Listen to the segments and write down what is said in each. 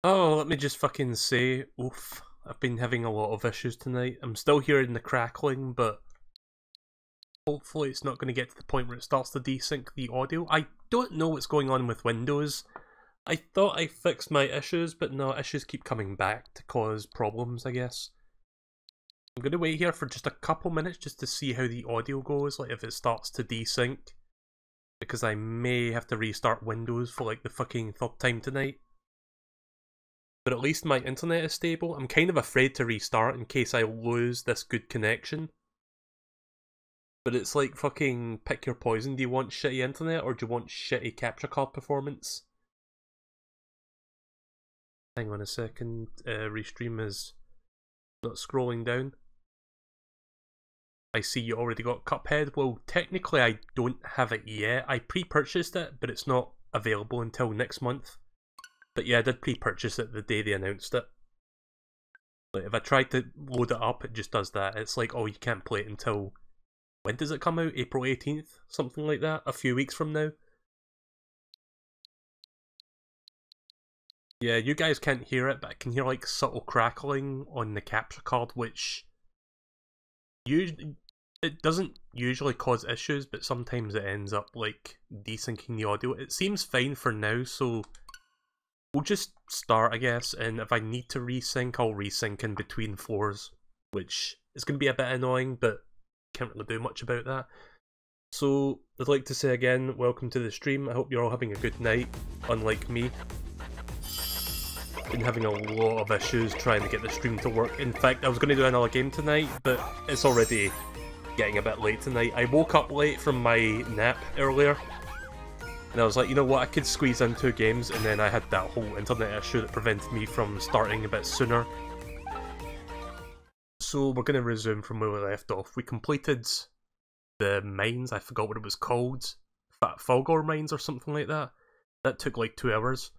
Oh, let me just fucking say, oof, I've been having a lot of issues tonight. I'm still hearing the crackling, but hopefully it's not going to get to the point where it starts to desync the audio. I don't know what's going on with Windows. I thought I fixed my issues, but no, issues keep coming back to cause problems, I guess. I'm going to wait here for just a couple minutes just to see how the audio goes, like if it starts to desync. Because I may have to restart Windows for like the fucking third time tonight. But at least my internet is stable. I'm kind of afraid to restart in case I lose this good connection. But it's like fucking pick your poison. Do you want shitty internet or do you want shitty capture card performance? Hang on a second. Restream is not scrolling down. I see you already got Cuphead. Well, technically I don't have it yet. I pre-purchased it, but it's not available until next month. But yeah, I did pre-purchase it the day they announced it. Like, if I tried to load it up, it just does that. It's like, oh, you can't play it until... When does it come out? April 18th? Something like that? A few weeks from now? Yeah, you guys can't hear it, but I can hear like subtle crackling on the capture card, which... Usually, it doesn't usually cause issues, but sometimes it ends up like desyncing the audio. It seems fine for now, so we'll just start, I guess, and if I need to resync, I'll resync in between floors, which is going to be a bit annoying, but can't really do much about that. So, I'd like to say again, welcome to the stream. I hope you're all having a good night, unlike me. Been having a lot of issues trying to get the stream to work. In fact, I was going to do another game tonight, but it's already getting a bit late tonight. I woke up late from my nap earlier, and I was like, you know what, I could squeeze in 2 games, and then I had that whole internet issue that prevented me from starting a bit sooner. So we're going to resume from where we left off. We completed the mines, I forgot what it was called, Fulgor mines or something like that. That took like 2 hours.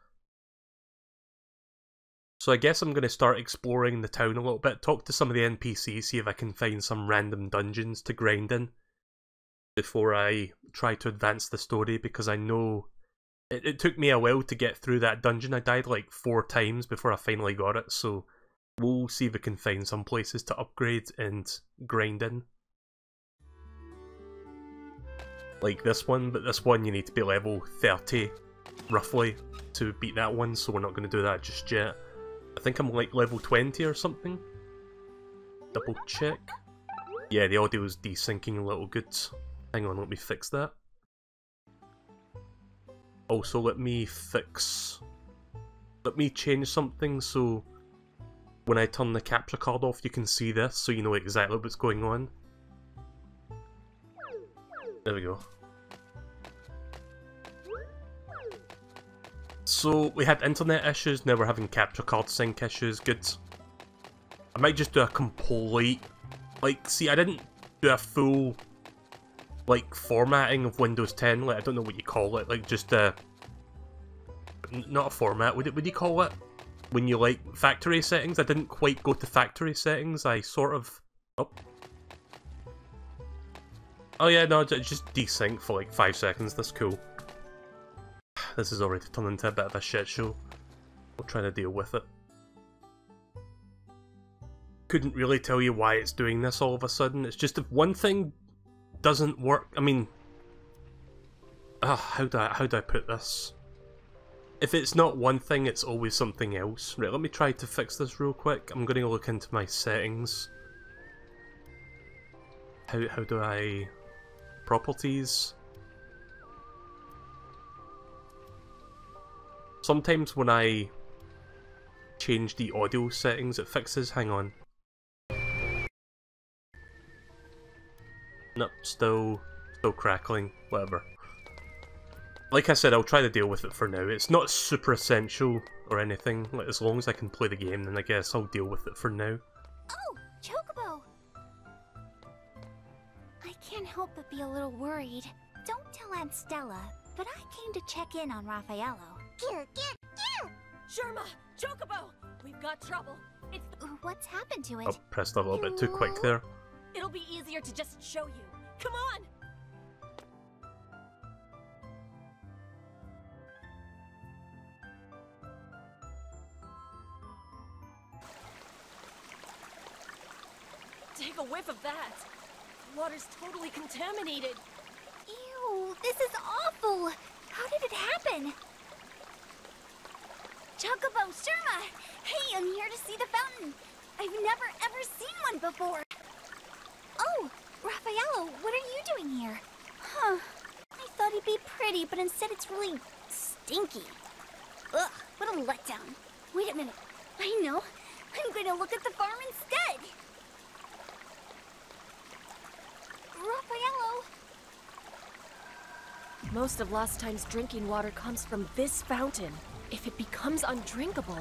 So I guess I'm going to start exploring the town a little bit, talk to some of the NPCs, see if I can find some random dungeons to grind in before I try to advance the story, because I know it took me a while to get through that dungeon. I died like 4 times before I finally got it, so we'll see if we can find some places to upgrade and grind in. Like this one, but this one you need to be level 30, roughly, to beat that one, so we're not going to do that just yet. I think I'm like level 20 or something. Double check. Yeah, the audio is desyncing a little good. Hang on, let me fix that. Also, let me change something so when I turn the capture card off you can see this, so you know exactly what's going on. There we go. So, we had internet issues, now we're having capture card sync issues, good. I might just do a complete... Like, see, I didn't do a full, like, formatting of Windows 10, like, I don't know what you call it, like, just a... Not a format, what do you call it? When you, like, factory settings? I didn't quite go to factory settings, I sort of... Oh. Oh yeah, no, just desync for, like, 5 seconds, that's cool. This has already turned into a bit of a shit show. We'll try to deal with it. Couldn't really tell you why it's doing this all of a sudden. It's just if one thing doesn't work, I mean... how do I put this? If it's not one thing, it's always something else. Right, let me try to fix this real quick. I'm going to look into my settings. How do I... Properties? Sometimes when I change the audio settings, it fixes. Hang on. Nope, still crackling. Whatever. Like I said, I'll try to deal with it for now. It's not super essential or anything. Like, as long as I can play the game, then I guess I'll deal with it for now. Oh, Chocobo! I can't help but be a little worried. Don't tell Aunt Stella, but I came to check in on Raffaello. Sherma! Chocobo! We've got trouble. It's the... What's happened to it? I pressed a little bit too quick there. It'll be easier to just show you. Come on! a whiff of that. The water's totally contaminated. Ew, this is awful. How did it happen? Chocobo, Sherma! Hey, I'm here to see the fountain. I've never ever seen one before. Oh, Raffaello, what are you doing here? Huh. I thought he'd be pretty, but instead it's really stinky. Ugh, what a letdown. Wait a minute. I know. I'm going to look at the farm instead. Raffaello! Most of Lost Time's drinking water comes from this fountain. If it becomes undrinkable,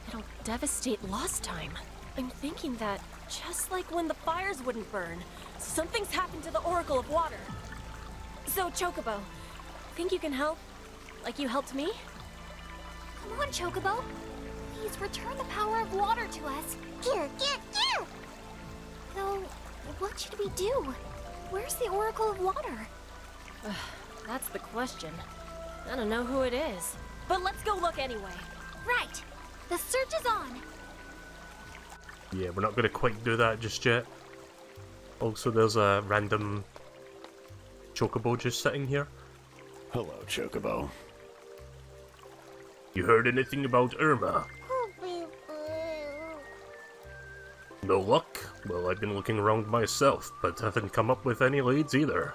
it'll devastate Lost Time. I'm thinking that, just like when the fires wouldn't burn, something's happened to the Oracle of Water. So, Chocobo, think you can help? Like you helped me? Come on, Chocobo. Please return the power of water to us. Though, what should we do? Where's the Oracle of Water? That's the question. I don't know who it is. But let's go look anyway. Right. The search is on. Yeah, we're not going to quite do that just yet. Also, there's a random Chocobo just sitting here. Hello, Chocobo. You heard anything about Irma? No luck? Well, I've been looking around myself, but haven't come up with any leads either.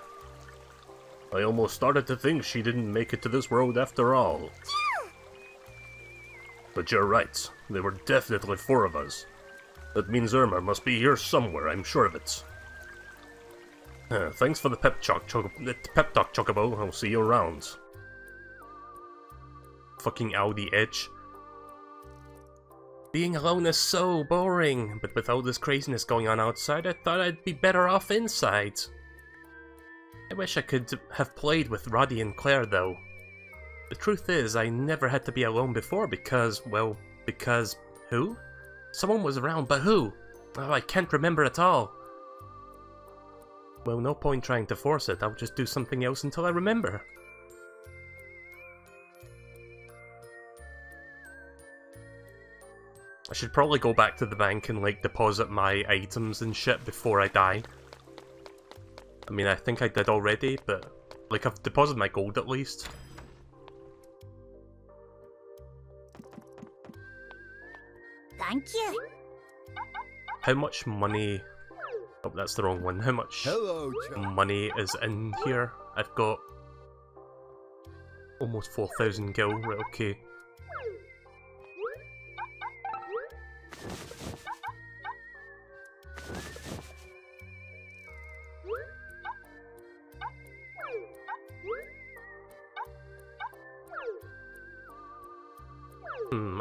I almost started to think she didn't make it to this world after all. But you're right, there were definitely 4 of us. That means Irma must be here somewhere, I'm sure of it. Thanks for the pep talk, Chocobo. I'll see you around. Fucking Audi Edge. Being alone is so boring, but with all this craziness going on outside, I thought I'd be better off inside. I wish I could have played with Roddy and Claire, though. The truth is, I never had to be alone before because, well, because... who? Someone was around, but who? Oh, I can't remember at all. Well, no point trying to force it, I'll just do something else until I remember. I should probably go back to the bank and, like, deposit my items and shit before I die. I mean, I think I did already, but, like, I've deposited my gold at least. Thank you. How much money... Oh, that's the wrong one. How much money is in here? I've got... almost 4,000 gil. Right, okay.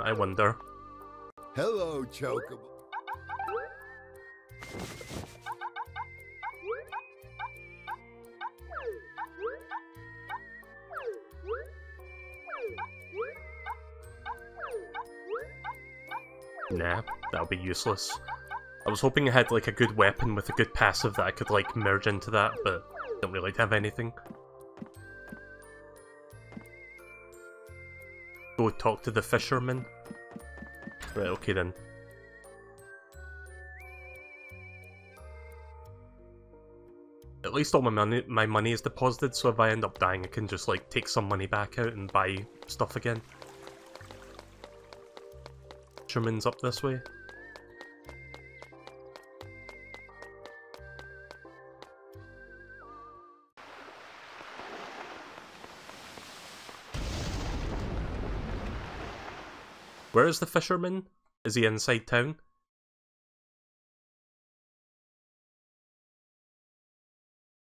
I wonder. Hello, Chocobo. Nah, that'll be useless. I was hoping I had like a good weapon with a good passive that I could like merge into that, but don't really have anything. Go talk to the fisherman. Right, okay then. At least all my money is deposited, so if I end up dying I can just like take some money back out and buy stuff again. Fisherman's up this way. Where is the fisherman? Is he inside town?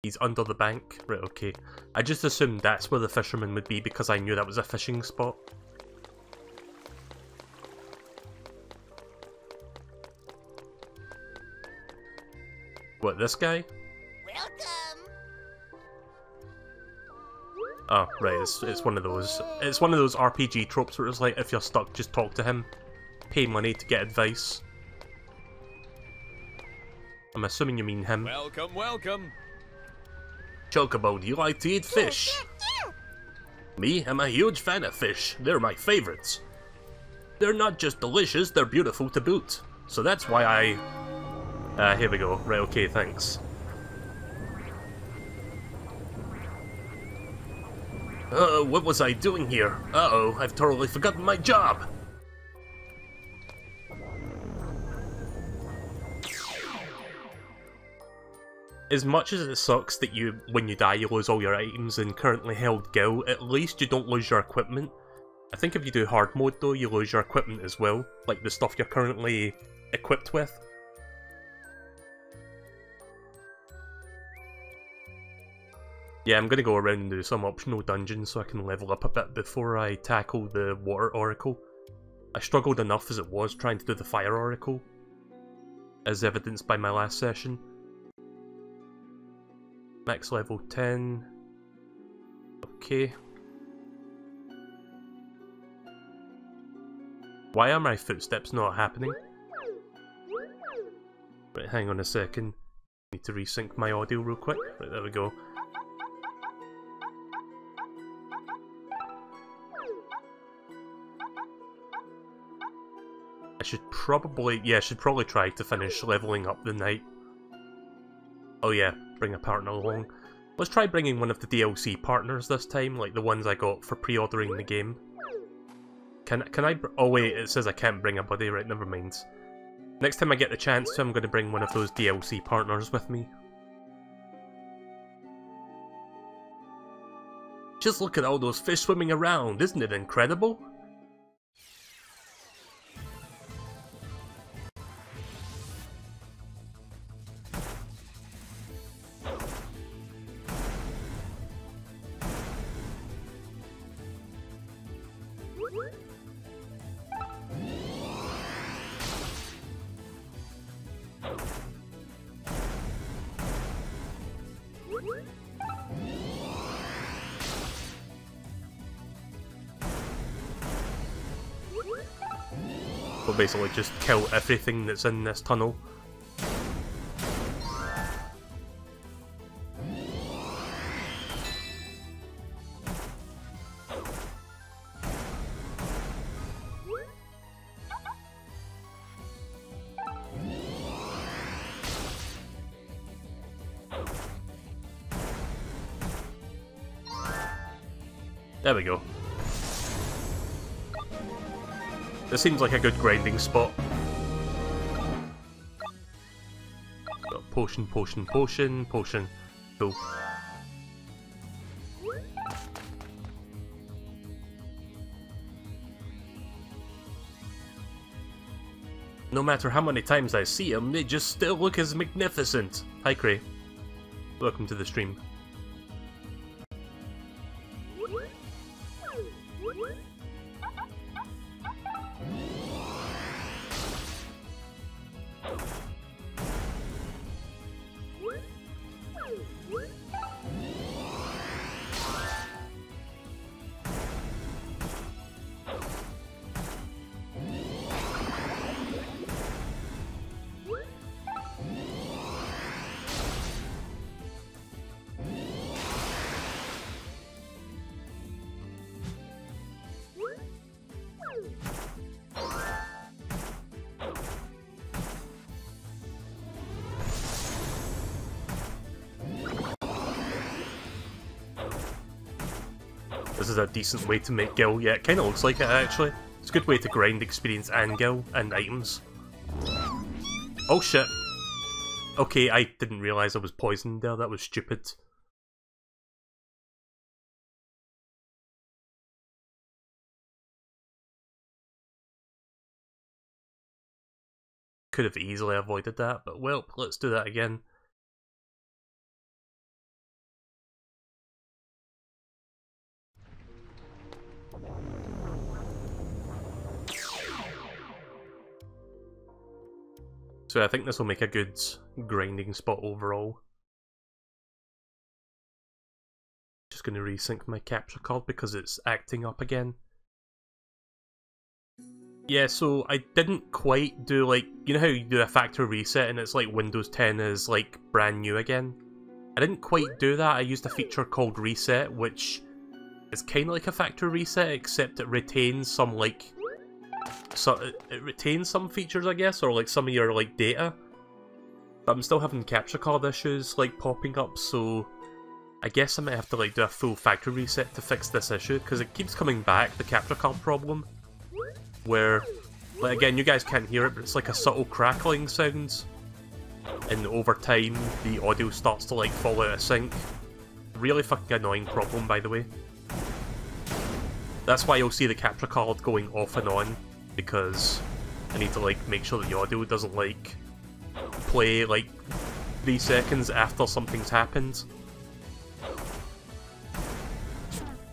He's under the bank? Right, okay. I just assumed that's where the fisherman would be because I knew that was a fishing spot. What, this guy? Welcome. Oh, right, it's one of those. It's one of those RPG tropes where it's like, if you're stuck, just talk to him. Pay money to get advice. I'm assuming you mean him. Welcome, welcome. Chocobo, do you like to eat fish? Me? I'm a huge fan of fish. They're my favorites. They're not just delicious, they're beautiful to boot. So that's why Here we go. Right, okay, thanks. What was I doing here? Uh-oh, I've totally forgotten my job! As much as it sucks that when you die you lose all your items and currently held gil, at least you don't lose your equipment. I think if you do hard mode though, you lose your equipment as well, like the stuff you're currently equipped with. Yeah, I'm gonna go around and do some optional dungeons so I can level up a bit before I tackle the water oracle. I struggled enough as it was trying to do the fire oracle, as evidenced by my last session. Max level 10. Okay. Why are my footsteps not happening? Right, hang on a second. Need to resync my audio real quick. Right, there we go. I should probably try to finish leveling up the night. Oh yeah, bring a partner along. Let's try bringing one of the DLC partners this time, like the ones I got for pre-ordering the game. Can I? Oh wait, it says I can't bring a buddy. Right, never mind. Next time I get the chance to, I'm going to bring one of those DLC partners with me. Just look at all those fish swimming around, isn't it incredible? We'll basically just kill everything that's in this tunnel. There we go. This seems like a good grinding spot. Got potion, potion, potion, potion. Cool. No matter how many times I see them, they just still look as magnificent. Hi Kweh. Welcome to the stream. This is a decent way to make gil. Yeah, it kind of looks like it actually. It's a good way to grind experience and gil and items. Oh shit. Okay, I didn't realise I was poisoned there. That was stupid. Could have easily avoided that, but well, let's do that again. So I think this will make a good grinding spot overall. Just going to resync my capture card because it's acting up again. Yeah, so I didn't quite do like, you know how you do a factory reset and it's like Windows 10 is like brand new again? I didn't quite do that. I used a feature called reset, which is kind of like a factory reset except it retains some like... So it retains some features, I guess, or like some of your like data. but I'm still having capture card issues like popping up, so I guess I might have to like do a full factory reset to fix this issue, because it keeps coming back, the capture card problem, where, like, again, you guys can't hear it, but it's like a subtle crackling sound, and over time the audio starts to like fall out of sync. Really fucking annoying problem, by the way. That's why you'll see the capture card going off and on, because I need to like make sure that the audio doesn't like play like 3 seconds after something's happened.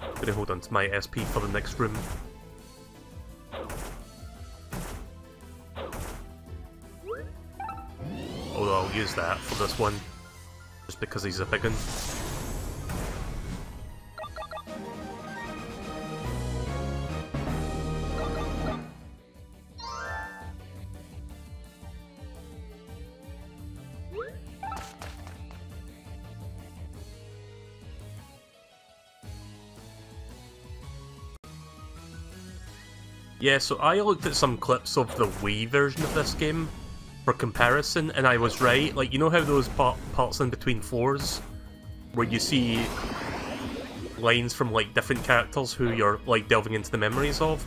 I'm gonna hold on to my SP for the next room. Although I'll use that for this one, just because he's a big one. Yeah, so I looked at some clips of the Wii version of this game for comparison, and I was right. Like, you know how those parts in between floors, where you see lines from, like, different characters who you're, like, delving into the memories of?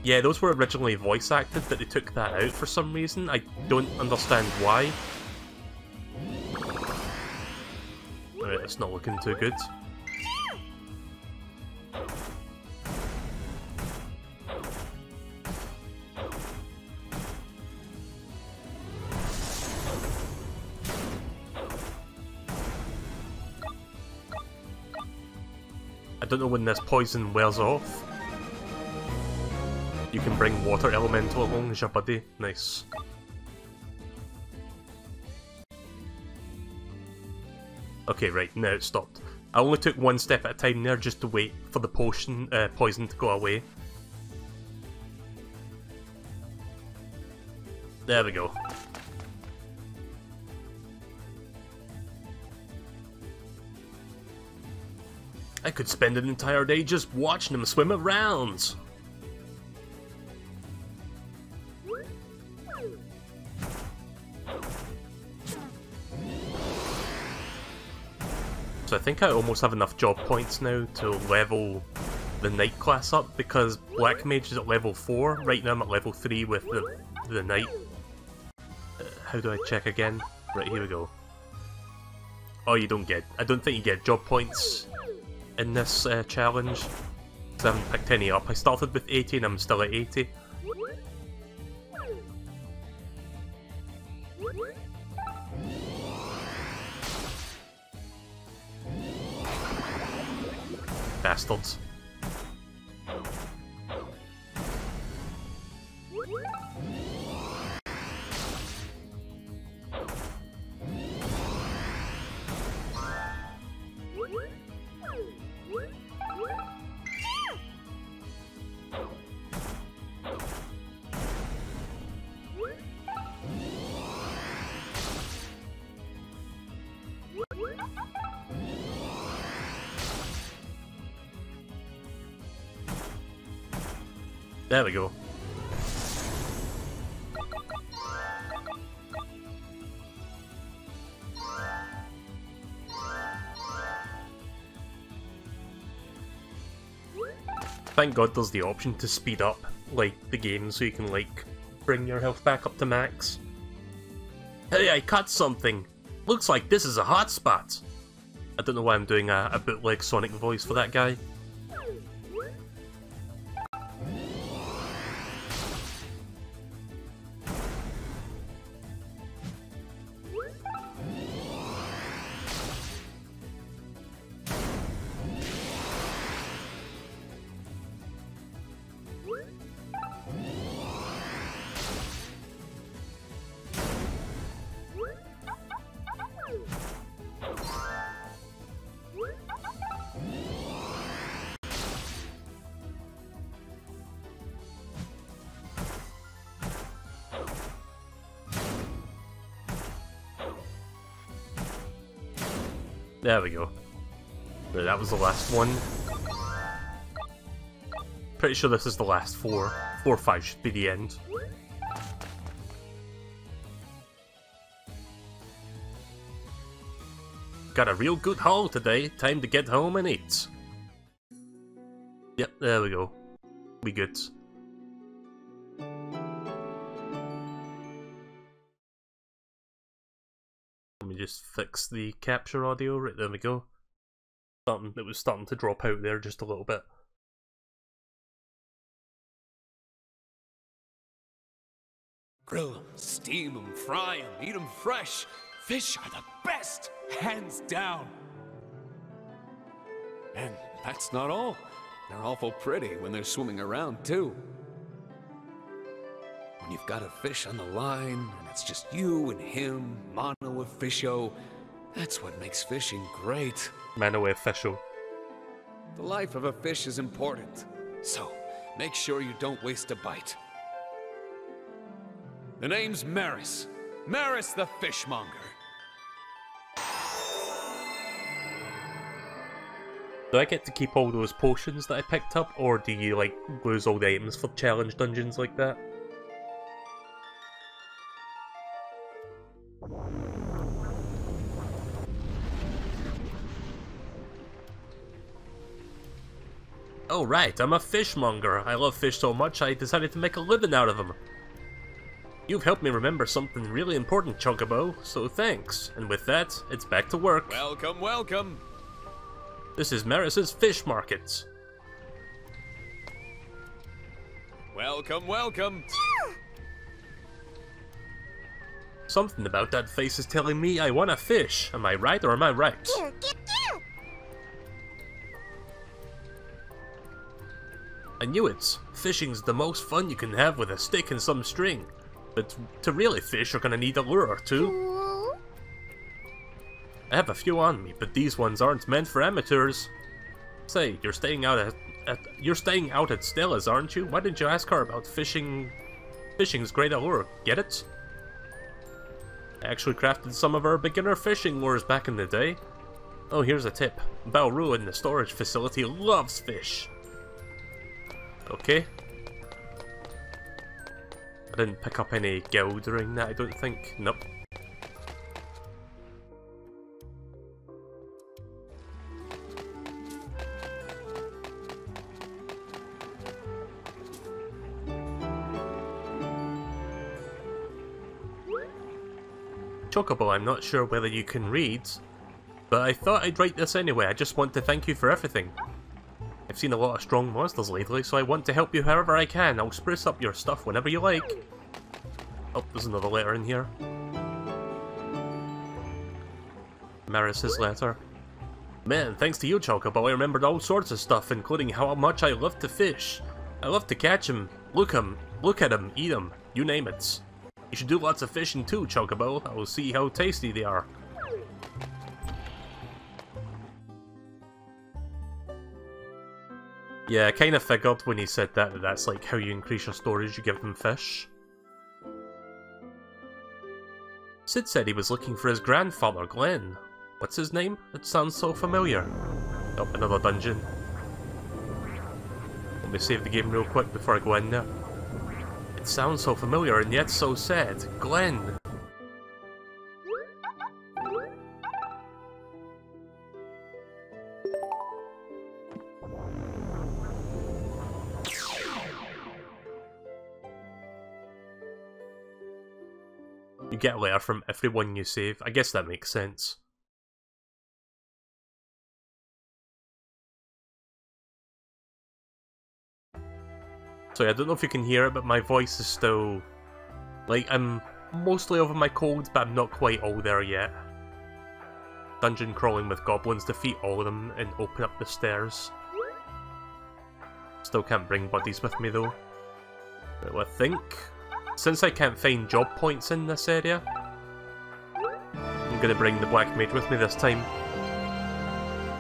Yeah, those were originally voice acted, but they took that out for some reason. I don't understand why. Alright, it's not looking too good. I don't know when this poison wears off. You can bring water elemental along as your buddy. Nice. Okay, right, now it stopped. I only took one step at a time there just to wait for the poison to go away. There we go. I could spend an entire day just watching him swim around! So I think I almost have enough job points now to level the Knight class up, because Black Mage is at level 4, right now I'm at level 3 with the Knight. How do I check again? Right, here we go. Oh, you don't get... I don't think you get job points in this challenge, because I haven't picked any up. I started with 80 and I'm still at 80. Bastards. There we go. Thank God there's the option to speed up, like, the game so you can, like, bring your health back up to max. Hey, I caught something! Looks like this is a hotspot! I don't know why I'm doing a bootleg Sonic voice for that guy. There we go. Right, that was the last one. Pretty sure this is the last 4. 4 or 5 should be the end. got a real good haul today. Time to get home and eat. Yep, there we go. We good. Let me just fix the capture audio. Right, there we go. It was starting to drop out there just a little bit. Grill them, steam them, fry them, eat them fresh. Fish are the best, hands down. And that's not all. They're awful pretty when they're swimming around, too. When you've got a fish on the line, and it's just you and him, mano a fisho, that's what makes fishing great. Mano a fisho. The life of a fish is important, so make sure you don't waste a bite. The name's Maris. Maris the Fishmonger. Do I get to keep all those potions that I picked up, or do you, like, lose all the items for challenge dungeons like that? Oh right, I'm a fishmonger. I love fish so much I decided to make a living out of them. You've helped me remember something really important, Chocobo, so thanks. And with that, it's back to work. Welcome, welcome. This is Maris's Fish Market. Welcome, welcome. Something about that face is telling me I want a fish. Am I right or am I right? I knew it. Fishing's the most fun you can have with a stick and some string. But to really fish, you're gonna need a lure too. I have a few on me, but these ones aren't meant for amateurs. Say, you're staying out at Stella's, aren't you? Why didn't you ask her about fishing? Fishing's great allure. Get it? I actually crafted some of our beginner fishing lures back in the day. Oh, here's a tip. Baoru in the storage facility loves fish. Okay. I didn't pick up any guild during that, I don't think. Nope. Chocobo, I'm not sure whether you can read, but I thought I'd write this anyway. I just want to thank you for everything. I've seen a lot of strong monsters lately, so I want to help you however I can. I'll spruce up your stuff whenever you like. Oh, there's another letter in here. Maris's letter. Man, thanks to you, Chocobo, I remembered all sorts of stuff, including how much I love to fish. I love to catch them, look at them, eat them, you name it. You should do lots of fishing too, Chocobo. I will see how tasty they are. Yeah, I kind of figured when he said that that's like how you increase your storage, you give them fish. Sid said he was looking for his grandfather, Glenn. What's his name? It sounds so familiar. Oh, another dungeon. Let me save the game real quick before I go in there. It sounds so familiar and yet so sad. Glenn! You get a letter from everyone you save. I guess that makes sense. So yeah, I don't know if you can hear it, but my voice is still... like, I'm mostly over my colds, but I'm not quite all there yet. Dungeon crawling with goblins, defeat all of them, and open up the stairs. Still can't bring buddies with me though. But I think, since I can't find job points in this area, I'm gonna bring the Black Mage with me this time.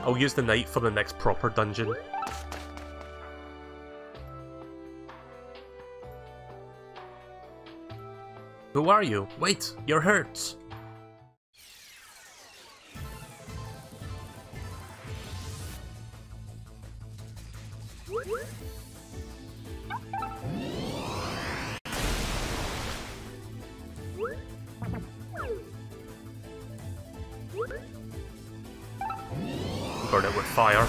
I'll use the Knight for the next proper dungeon. Who are you? Wait, you're hurt! burn it with fire.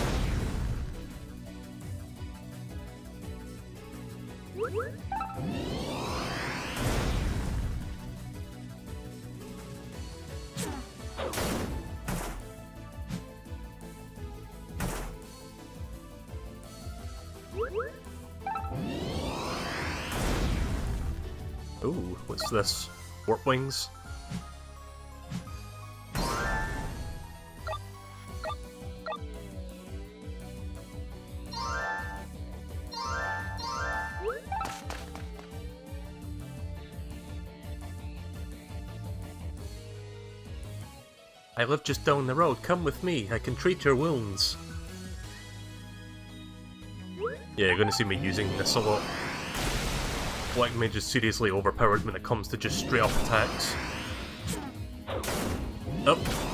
Ooh, what's this? Warp wings? I live just down the road, come with me, I can treat your wounds. Yeah, you're gonna see me using this a lot. Black Mage is seriously overpowered when it comes to just straight up attacks. Oh.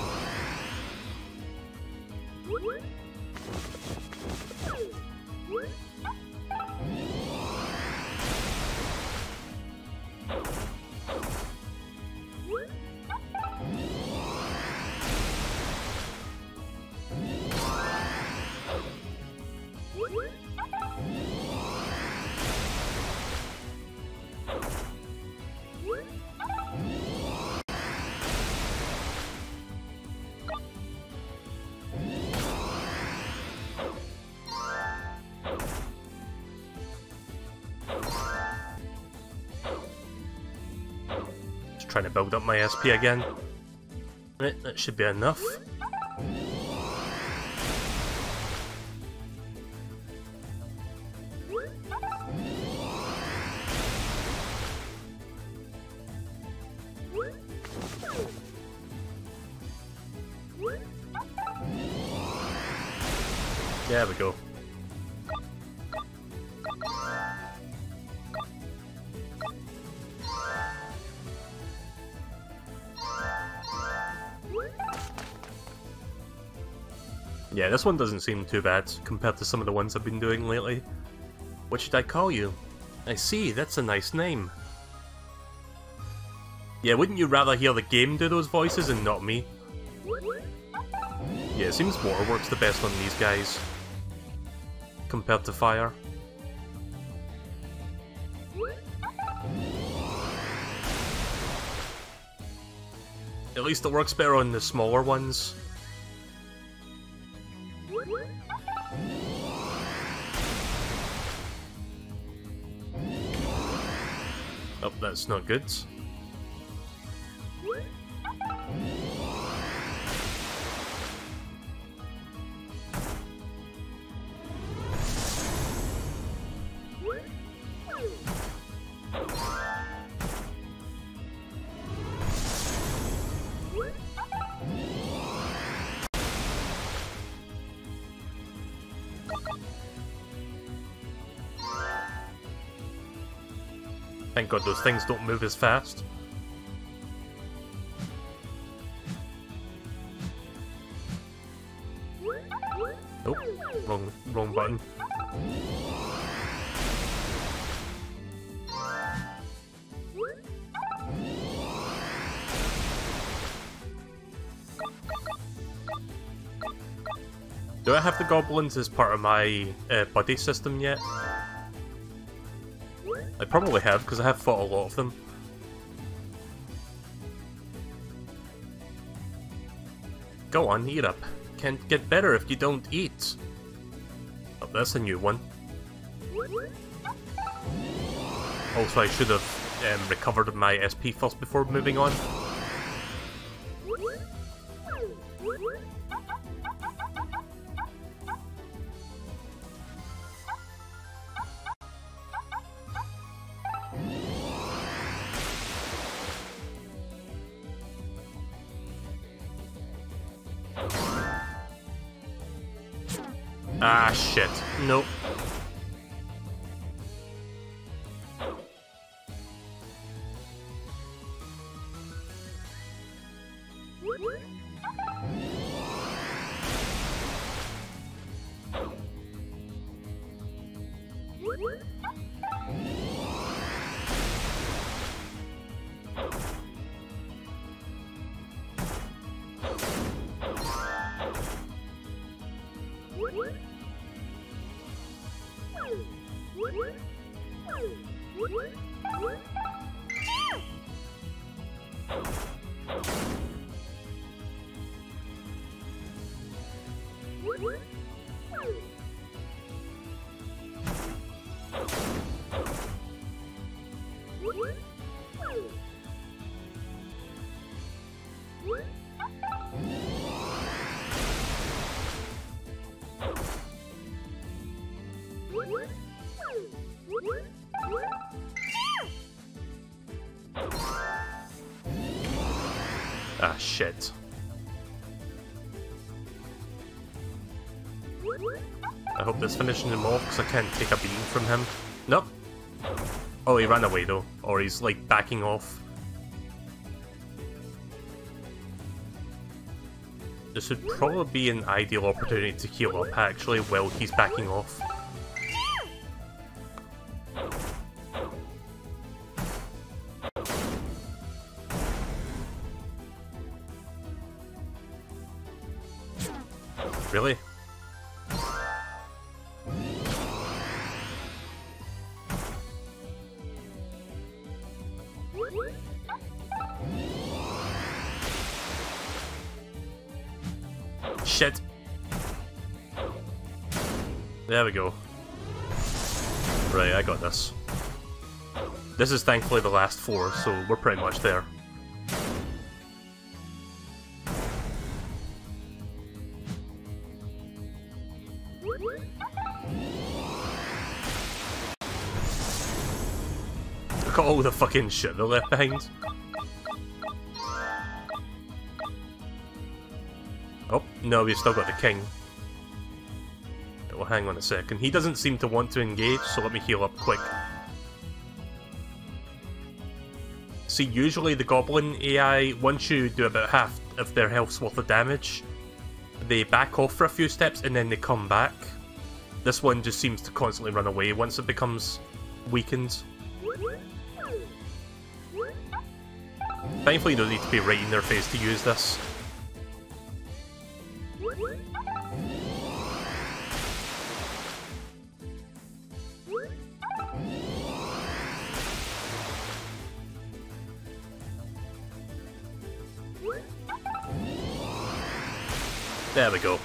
Trying to build up my SP again. Right, that should be enough. There we go. Yeah, this one doesn't seem too bad compared to some of the ones I've been doing lately. What should I call you? I see, that's a nice name. Yeah, wouldn't you rather hear the game do those voices and not me? Yeah, it seems water works the best on these guys compared to fire. At least it works better on the smaller ones. Oh, that's not good. Thank God those things don't move as fast. Oh, wrong button. Do I have the goblins as part of my buddy system yet? I probably have, because I have fought a lot of them. Go on, eat up. Can't get better if you don't eat. Oh, that's a new one. Also, I should have recovered my SP first before moving on. Ah, shit. Nope. Ah, shit. I hope this finishing him off, because I can't take a beating from him. Nope. Oh, he ran away though. Or he's like backing off. This would probably be an ideal opportunity to heal up actually while he's backing off. Really? Shit. There we go. Right, I got this. This is thankfully the last 4, so we're pretty much there. Look at all the fucking shit they left behind. Oh, no, we've still got the king. Well, hang on a second. He doesn't seem to want to engage, so let me heal up quick. See, usually the goblin AI, once you do about half of their health's worth of damage, they back off for a few steps and then they come back. This one just seems to constantly run away once it becomes weakened. Thankfully you don't need to be right in their face to use this. There we go.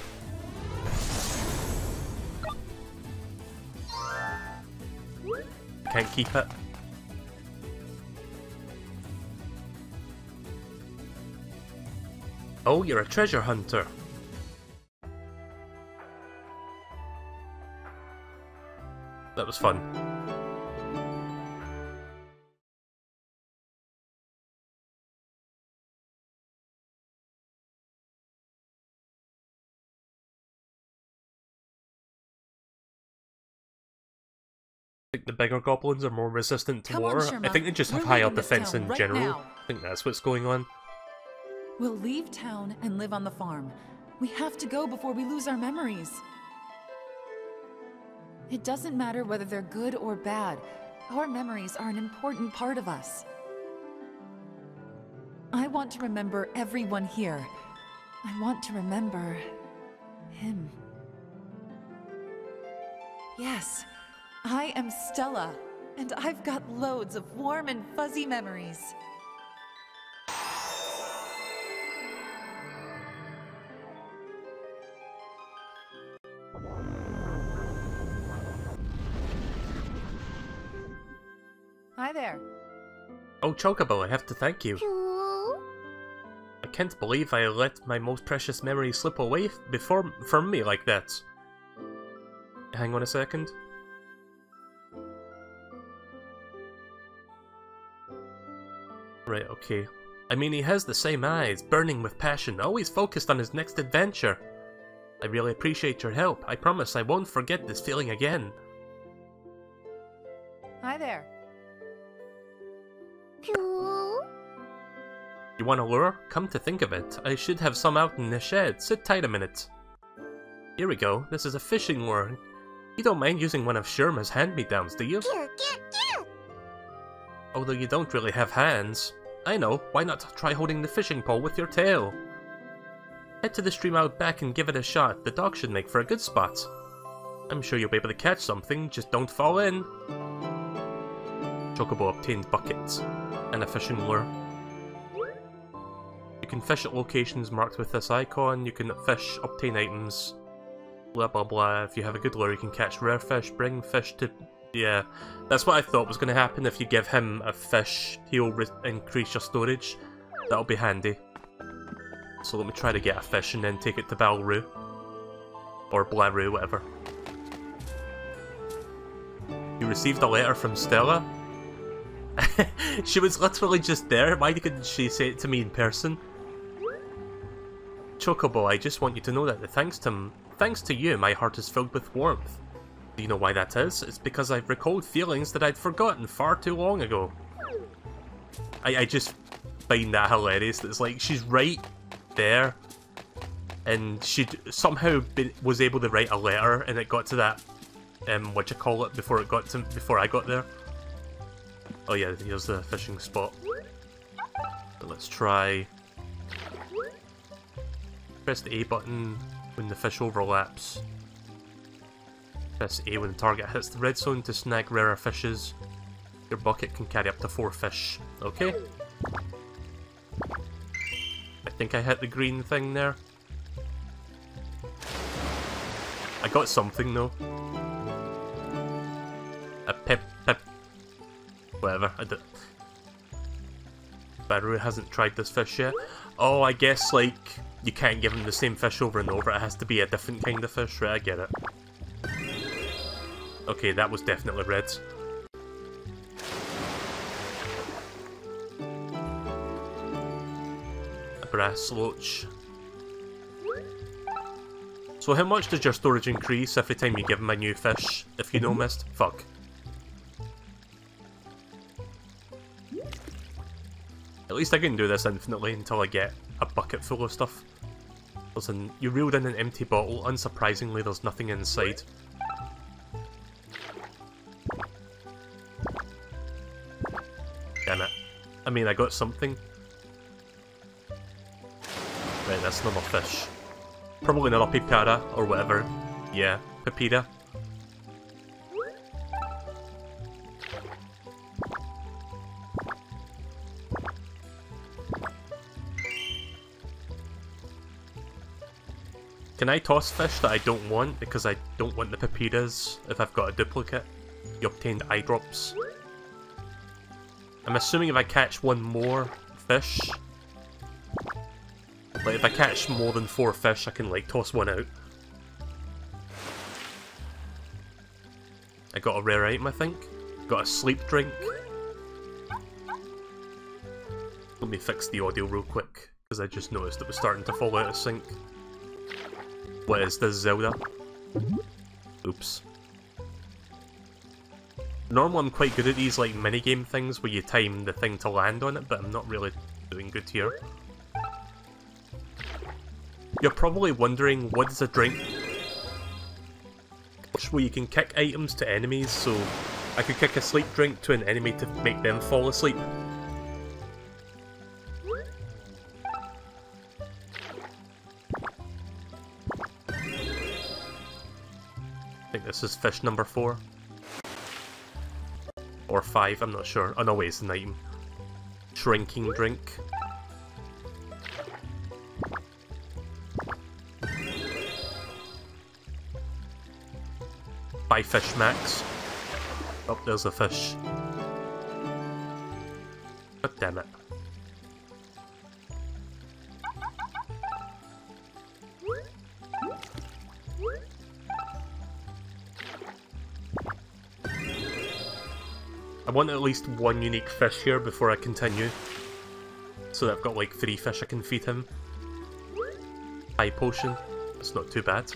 Can't keep it. Oh, you're a treasure hunter. That was fun. I think the bigger goblins are more resistant to water. I think they just have higher defense in general. I think that's what's going on. We'll leave town and live on the farm. We have to go before we lose our memories. It doesn't matter whether they're good or bad. Our memories are an important part of us. I want to remember everyone here. I want to remember him. Yes, I am Stella, and I've got loads of warm and fuzzy memories. Hi there. Oh, Chocobo, I have to thank you. I can't believe I let my most precious memory slip away from me like that. Hang on a second. Right, okay. I mean, he has the same eyes, burning with passion, always focused on his next adventure. I really appreciate your help. I promise I won't forget this feeling again. Hi there. You want a lure? Come to think of it, I should have some out in the shed. Sit tight a minute. Here we go. This is a fishing lure. You don't mind using one of Sherma's hand-me-downs, do you? Although you don't really have hands. I know, why not try holding the fishing pole with your tail? Head to the stream out back and give it a shot. The dock should make for a good spot. I'm sure you'll be able to catch something, just don't fall in. Chocobo obtained buckets and a fishing lure. You can fish at locations marked with this icon, you can fish, obtain items, blah blah blah. If you have a good lure you can catch rare fish, bring fish to... Yeah, that's what I thought was going to happen. If you give him a fish, he'll increase your storage. That'll be handy. So let me try to get a fish and then take it to Balroo. Or Blaroo, whatever. You received a letter from Stella? She was literally just there. Why couldn't she say it to me in person? Chocobo, I just want you to know that thanks to you, my heart is filled with warmth. Do you know why that is? It's because I've recalled feelings that I'd forgotten far too long ago. I just find that hilarious. It's like, she's right there, and she somehow was able to write a letter, and it got to that, whatchamacallit, before I got there. Oh yeah, here's the fishing spot. So let's try... Press the A button when the fish overlaps. Press A when the target hits the red zone to snag rarer fishes. Your bucket can carry up to 4 fish. Okay. I think I hit the green thing there. I got something though. A pip. Whatever, I did. Baru hasn't tried this fish yet. Oh, I guess, like, you can't give him the same fish over and over. It has to be a different kind of fish, right? I get it. Okay, that was definitely red. A brass loach. So how much does your storage increase every time you give him a new fish? If you know, missed? Fuck. At least I can do this infinitely until I get a bucket full of stuff. Listen, you reeled in an empty bottle. Unsurprisingly, there's nothing inside. Damn it. I mean, I got something. Right, that's another fish. Probably another pipara, or whatever. Yeah, pipira. Can I toss fish that I don't want because I don't want the papiras if I've got a duplicate? You obtained eye drops. I'm assuming if I catch one more fish, like if I catch more than 4 fish I can like toss one out. I got a rare item I think. Got a sleep drink. Let me fix the audio real quick because I just noticed it was starting to fall out of sync. What is this, Zelda? Oops. Normally I'm quite good at these like minigame things where you time the thing to land on it, but I'm not really doing good here. You're probably wondering, what is a drink? Where you can kick items to enemies, so I could kick a sleep drink to an enemy to make them fall asleep. I think this is fish number 4. Or 5, I'm not sure. Oh no, wait, it's an item. Shrinking drink. Buy fish max. Oh, there's a fish. God damn it. I want at least 1 unique fish here before I continue. So that I've got like 3 fish I can feed him. High potion. It's not too bad.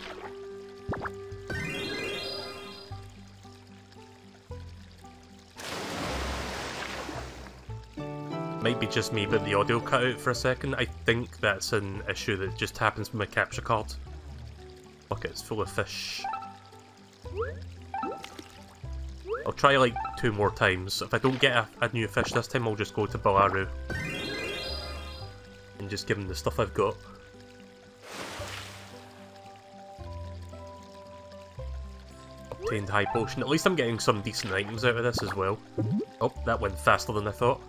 Might be just me, but the audio cut out for a second. I think that's an issue that just happens with my capture card. Bucket's full of fish. I'll try like 2 more times. If I don't get a new fish this time, I'll just go to Balaru and just give him the stuff I've got. obtained high potion. At least I'm getting some decent items out of this as well. Oh, that went faster than I thought.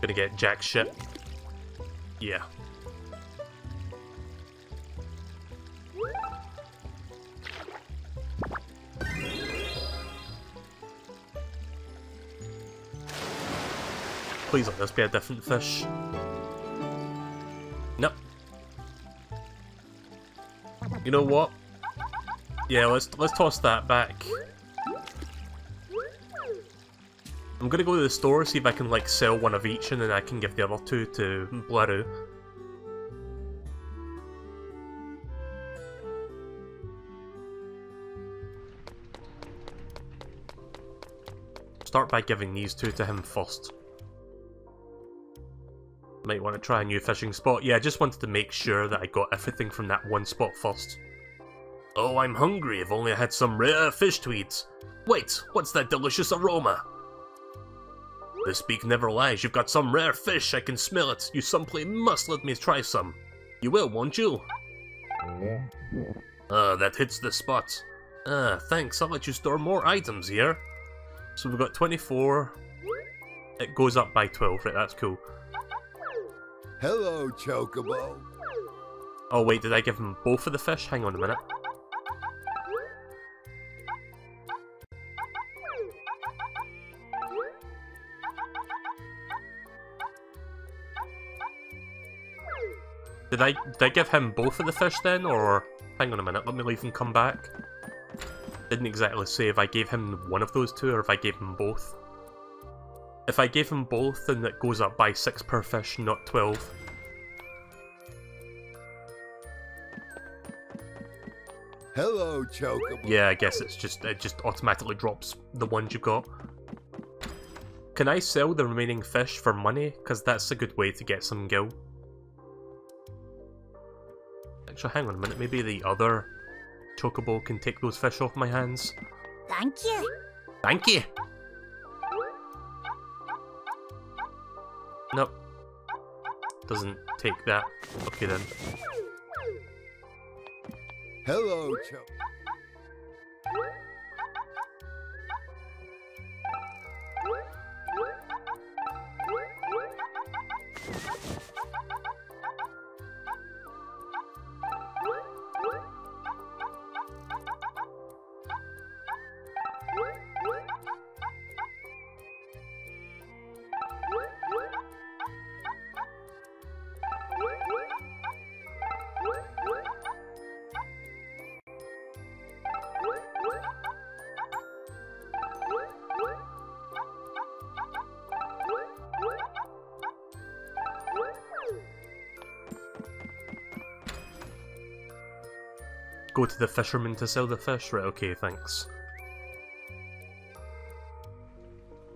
Gonna get jack shit. Yeah. Please let this be a different fish. Nope. You know what? Yeah, let's toss that back. I'm gonna go to the store, see if I can like sell one of each, and then I can give the other two to Blaru. Start by giving these two to him first. Might want to try a new fishing spot. Yeah, I just wanted to make sure that I got everything from that one spot first. Oh, I'm hungry. If only I had some rare fish to eat. Wait, what's that delicious aroma? This beak never lies. You've got some rare fish. I can smell it. You simply must let me try some. You will, won't you? That hits the spot. Thanks. I'll let you store more items here. So we've got 24. It goes up by 12, right? That's cool. Hello, Chocobo. Oh wait, did I give him both of the fish? Hang on a minute. Did I give him both of the fish then, or... Hang on a minute, let me leave and come back. Didn't exactly say if I gave him one of those two or if I gave him both. If I gave him both, then it goes up by 6 per fish, not 12. Hello, Chocobo. Yeah, I guess it just automatically drops the ones you got. Can I sell the remaining fish for money? Because that's a good way to get some gil. Actually, hang on a minute, maybe the other Chocobo can take those fish off my hands. Thank you. Thank you! Nope. Doesn't take that. Okay then. Hello, Chocobo. Go to the fisherman to sell the fish? Right, okay, thanks.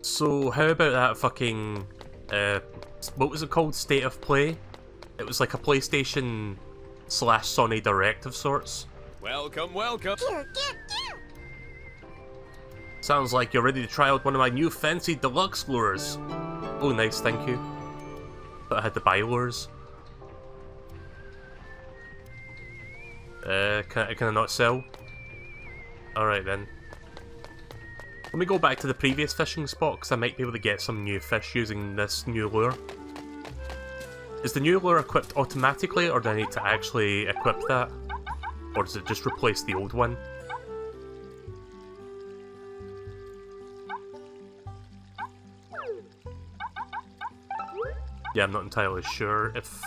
So, how about that fucking... what was it called? State of Play? It was like a PlayStation / Sony Direct of sorts. Welcome, welcome. Here, here. Sounds like you're ready to try out one of my new fancy deluxe lures. Oh, nice, thank you. But I had to buy lures. Can I not sell? Alright then. Let me go back to the previous fishing spot, because I might be able to get some new fish using this new lure. Is the new lure equipped automatically, or do I need to actually equip that? Or does it just replace the old one? Yeah, I'm not entirely sure if...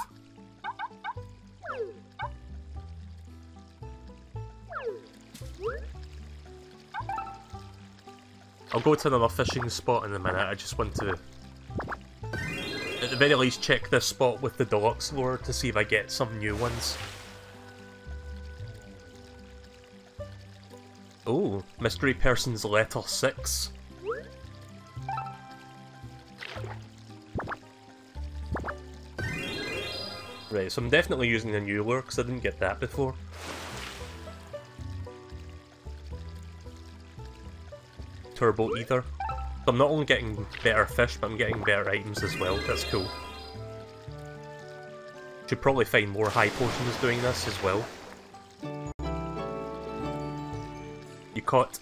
I'll go to another fishing spot in a minute. I just want to, at the very least, check this spot with the deluxe lure to see if I get some new ones. Oh, mystery person's letter 6. Right, so I'm definitely using a new lure because I didn't get that before. Turbo either. So I'm not only getting better fish, but I'm getting better items as well. That's cool. Should probably find more high potions doing this as well. You caught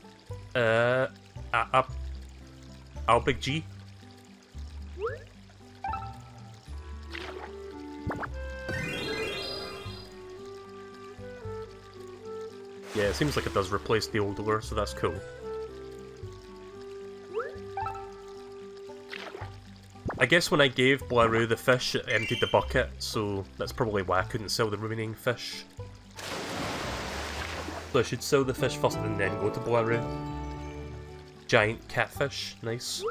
Big G. Yeah, it seems like it does replace the old lure, so that's cool. I guess when I gave Blaru the fish, it emptied the bucket, so that's probably why I couldn't sell the remaining fish. So I should sell the fish first and then go to Blaru. Giant catfish, nice. So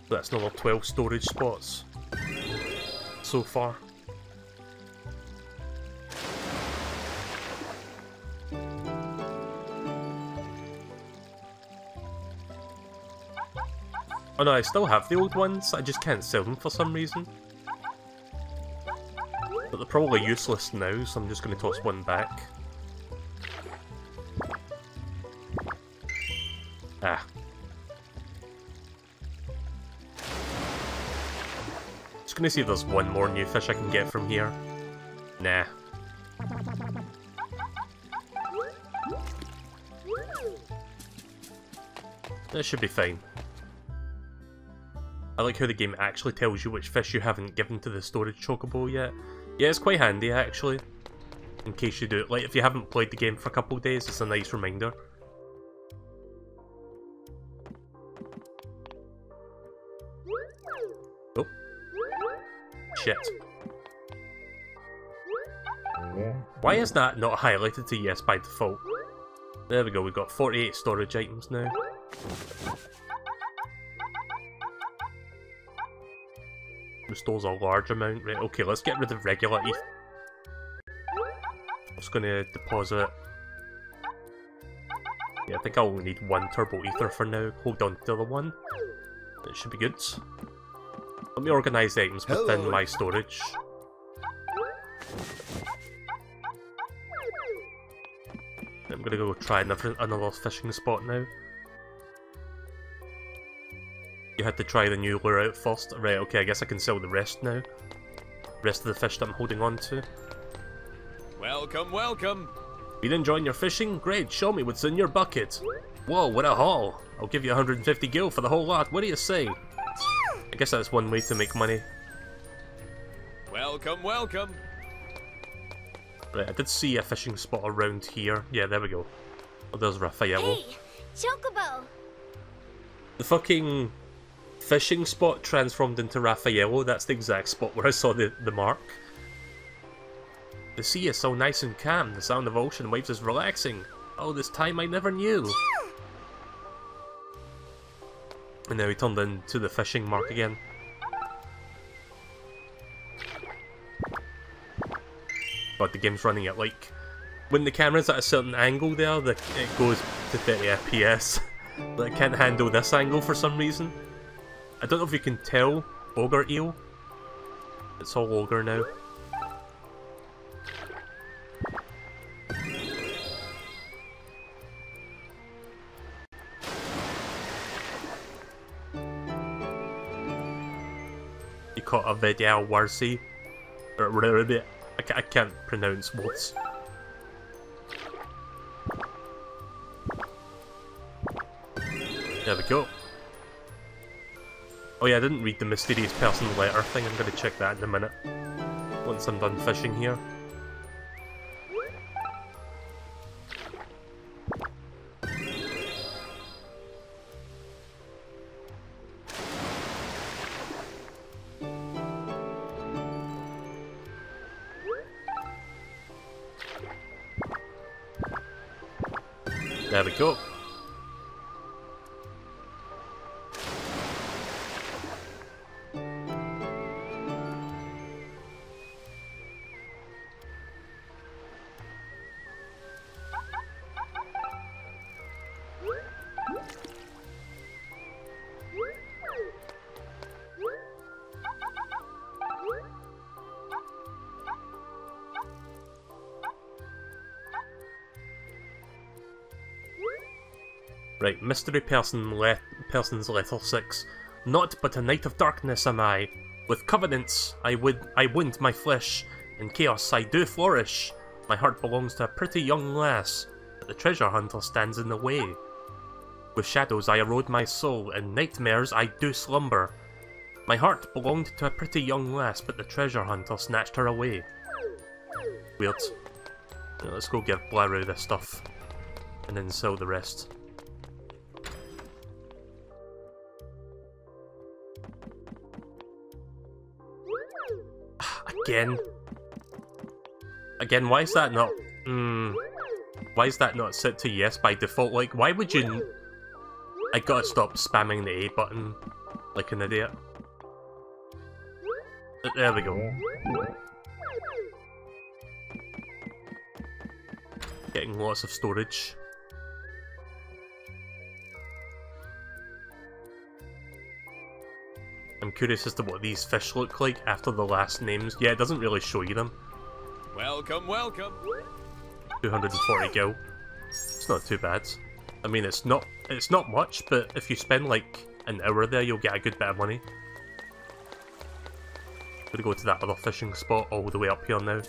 that's another 12 storage spots so far. Oh no, I still have the old ones, I just can't sell them for some reason. But they're probably useless now, so I'm just going to toss one back. Ah. Just gonna see if there's one more new fish I can get from here. Nah. That should be fine. I like how the game actually tells you which fish you haven't given to the storage chocobo yet. Yeah, it's quite handy actually. In case you do it. Like, if you haven't played the game for a couple of days, it's a nice reminder. Oh. Shit. Why is that not highlighted to yes by default? There we go, we've got 48 storage items now. Restores a large amount, right? Okay, let's get rid of regular ETH. I'm just gonna deposit. Yeah, I think I only need one turbo ether for now. Hold on to the other one. That should be good. Let me organise the items within my storage. I'm gonna go try another fishing spot now. You had to try the new lure out first. Right, okay, I guess I can sell the rest now. Rest of the fish that I'm holding on to. Welcome, welcome! Been enjoying your fishing? Great, show me what's in your bucket. Whoa, what a haul! I'll give you 150 gil for the whole lot, what do you say? I guess that's one way to make money. Welcome, welcome! Right, I did see a fishing spot around here. Yeah, there we go. Oh, there's Raffaello. Hey, Chocobo! The fucking fishing spot transformed into Raffaello. That's the exact spot where I saw the mark. The sea is so nice and calm. The sound of ocean waves is relaxing. Oh, this time I never knew. And now he turned into the fishing mark again. God, the game's running at like... When the camera's at a certain angle there, it goes to 30 FPS. But it can't handle this angle for some reason. I don't know if you can tell. Ogre eel. It's all ogre now. You caught a Vidal Warsi. I can't pronounce words. There we go. Oh yeah, I didn't read the mysterious person letter thing. I'm going to check that in a minute. Once I'm done fishing here. There we go. Right, mystery person's letter 6. Not but a night of darkness am I. With covenants I wound my flesh. In chaos I do flourish. My heart belongs to a pretty young lass. but the treasure hunter stands in the way. With shadows I erode my soul, in nightmares I do slumber. My heart belonged to a pretty young lass, but the treasure hunter snatched her away. Weird. Yeah, let's go give Blaru this stuff, and then sell the rest. Again, why is that not... why is that not set to yes by default? Like, why would you... I gotta stop spamming the A button like an idiot. There we go. Getting lots of storage. I'm curious as to what these fish look like after the last names. Yeah, it doesn't really show you them. Welcome, welcome. 240 gil. It's not too bad. I mean, it's not much, but if you spend like an hour there, you'll get a good bit of money. Gonna go to that other fishing spot all the way up here now.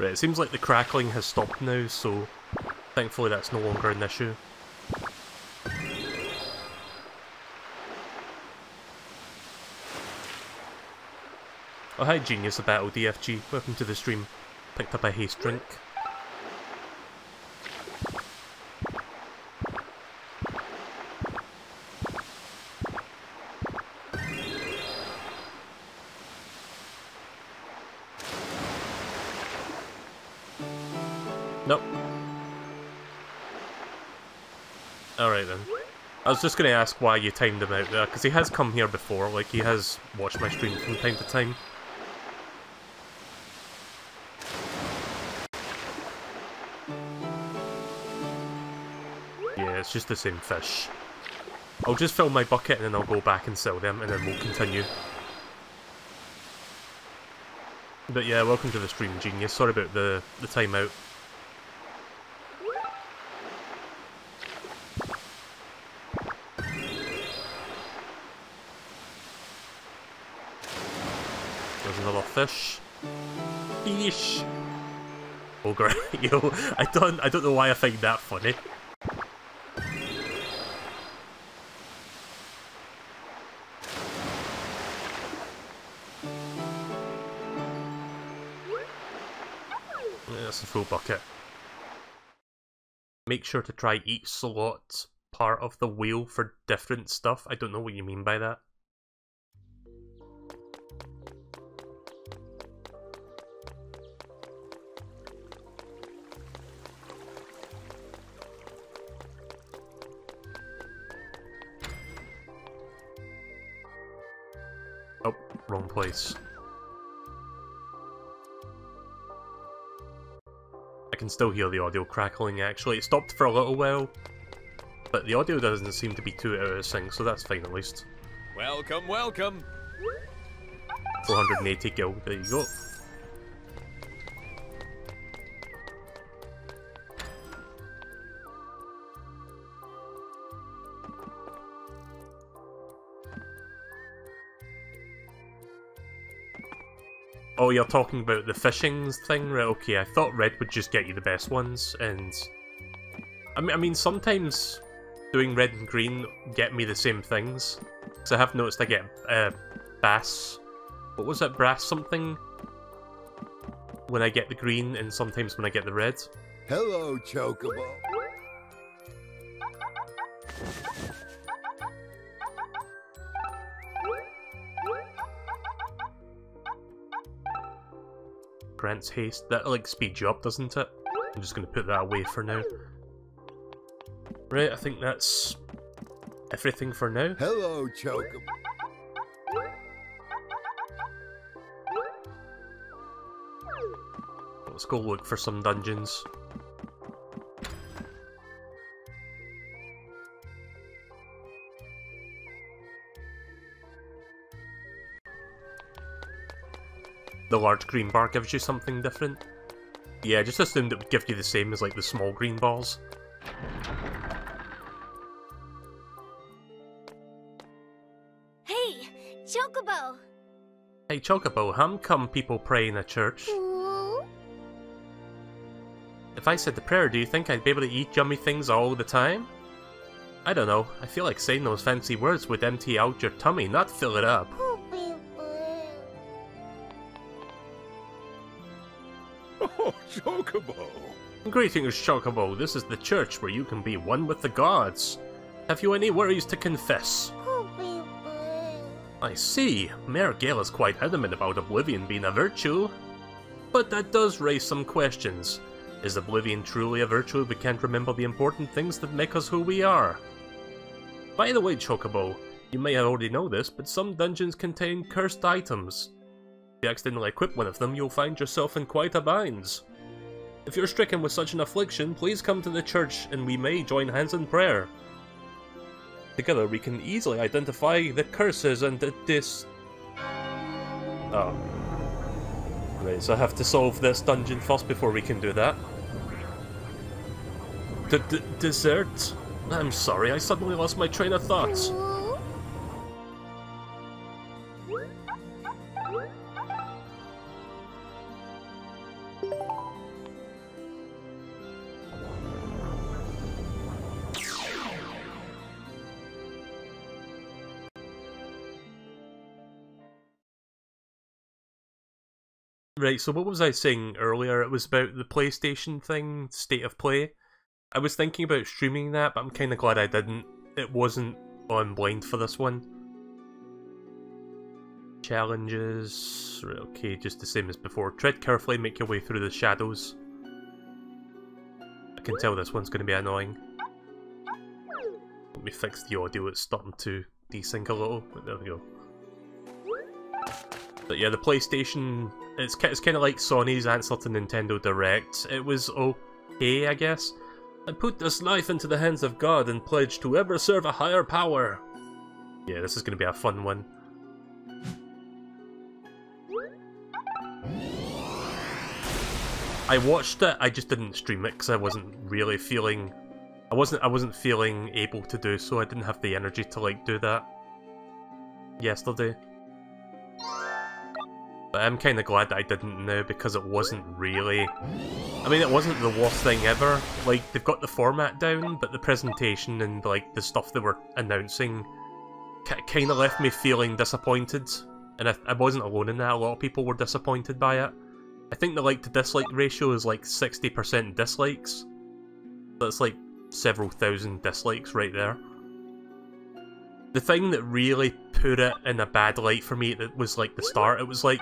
Right, it seems like the crackling has stopped now, so thankfully that's no longer an issue. Oh hi Genius of Battle DFG, welcome to the stream. Picked up a haste drink. Nope. Alright then. I was just going to ask why you timed him out there, because he has come here before, like he has watched my stream from time to time. Yeah, it's just the same fish. I'll just fill my bucket and then I'll go back and sell them and then we'll continue. But yeah, welcome to the stream, Genius. Sorry about the timeout. There's another fish. Fish. Oh great, yo, I don't know why I find that funny. That's a full bucket. Make sure to try each slot part of the wheel for different stuff. I don't know what you mean by that. Oh, wrong place. I can still hear the audio crackling actually. It stopped for a little while, but the audio doesn't seem to be too out of sync, so that's fine at least. Welcome, welcome. 480 gil, there you go. Oh, you're talking about the fishing thing? Right, okay, I thought red would just get you the best ones, and... I mean, sometimes doing red and green get me the same things. Because I have noticed I get bass... What was it? Brass something? When I get the green, and sometimes when I get the red. Hello, Chocobo. Grants haste. That like speeds you up, doesn't it? I'm just going to put that away for now. Right, I think that's everything for now. Hello, Chocobo. Let's go look for some dungeons. The large green bar gives you something different. Yeah, just assumed it would give you the same as like the small green balls. Hey, Chocobo! Hey Chocobo, how come people pray in a church? Ooh. If I said the prayer, do you think I'd be able to eat yummy things all the time? I don't know, I feel like saying those fancy words would empty out your tummy, not fill it up. Oh, Chocobo! Greetings, Chocobo. This is the church where you can be one with the gods. Have you any worries to confess? I see. Mayor Gale is quite adamant about oblivion being a virtue. But that does raise some questions. Is oblivion truly a virtue if we can't remember the important things that make us who we are? By the way, Chocobo, you may already know this, but some dungeons contain cursed items. If you accidentally equip one of them, you'll find yourself in quite a bind. If you're stricken with such an affliction, please come to the church and we may join hands in prayer. Together we can easily identify the curses and Oh. Right, so I have to solve this dungeon first before we can do that. Dessert? I'm sorry, I suddenly lost my train of thought. Right, so what was I saying earlier? It was about the PlayStation thing, State of Play. I was thinking about streaming that, but I'm kinda glad I didn't. It wasn't on blind for this one. Challenges... Right, okay, just the same as before. Tread carefully, make your way through the shadows. I can tell this one's gonna be annoying. Let me fix the audio, it's starting to desync a little. But there we go. But yeah, the PlayStation, it's kind of like Sony's answer to Nintendo Direct. It was okay, I guess. I put this life into the hands of God and pledge to ever serve a higher power. Yeah, this is going to be a fun one. I watched it, I just didn't stream it because I wasn't really feeling... I wasn't feeling able to do so. I didn't have the energy to like do that yesterday. But I'm kind of glad that I didn't now, because it wasn't really... I mean, it wasn't the worst thing ever. Like, they've got the format down, but the presentation and, like, the stuff they were announcing kind of left me feeling disappointed. And I wasn't alone in that, a lot of people were disappointed by it. I think the like-to-dislike ratio is, like, 60% dislikes. That's, like, several thousand dislikes right there. The thing that really put it in a bad light for me was like the start. It was like...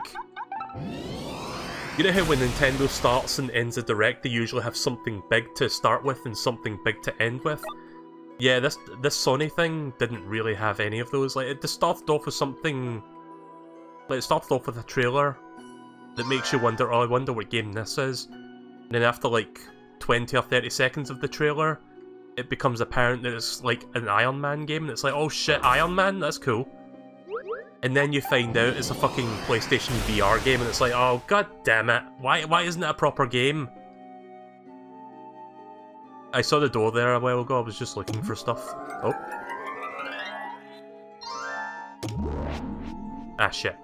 You know how when Nintendo starts and ends a Direct, they usually have something big to start with and something big to end with? Yeah, this Sony thing didn't really have any of those. Like, it just started off with something... Like, it started off with a trailer that makes you wonder, oh, I wonder what game this is. And then after like 20 or 30 seconds of the trailer, it becomes apparent that it's like an Iron Man game, and it's like, oh shit, Iron Man? That's cool. And then you find out it's a fucking PlayStation VR game, and it's like, oh god damn it, why isn't it a proper game? I saw the door there a while ago, I was just looking for stuff. Oh. Ah shit.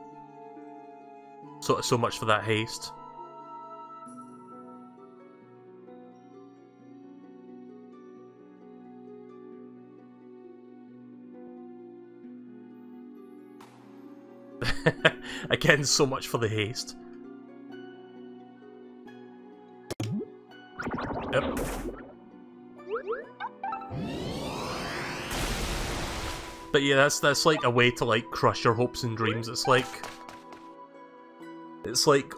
So much for that haste. Again, so much for the haste. Yep. But yeah, that's like a way to like crush your hopes and dreams. It's like,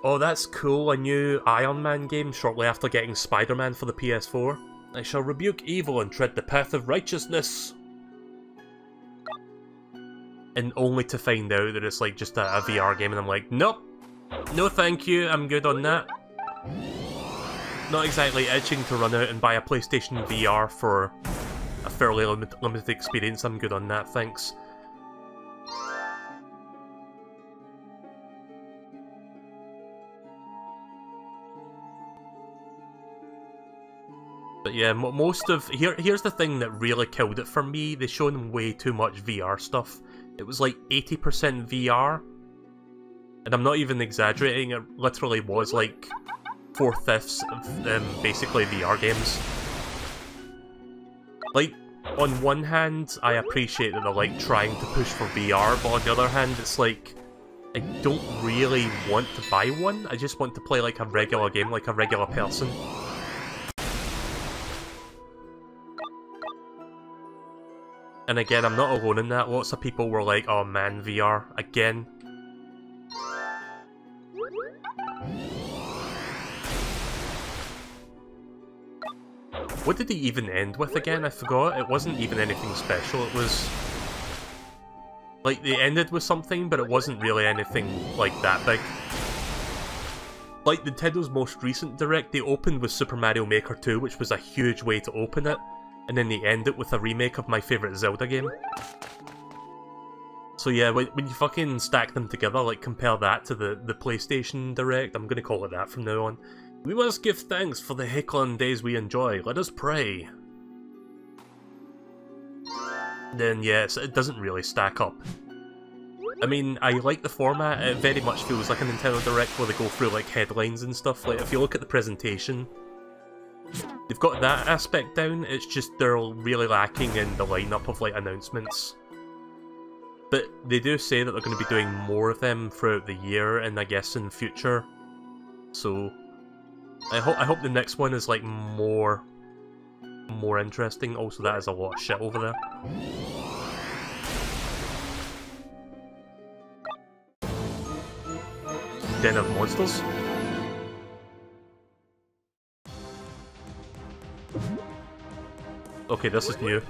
oh, that's cool, a new Iron Man game shortly after getting Spider-Man for the PS4. I shall rebuke evil and tread the path of righteousness. And only to find out that it's like just a VR game, and I'm like, nope, no thank you, I'm good on that. Not exactly itching to run out and buy a PlayStation VR for a fairly limited experience. I'm good on that, thanks. But yeah, most of... Here's the thing that really killed it for me. They shown way too much VR stuff. It was like 80% VR. And I'm not even exaggerating, it literally was like 4/5 of basically VR games. Like, on one hand, I appreciate that they're like trying to push for VR, but on the other hand, it's like, I don't really want to buy one. I just want to play like a regular game, like a regular person. And again, I'm not alone in that. Lots of people were like, oh man, VR, again. What did he even end with again? I forgot. It wasn't even anything special. It was... like, they ended with something, but it wasn't really anything, like, that big. Like, Nintendo's most recent Direct, they opened with Super Mario Maker 2, which was a huge way to open it. And then they end it with a remake of my favourite Zelda game. So yeah, when you fucking stack them together, like compare that to the PlayStation Direct, I'm gonna call it that from now on. We must give thanks for the Hecklon days we enjoy, let us pray. Then yes, it doesn't really stack up. I mean, I like the format, it very much feels like a Nintendo Direct where they go through like headlines and stuff. Like if you look at the presentation, they've got that aspect down, it's just they're really lacking in the lineup of like announcements. But they do say that they're going to be doing more of them throughout the year and I guess in the future. So I hope the next one is like more interesting. Also that is a lot of shit over there. Den of Monsters? Okay, this is new.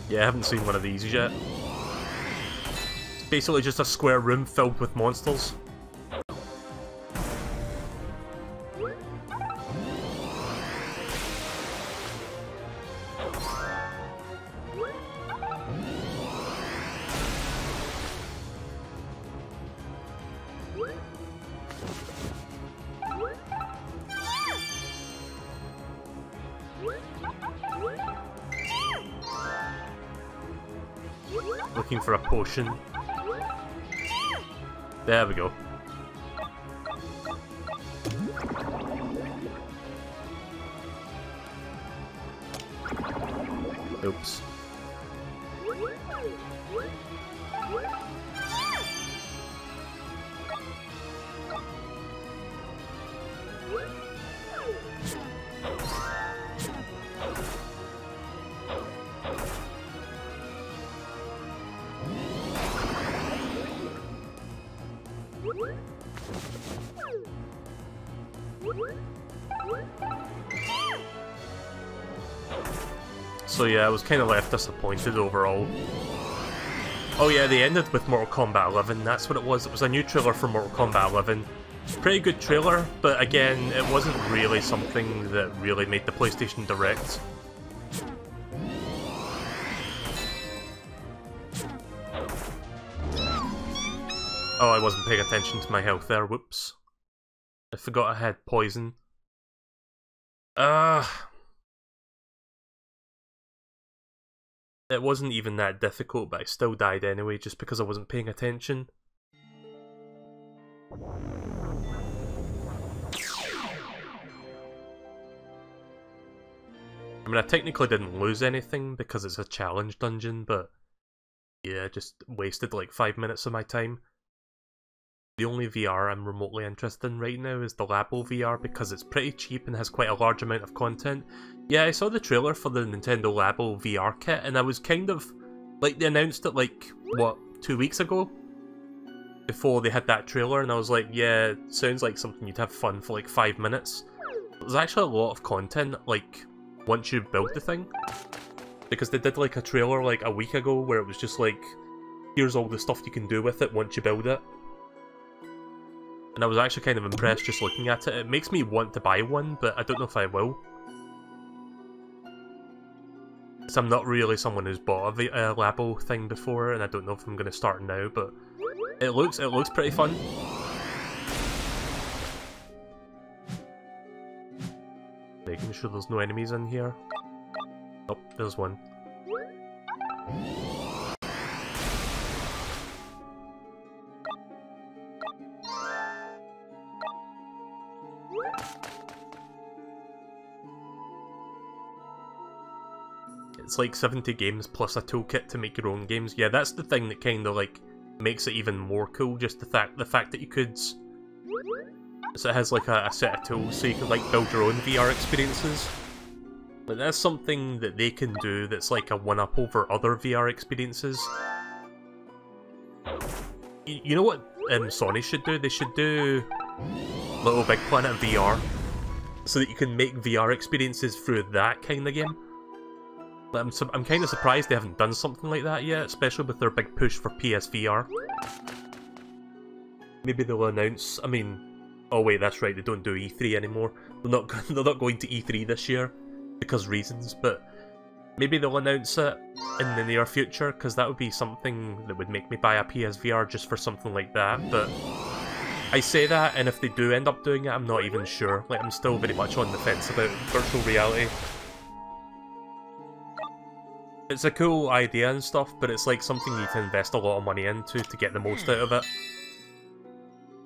Yeah, I haven't seen one of these yet. It's basically just a square room filled with monsters. Looking for a potion. There we go. Oops. So yeah, I was kind of left disappointed overall. Oh yeah, they ended with Mortal Kombat 11, that's what it was. It was a new trailer for Mortal Kombat 11. Pretty good trailer, but again, it wasn't really something that really made the PlayStation Direct. Oh, I wasn't paying attention to my health there, whoops. I forgot I had poison. It wasn't even that difficult, but I still died anyway, just because I wasn't paying attention. I mean, I technically didn't lose anything because it's a challenge dungeon, but yeah, just wasted like 5 minutes of my time. The only VR I'm remotely interested in right now is the Labo VR because it's pretty cheap and has quite a large amount of content. Yeah, I saw the trailer for the Nintendo Labo VR kit and I was kind of... like, they announced it like, what, 2 weeks ago? Before they had that trailer and I was like, yeah, it sounds like something you'd have fun for like 5 minutes. There's actually a lot of content, like, once you build the thing. Because they did like a trailer like a week ago where it was just like, here's all the stuff you can do with it once you build it. And I was actually kind of impressed just looking at it. It makes me want to buy one, but I don't know if I will. So I'm not really someone who's bought a Labo thing before, and I don't know if I'm going to start now, but it looks pretty fun. Making sure there's no enemies in here. Oh, there's one. It's like 70 games plus a toolkit to make your own games. Yeah, that's the thing that kind of like makes it even more cool. Just the fact that you could. So it has like a set of tools, so you can like build your own VR experiences. But that's something that they can do that's like a one-up over other VR experiences. You know what Sony should do? They should do Little Big Planet VR, so that you can make VR experiences through that kind of game. I'm kind of surprised they haven't done something like that yet, especially with their big push for PSVR. Maybe they'll announce. I mean, oh wait, that's right. They don't do E3 anymore. They're not going to E3 this year because reasons. But maybe they'll announce it in the near future, because that would be something that would make me buy a PSVR just for something like that. But I say that, and if they do end up doing it, I'm not even sure. Like, I'm still very much on the fence about virtual reality. It's a cool idea and stuff, but it's like something you need to invest a lot of money into to get the most out of it.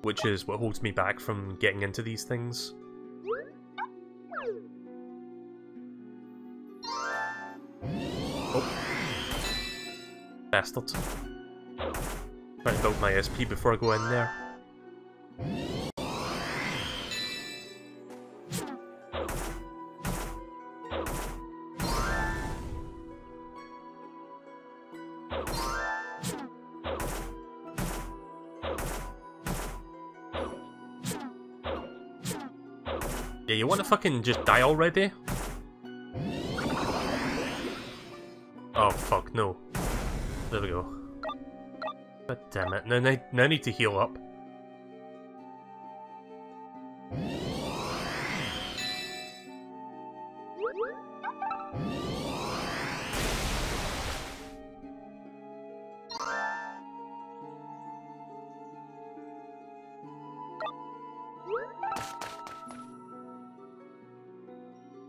Which is what holds me back from getting into these things. Oh. Bastard. Trying to build my SP before I go in there. Yeah, you wanna fucking just die already? Oh fuck, no. There we go. God damn it, now I need to heal up.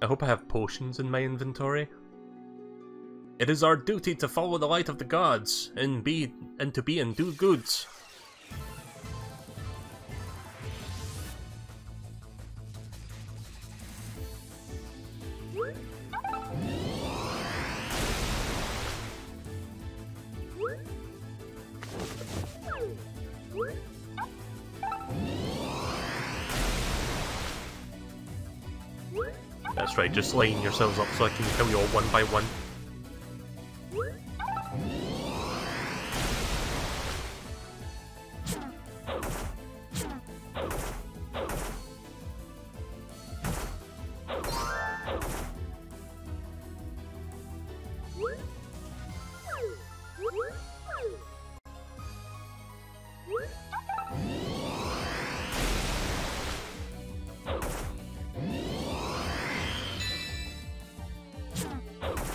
I hope I have potions in my inventory. It is our duty to follow the light of the gods, and to be and do good. That's right, just line yourselves up so I can kill you all one by one.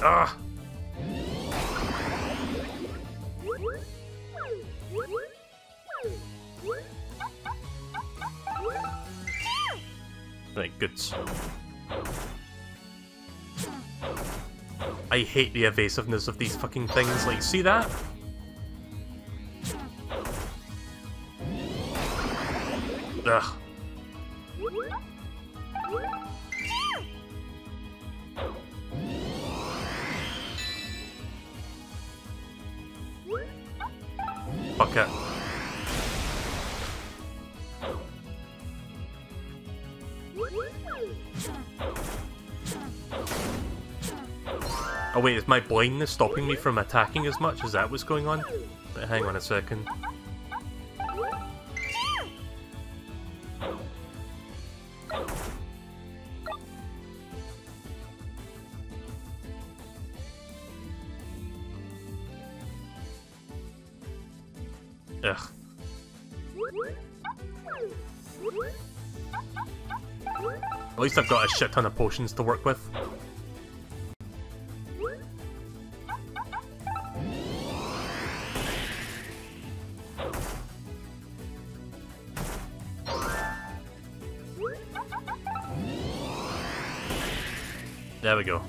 Ah! Right, good. I hate the evasiveness of these fucking things, like, see that? Ugh. Fuck it. Oh wait, is my blindness stopping me from attacking as much? Is that what's going on? But hang on a second. Ugh. At least I've got a shit ton of potions to work with. There we go.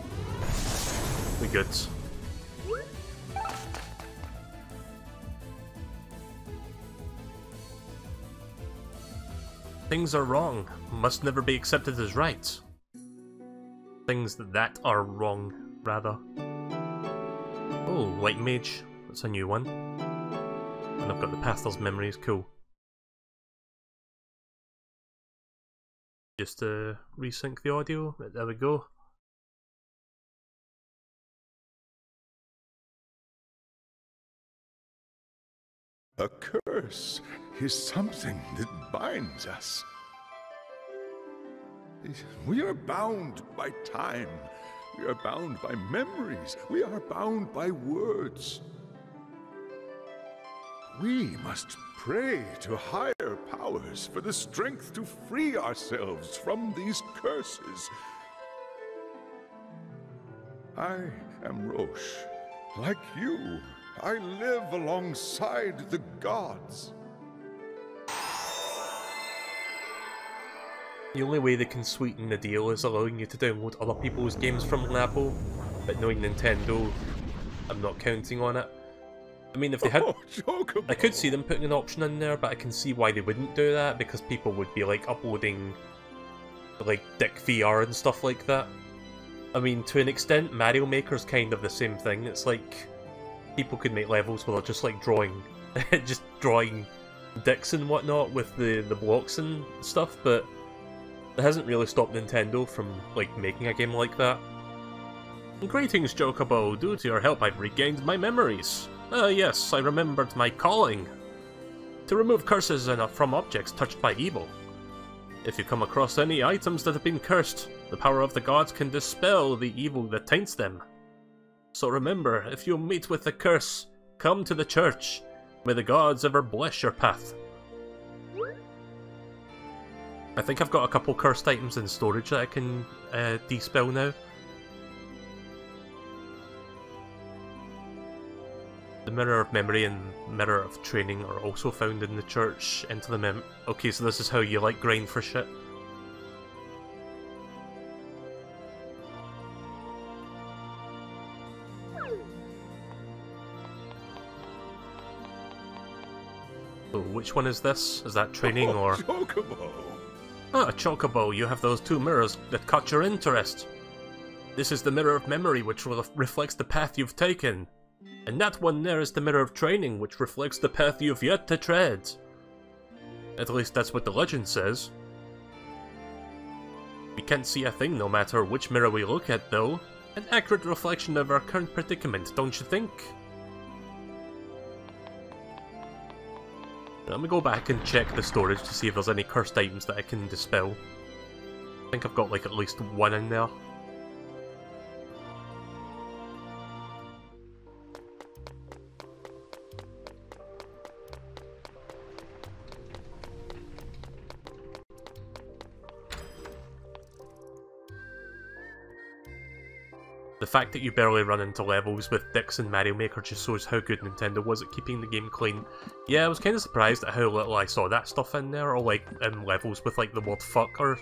We good. Things are wrong. Must never be accepted as right. Things that are wrong, rather. Oh, White Mage. That's a new one. And I've got the Pastels memories, cool. Just to resync the audio. There we go. A curse is something that binds us. We are bound by time. We are bound by memories. We are bound by words. We must pray to higher powers for the strength to free ourselves from these curses. I am Roche. Like you, I live alongside the gods. The only way they can sweeten the deal is allowing you to download other people's games from Labo, but knowing Nintendo, I'm not counting on it. I mean, if they had, I could see them putting an option in there, but I can see why they wouldn't do that, because people would be like uploading like Dick VR and stuff like that. I mean, to an extent, Mario Maker's kind of the same thing. It's like people could make levels where they're just like drawing dicks and whatnot with the blocks and stuff, but it hasn't really stopped Nintendo from like making a game like that. Greetings, Chocobo. Due to your help, I've regained my memories. Yes, I remembered my calling. To remove curses from objects touched by evil. If you come across any items that have been cursed, the power of the gods can dispel the evil that taints them. So remember, if you meet with the curse, come to the church. May the gods ever bless your path. I think I've got a couple cursed items in storage that I can dispel now. The Mirror of Memory and Mirror of Training are also found in the church. Into the Okay, so this is how you like grind for shit. So which one is this? Is that training or... Chocobo! Ah, Chocobo, you have those two mirrors that caught your interest. This is the Mirror of Memory, which reflects the path you've taken. And that one there is the Mirror of Training, which reflects the path you've yet to tread. At least that's what the legend says. We can't see a thing no matter which mirror we look at, though. An accurate reflection of our current predicament, don't you think? Let me go back and check the storage to see if there's any cursed items that I can dispel. I think I've got like at least one in there. The fact that you barely run into levels with Dix and Mario Maker just shows how good Nintendo was at keeping the game clean. Yeah, I was kind of surprised at how little I saw that stuff in there, or like levels with like the word fuck or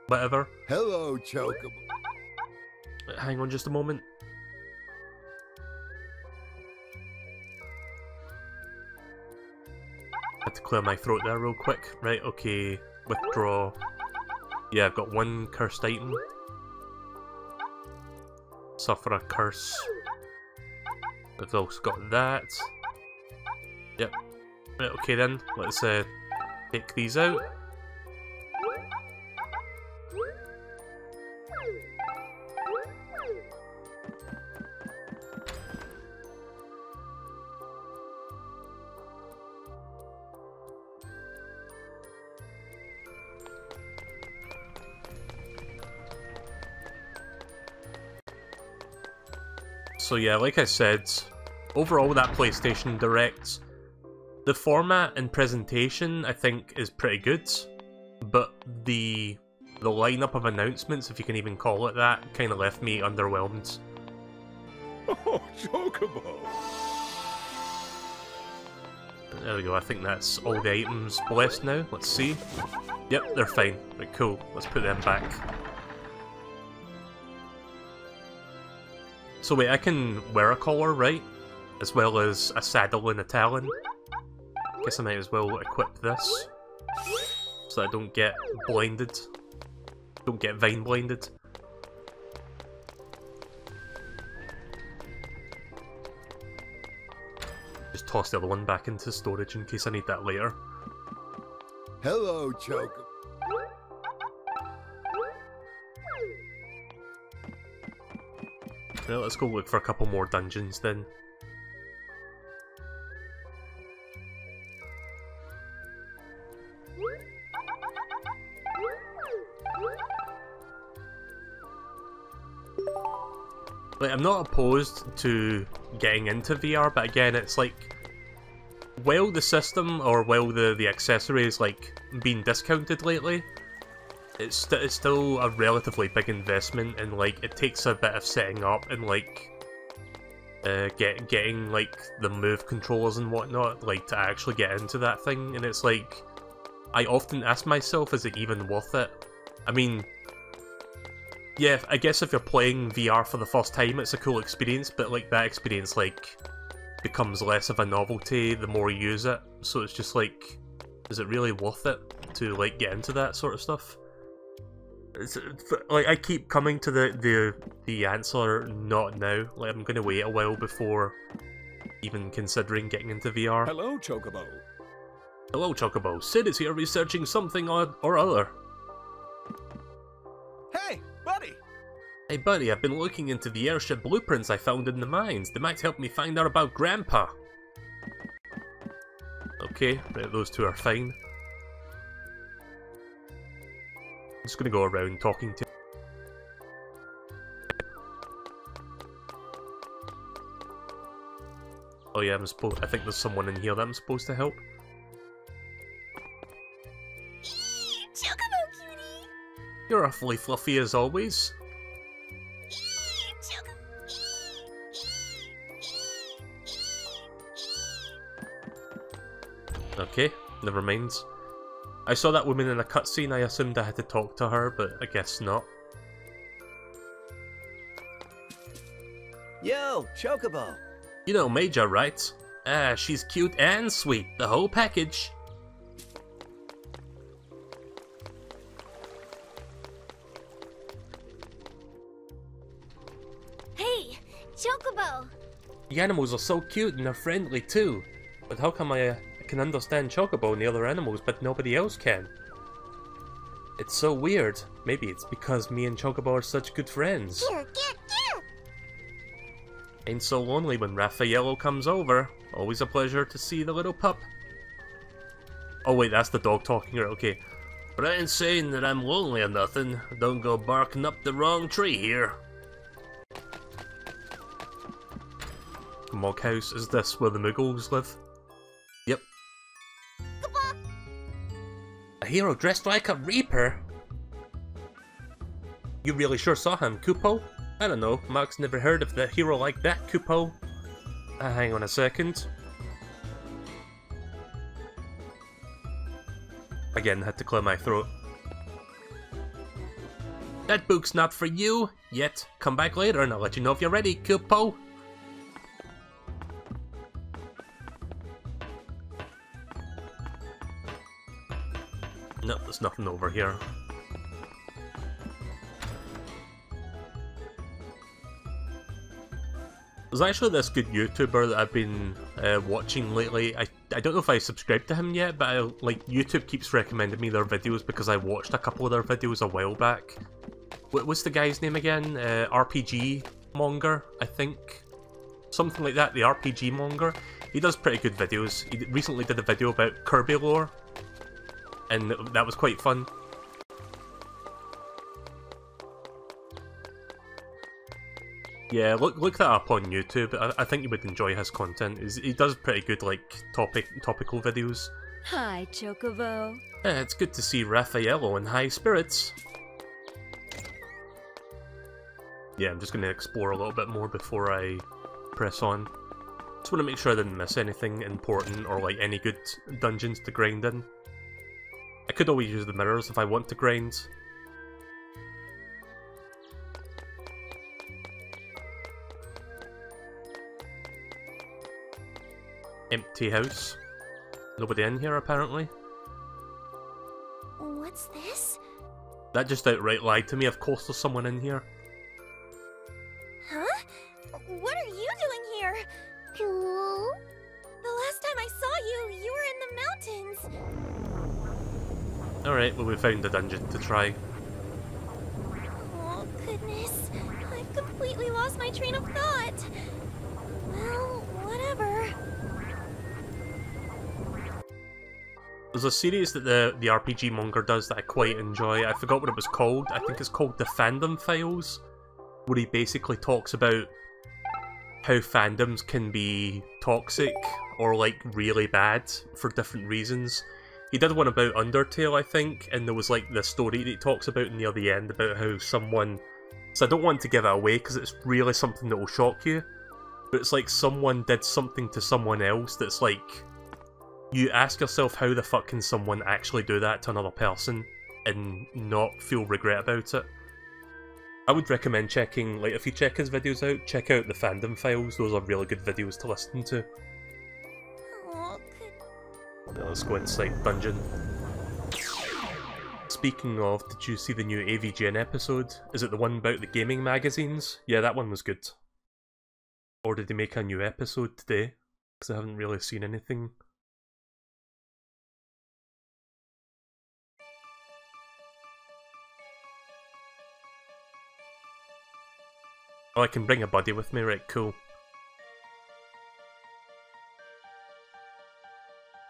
whatever. Hello, Chocobo. Hang on just a moment. Had to clear my throat there real quick. Right, okay, withdraw. Yeah, I've got one cursed item. Suffer a curse. We've also got that. Yep. Right, okay then, let's take these out. So yeah, like I said, overall that PlayStation Direct, the format and presentation I think is pretty good, but the lineup of announcements, if you can even call it that, kind of left me underwhelmed. Oh, Chocobo! There we go, I think that's all the items blessed now. Let's see. Yep, they're fine. Right, cool. Let's put them back. So wait, I can wear a collar, right? As well as a saddle and a talon. Guess I might as well equip this. So that I don't get blinded. Don't get vine blinded. Just toss the other one back into storage in case I need that later. Hello, Chocobo. Right, let's go look for a couple more dungeons then. Like, I'm not opposed to getting into VR, but again, it's like, while the system, or while the accessory is like being discounted lately, it's still a relatively big investment, and like it takes a bit of setting up and like getting like the move controllers and whatnot, like to actually get into that thing. And it's like, I often ask myself, is it even worth it? I mean, yeah, I guess if you're playing VR for the first time, it's a cool experience, but like that experience like becomes less of a novelty the more you use it. So it's just like, is it really worth it to like get into that sort of stuff? Like, I keep coming to the answer, not now. Like, I'm gonna wait a while before even considering getting into VR. Hello, Chocobo. Hello, Chocobo. Sid is here researching something or other. Hey, buddy! Hey buddy, I've been looking into the airship blueprints I found in the mines. They might help me find out about Grandpa. Okay, right, those two are fine. I'm just gonna go around talking to... Oh yeah, I think there's someone in here that I'm supposed to help. Chocobo cutie! You're awfully fluffy as always. Okay, never mind. I saw that woman in a cutscene, I assumed I had to talk to her, but I guess not. Yo, Chocobo! You know Major, right? Ah, she's cute and sweet, the whole package. Hey, Chocobo! The animals are so cute and they're friendly too. But how come I can understand Chocobo and the other animals, but nobody else can? It's so weird. Maybe it's because me and Chocobo are such good friends. Ain't so lonely when Raffaello comes over. Always a pleasure to see the little pup. Oh wait, that's the dog talking, right? Okay. But I ain't saying that I'm lonely or nothing. Don't go barking up the wrong tree here. Mog house, is this where the Muggles live? Yep. A hero dressed like a reaper? You really sure saw him, Kupo? I don't know, Mark's never heard of the hero like that, Kupo. Hang on a second. Again, had to clear my throat. That book's not for you yet. Come back later and I'll let you know if you're ready, Kupo. Nope, there's nothing over here. There's actually this good YouTuber that I've been watching lately. I don't know if I subscribed to him yet, but like YouTube keeps recommending me their videos because I watched a couple of their videos a while back. What's the guy's name again? RPG Monger, I think. Something like that, the RPG Monger. He does pretty good videos. He recently did a video about Kirby lore, and that was quite fun. Yeah, look that up on YouTube. I think you would enjoy his content. He does pretty good like topical videos. Hi, Chocobo. Yeah, it's good to see Raffaello in high spirits. Yeah, I'm just going to explore a little bit more before I press on. Just want to make sure I didn't miss anything important or like any good dungeons to grind in. I could always use the mirrors if I want to grind. empty house. Nobody in here, apparently. What's this? That just outright lied to me. Of course there's someone in here. Huh? What are you doing here? Hello? The last time I saw you, you were in the mountains. Alright, well we found a dungeon to try. Oh, goodness. I've completely lost my train of thought. Well, whatever. There's a series that the RPG monger does that I quite enjoy. I forgot what it was called. I think it's called The Fandom Files, where he basically talks about how fandoms can be toxic or like really bad for different reasons. He did one about Undertale, I think, and there was like the story that he talks about near the end about how someone... So I don't want to give it away because it's really something that will shock you, but it's like someone did something to someone else that's like... You ask yourself, how the fuck can someone actually do that to another person and not feel regret about it? I would recommend checking, like, if you check his videos out, check out the Fandom Files. Those are really good videos to listen to. Oh, Now let's go inside dungeon. Speaking of, did you see the new AVGN episode? Is it the one about the gaming magazines? Yeah, that one was good. Or did they make a new episode today? Because I haven't really seen anything. Oh, I can bring a buddy with me, right, cool.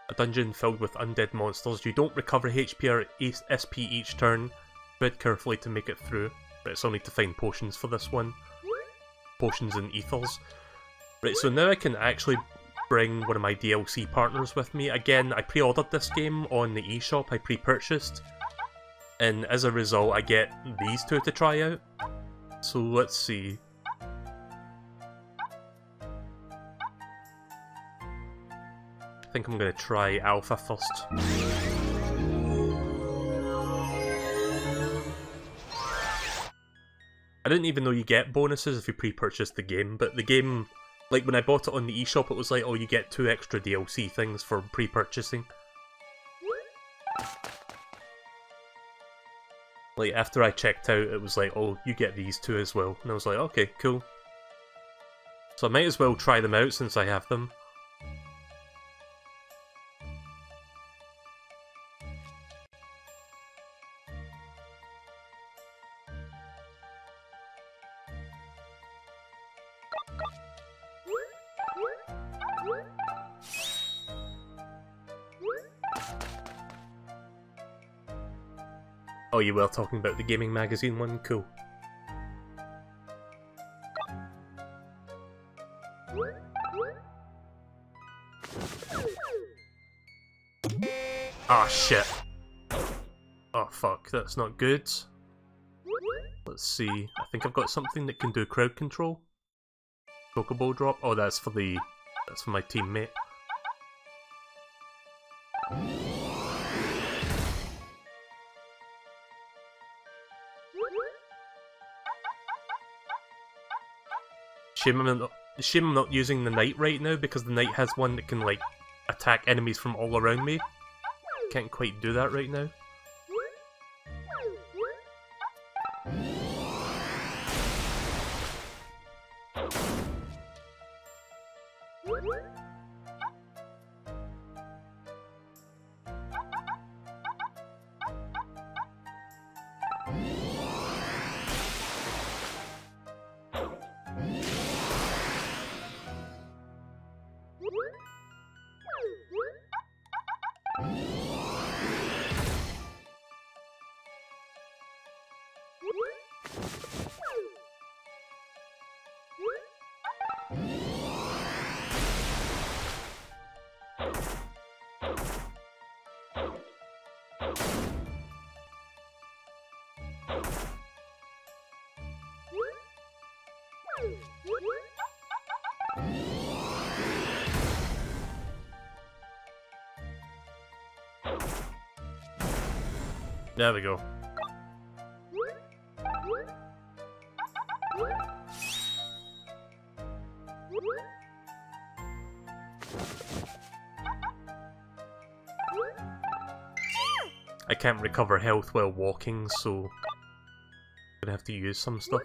A dungeon filled with undead monsters. You don't recover HP or SP each turn. Tread carefully to make it through. Right, so I'll need to find potions for this one. Potions and ethers. Right, so now I can actually bring one of my DLC partners with me. Again, I pre-ordered this game on the eShop, I pre-purchased. And as a result, I get these two to try out. So let's see. I think I'm going to try Alpha first. I didn't even know you get bonuses if you pre-purchase the game, but the game, like when I bought it on the eShop, it was like, oh, you get 2 extra DLC things for pre-purchasing. Like, after I checked out, it was like, oh, you get these 2 as well. And I was like, okay, cool. So I might as well try them out since I have them. Oh, you were talking about the gaming magazine one? Cool. Ah, shit. Oh, fuck, that's not good. Let's see. I think I've got something that can do crowd control. Chocobo drop. Oh, that's for my teammate. Shame I'm not using the knight right now, because the knight has one that can, like, attack enemies from all around me. Can't quite do that right now. There we go. I can't recover health while walking, so I'm gonna have to use some stuff.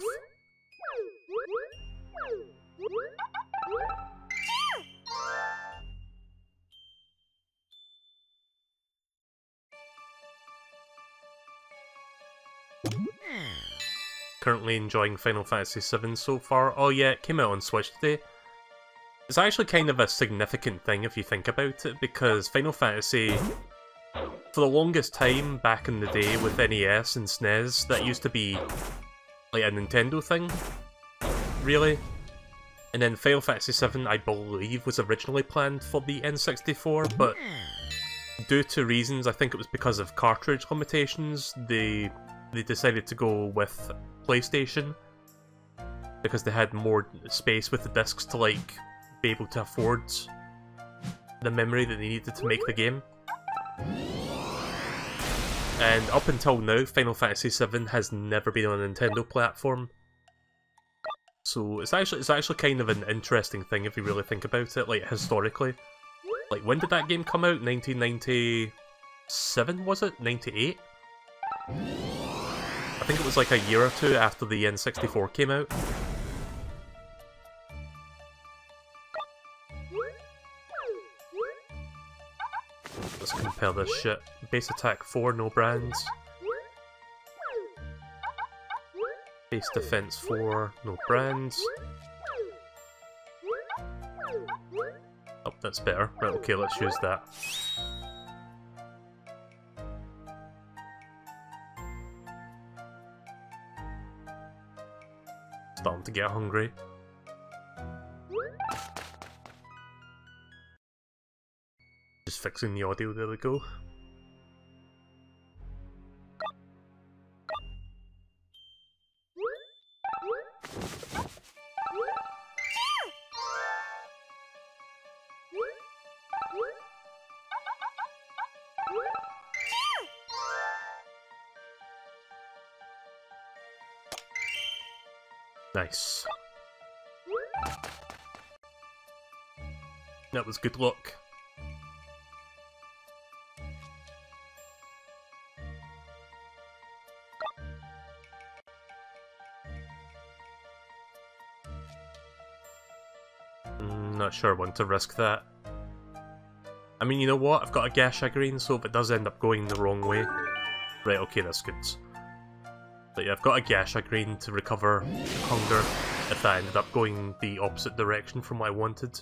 Currently enjoying Final Fantasy VII so far. Oh yeah, it came out on Switch today. It's actually kind of a significant thing if you think about it, because Final Fantasy, for the longest time back in the day with NES and SNES, that used to be like a Nintendo thing, really. And then Final Fantasy VII, I believe, was originally planned for the N64, but due to reasons, I think it was because of cartridge limitations, they decided to go with PlayStation, because they had more space with the discs to like be able to afford the memory that they needed to make the game. And up until now, Final Fantasy VII has never been on a Nintendo platform. So it's actually kind of an interesting thing if you really think about it, like historically. Like, when did that game come out? 1997, was it? 98? I think it was like a year or two after the N64 came out. Let's compare this shit. Base attack 4, no brands. Base defense 4, no brands. Oh, that's better. Right, okay, let's use that. Starting to get hungry. Just fixing the audio, there we go. Nice. That was good luck. Not sure I want to risk that. I mean, you know what? I've got a Gasha green, so if it does end up going the wrong way... Right, okay, that's good. But yeah, I've got a Gasha green to recover hunger if that ended up going the opposite direction from what I wanted.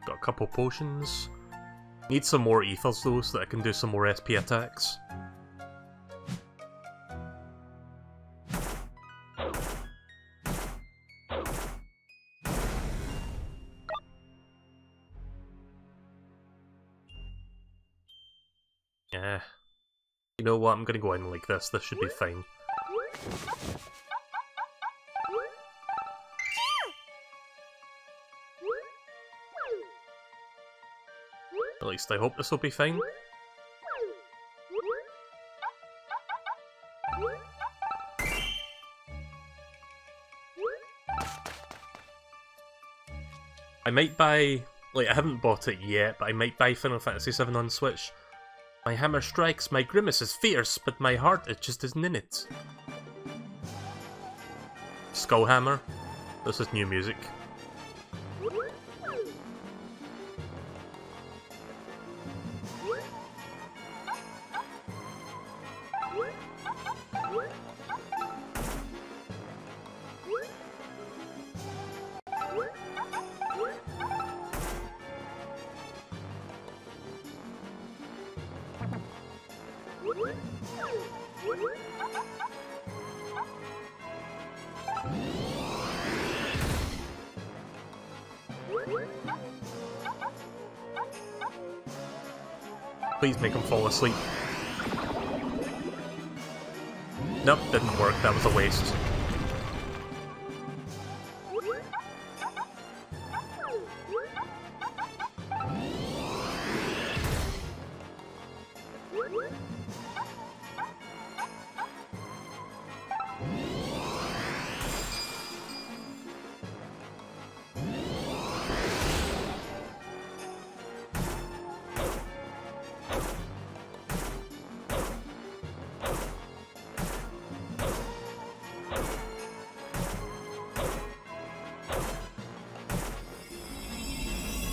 Got a couple potions. Need some more ethers though, so that I can do some more SP attacks. Yeah. You know what, I'm gonna go in like this should be fine. At least I hope this will be fine. I might buy... like, I haven't bought it yet, but I might buy Final Fantasy VII on Switch. My hammer strikes, my grimace is fierce, but my heart, it just isn't in it. Skullhammer. This is new music. Please make him fall asleep. Nope, didn't work. That was a waste.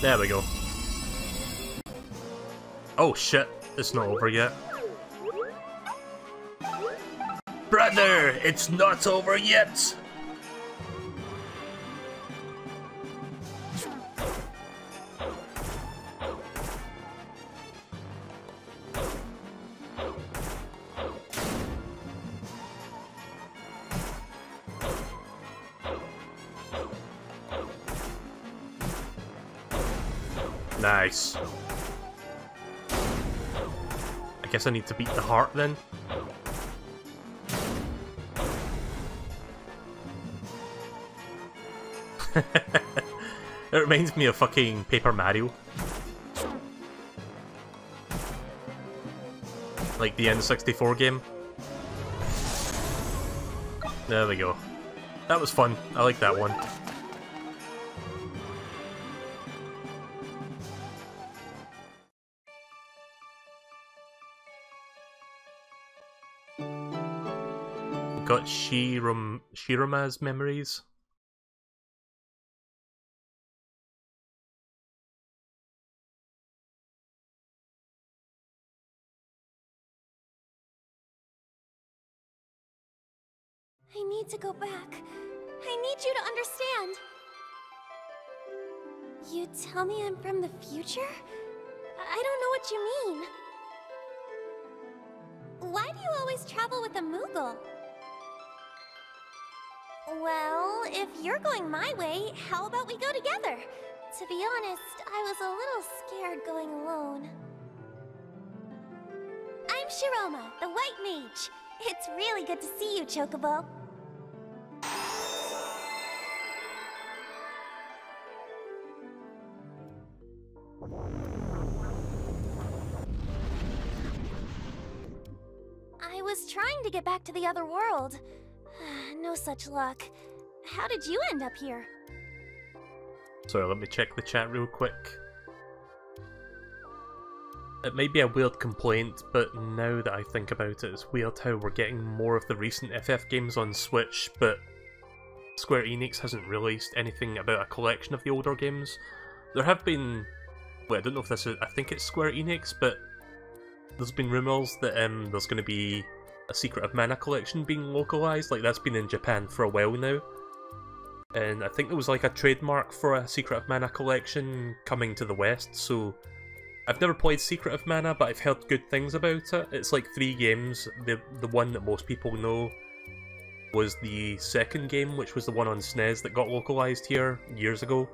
There we go. Oh shit, it's not over yet. Brother, it's not over yet! Nice. I guess I need to beat the heart then. It reminds me of fucking Paper Mario. Like the N64 game. There we go. That was fun. I like that one. Got Shirama's memories. I need to go back. I need you to understand. You tell me I'm from the future? I don't know what you mean. Why do you always travel with a Moogle? Well, if you're going my way, how about we go together? To be honest, I was a little scared going alone. I'm Shiroma, the White Mage. It's really good to see you, Chocobo. I was trying to get back to the other world. No such luck. How did you end up here? Sorry, let me check the chat real quick. It may be a weird complaint, but now that I think about it, it's weird how we're getting more of the recent FF games on Switch, but Square Enix hasn't released anything about a collection of the older games. There have been... well, I don't know if this is... I think it's Square Enix, but there's been rumours that there's going to be a Secret of Mana collection being localised. Like, that's been in Japan for a while now. And I think there was like a trademark for a Secret of Mana collection coming to the West, so... I've never played Secret of Mana, but I've heard good things about it. It's like 3 games. The one that most people know was the second game, which was the one on SNES that got localised here years ago.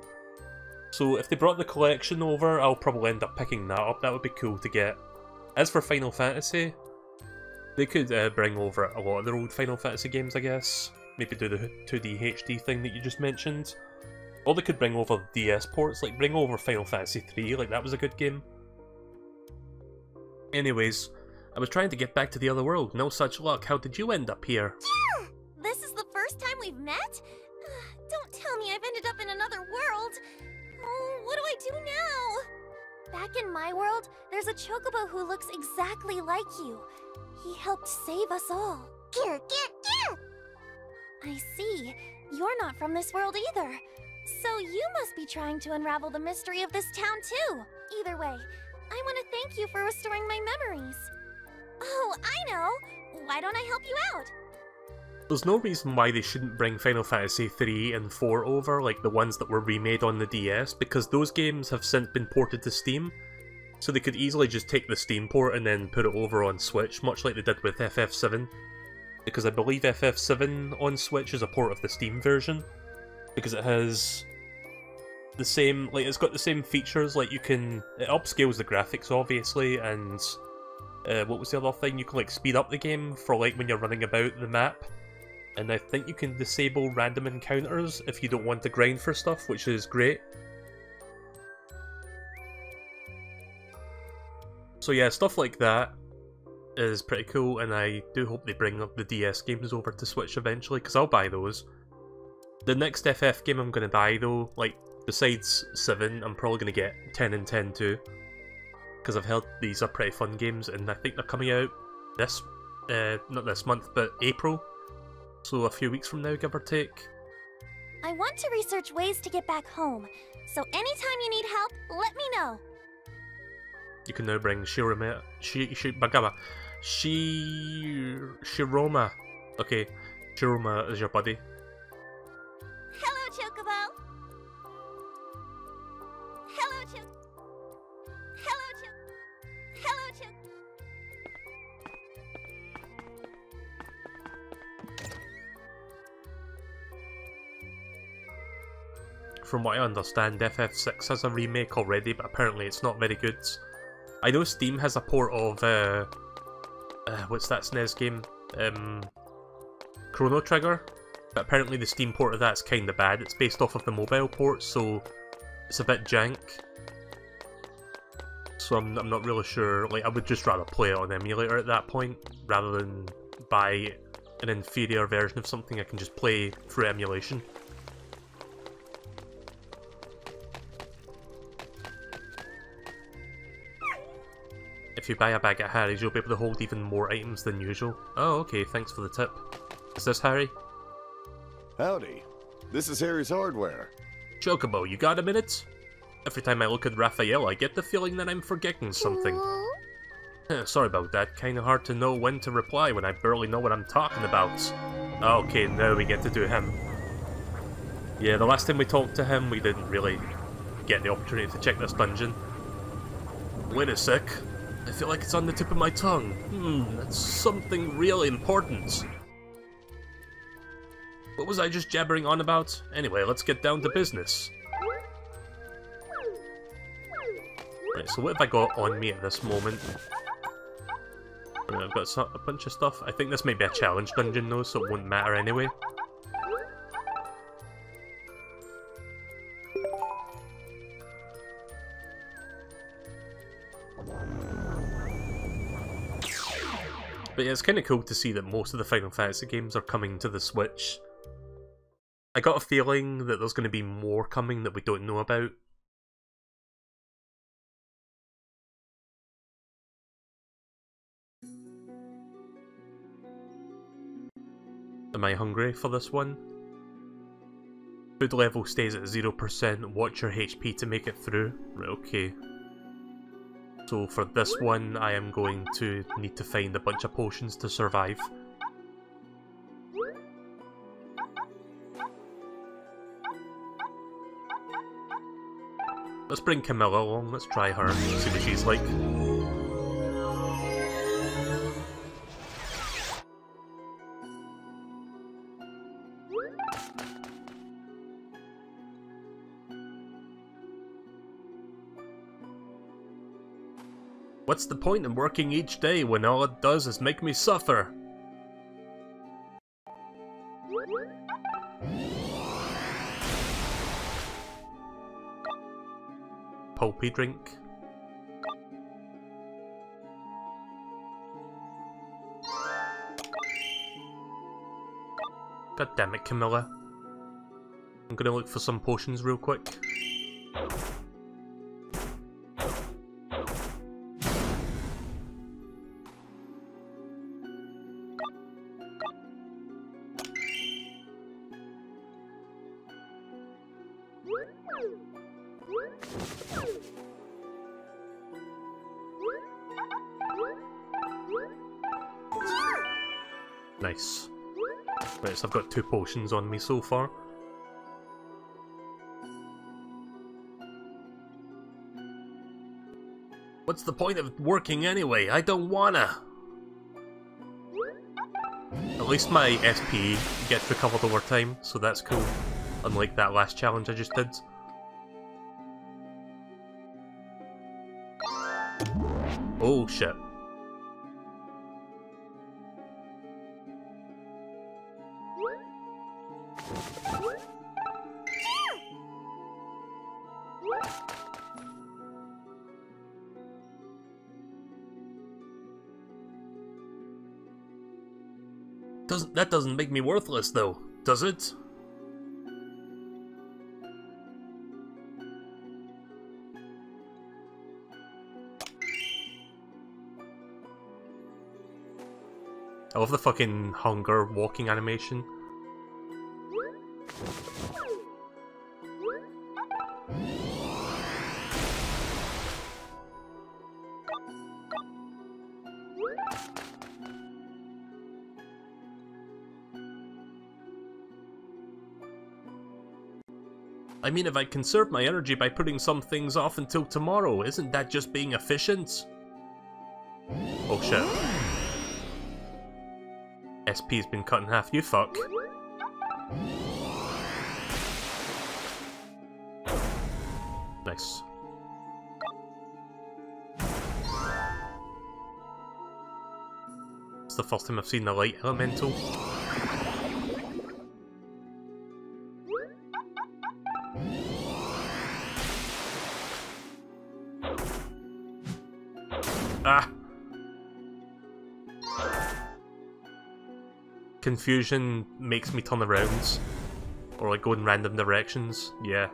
So if they brought the collection over, I'll probably end up picking that up. That would be cool to get. As for Final Fantasy, they could bring over a lot of their old Final Fantasy games, I guess. Maybe do the 2D HD thing that you just mentioned. Or they could bring over DS ports, like bring over Final Fantasy 3, like that was a good game. Anyways, I was trying to get back to the other world, no such luck. How did you end up here? Yeah! This is the first time we've met? Don't tell me I've ended up in another world. Oh, what do I do now? Back in my world, there's a Chocobo who looks exactly like you. He helped save us all. I see. You're not from this world either. So you must be trying to unravel the mystery of this town too. Either way, I want to thank you for restoring my memories. Oh, I know! Why don't I help you out? There's no reason why they shouldn't bring Final Fantasy 3 and 4 over, like the ones that were remade on the DS, because those games have since been ported to Steam, so they could easily just take the Steam port and then put it over on Switch, much like they did with FF7. Because I believe FF7 on Switch is a port of the Steam version, because it has the same, like, it's got the same features, like, it upscales the graphics, obviously, and, what was the other thing? You can, like, speed up the game for, like, when you're running about the map, and I think you can disable random encounters if you don't want to grind for stuff, which is great. So yeah, stuff like that is pretty cool, and I do hope they bring up the DS games over to Switch eventually, because I'll buy those. The next FF game I'm going to buy though, like, besides 7, I'm probably going to get 10 and 10 too, because I've heard these are pretty fun games, and I think they're coming out this, not this month, but April, so a few weeks from now, give or take. I want to research ways to get back home, so anytime you need help, let me know. You can now bring Shiroma. Okay, Shiroma is your buddy. Hello, Chocobo. Hello, Hello, From what I understand, FF6 has a remake already, but apparently it's not very good. I know Steam has a port of, what's that SNES game? Chrono Trigger? But apparently the Steam port of that's kinda bad. It's based off of the mobile port, so it's a bit jank. So I'm not really sure. Like, I would just rather play it on emulator at that point, rather than buy an inferior version of something I can just play through emulation. If you buy a bag at Harry's, you'll be able to hold even more items than usual. Oh, okay, thanks for the tip. Is this Harry? Howdy. This is Harry's Hardware. Chocobo, you got a minute? Every time I look at Raphael, I get the feeling that I'm forgetting something. Sorry about that, kinda hard to know when to reply when I barely know what I'm talking about. Okay, now we get to do him. Yeah, the last time we talked to him, we didn't really get the opportunity to check this dungeon. Wait a sec. I feel like it's on the tip of my tongue. That's something really important. What was I just jabbering on about? Anyway, let's get down to business. Right, so what have I got on me at this moment? I've got a bunch of stuff. I think this might be a challenge dungeon though, so it won't matter anyway. But yeah, it's kind of cool to see that most of the Final Fantasy games are coming to the Switch. I got a feeling that there's going to be more coming that we don't know about. Am I hungry for this one? Food level stays at 0%, watch your HP to make it through. Right, okay. So for this one, I am going to need to find a bunch of potions to survive. Let's bring Camilla along, let's try her, see what she's like. What's the point in working each day when all it does is make me suffer? Pulpy drink. God damn it, Camilla. I'm gonna look for some potions real quick. Nice. Right, so I've got 2 potions on me so far. What's the point of working anyway? I don't wanna! At least my SP gets recovered over time, so that's cool. Unlike that last challenge I just did. Oh shit. That doesn't make me worthless though, does it? I love the fucking hunger walking animation. I mean, if I conserve my energy by putting some things off until tomorrow, isn't that just being efficient? Oh shit. SP's been cut in half, you fuck. Nice. It's the first time I've seen the light elemental. Ah! Confusion makes me turn around. Or like go in random directions. Yeah.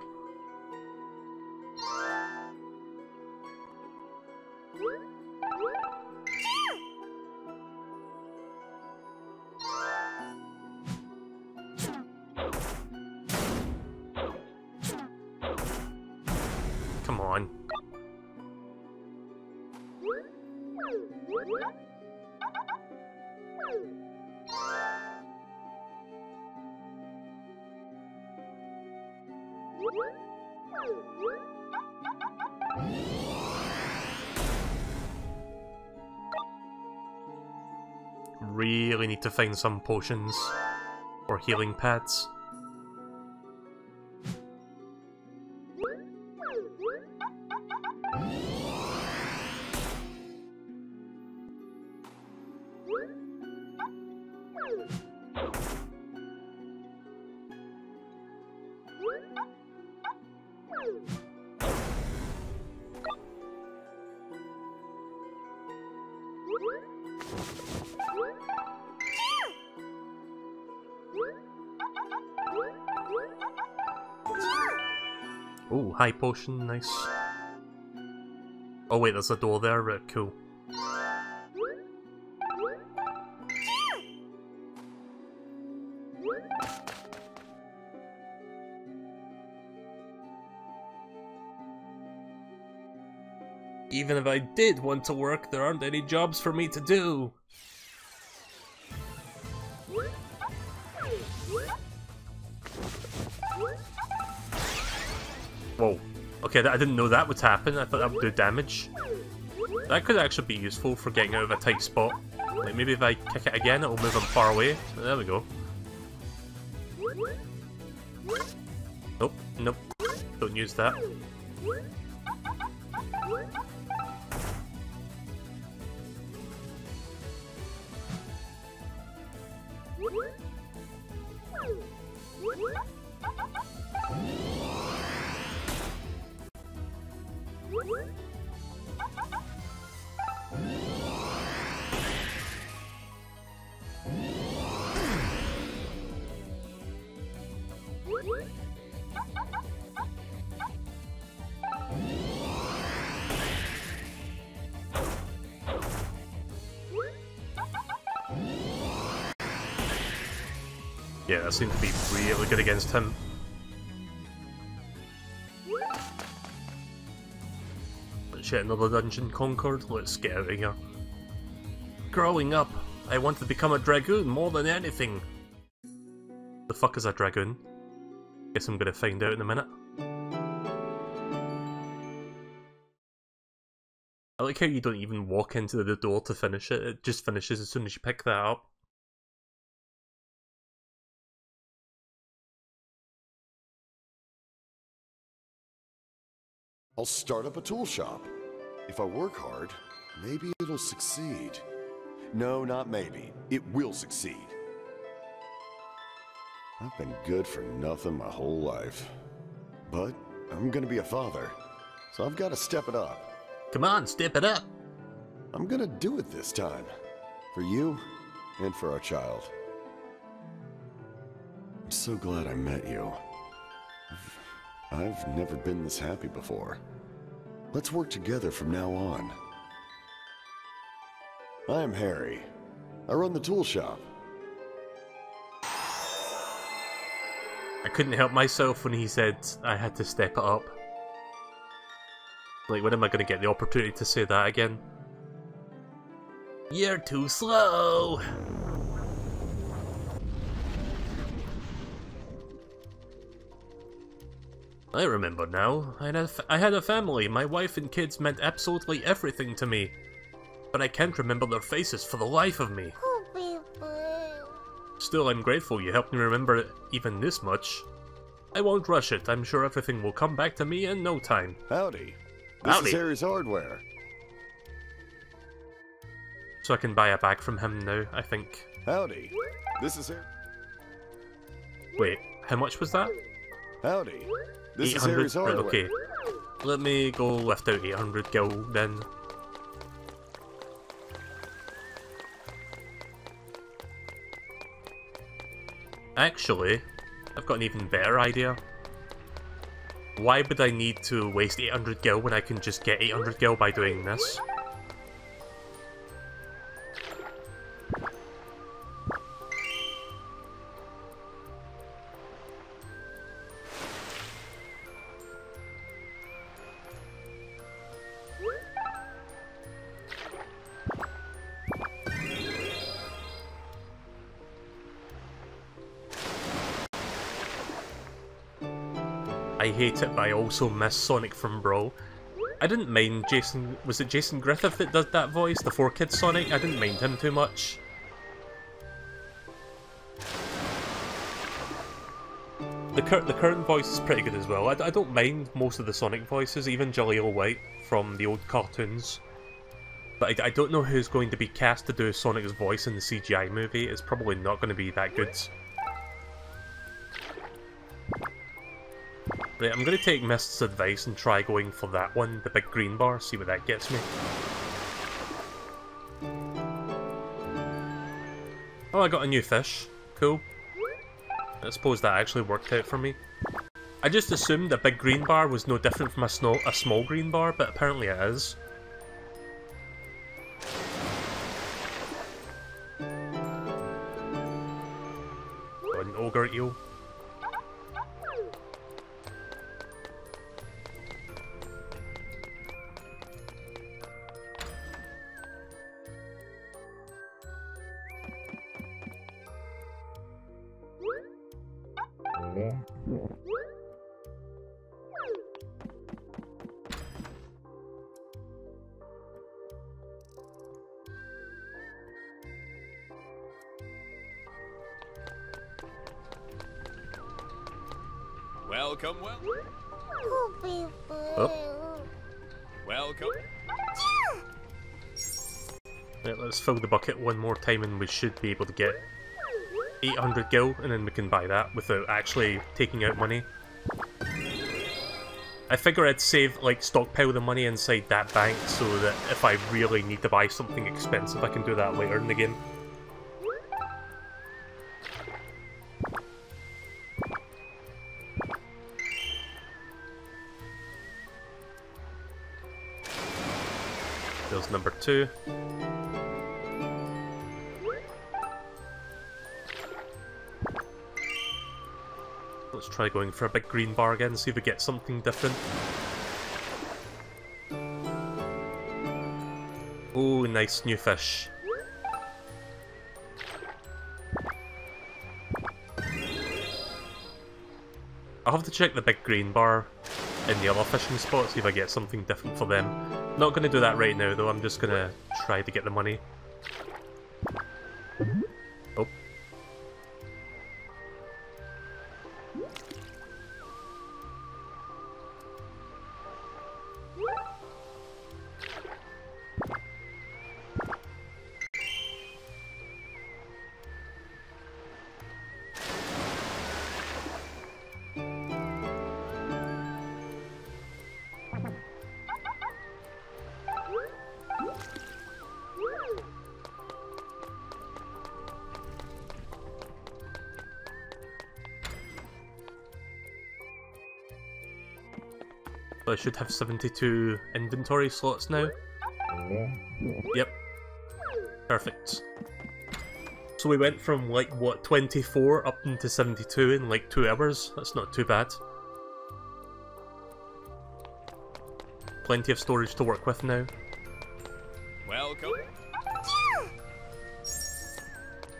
Come on. Really need to find some potions or healing pads. Oh, high potion, nice. Oh wait, there's a door there, right, cool. Even if I did want to work, there aren't any jobs for me to do. Whoa. Okay, I didn't know that would happen. I thought that would do damage. That could actually be useful for getting out of a tight spot. Like maybe if I kick it again, it'll move him far away. There we go. Nope, nope. Don't use that. Yeah, that seems to be really good against him. Shit, another dungeon conquered? Let's get out of here. Growing up, I wanted to become a dragoon more than anything. The fuck is a dragoon? Guess I'm gonna find out in a minute. I like how you don't even walk into the door to finish it, it just finishes as soon as you pick that up. I'll start up a tool shop. If I work hard, Maybe it'll succeed. No, not maybe. It will succeed. I've been good for nothing my whole life. But I'm gonna be a father, so I've got to step it up. Come on, step it up. I'm gonna do it this time. For you, and for our child. I'm so glad I met you. I've never been this happy before. Let's work together from now on. I'm Harry. I run the tool shop. I couldn't help myself when he said I had to step it up. Like, when am I going to get the opportunity to say that again? You're too slow! I remember now. I had a family. My wife and kids meant absolutely everything to me. But I can't remember their faces for the life of me. Still, I'm grateful you helped me remember it even this much. I won't rush it. I'm sure everything will come back to me in no time. Howdy. This is Harry's Hardware. So I can buy a bag from him now, I think. Howdy. This is Harry. Wait, how much was that? Howdy. This 800? is Harry's Right, Hardware. okay. Let me go lift out 800 gil then. Actually, I've got an even better idea. Why would I need to waste 800 gil when I can just get 800 gil by doing this? I hate it, but I also miss Sonic from Brawl. I didn't mind Jason... Was it Jason Griffith that does that voice? The 4-Kid Sonic? I didn't mind him too much. The current voice is pretty good as well. I don't mind most of the Sonic voices, even Jaleel White from the old cartoons. But I don't know who's going to be cast to do Sonic's voice in the CGI movie. It's probably not going to be that good. Right, I'm going to take Mist's advice and try going for that one, the big green bar, see what that gets me. Oh, I got a new fish. Cool. I suppose that actually worked out for me. I just assumed a big green bar was no different from a small green bar, but apparently it is. Oh, an ogre eel. Welcome, Oh. welcome. Right, let's fill the bucket one more time and we should be able to get 800 gil, and then we can buy that without actually taking out money. I figure I'd save, like, stockpile the money inside that bank so that if I really need to buy something expensive, I can do that later in the game. There's number 2. Let's try going for a big green bar again, see if we get something different. Oh, nice new fish. I'll have to check the big green bar in the other fishing spot, see if I get something different for them. Not going to do that right now though, I'm just going to try to get the money. Oh. So I should have 72 inventory slots now. Yep. Perfect. So we went from like, what, 24 up into 72 in like 2 hours? That's not too bad. Plenty of storage to work with now. Welcome.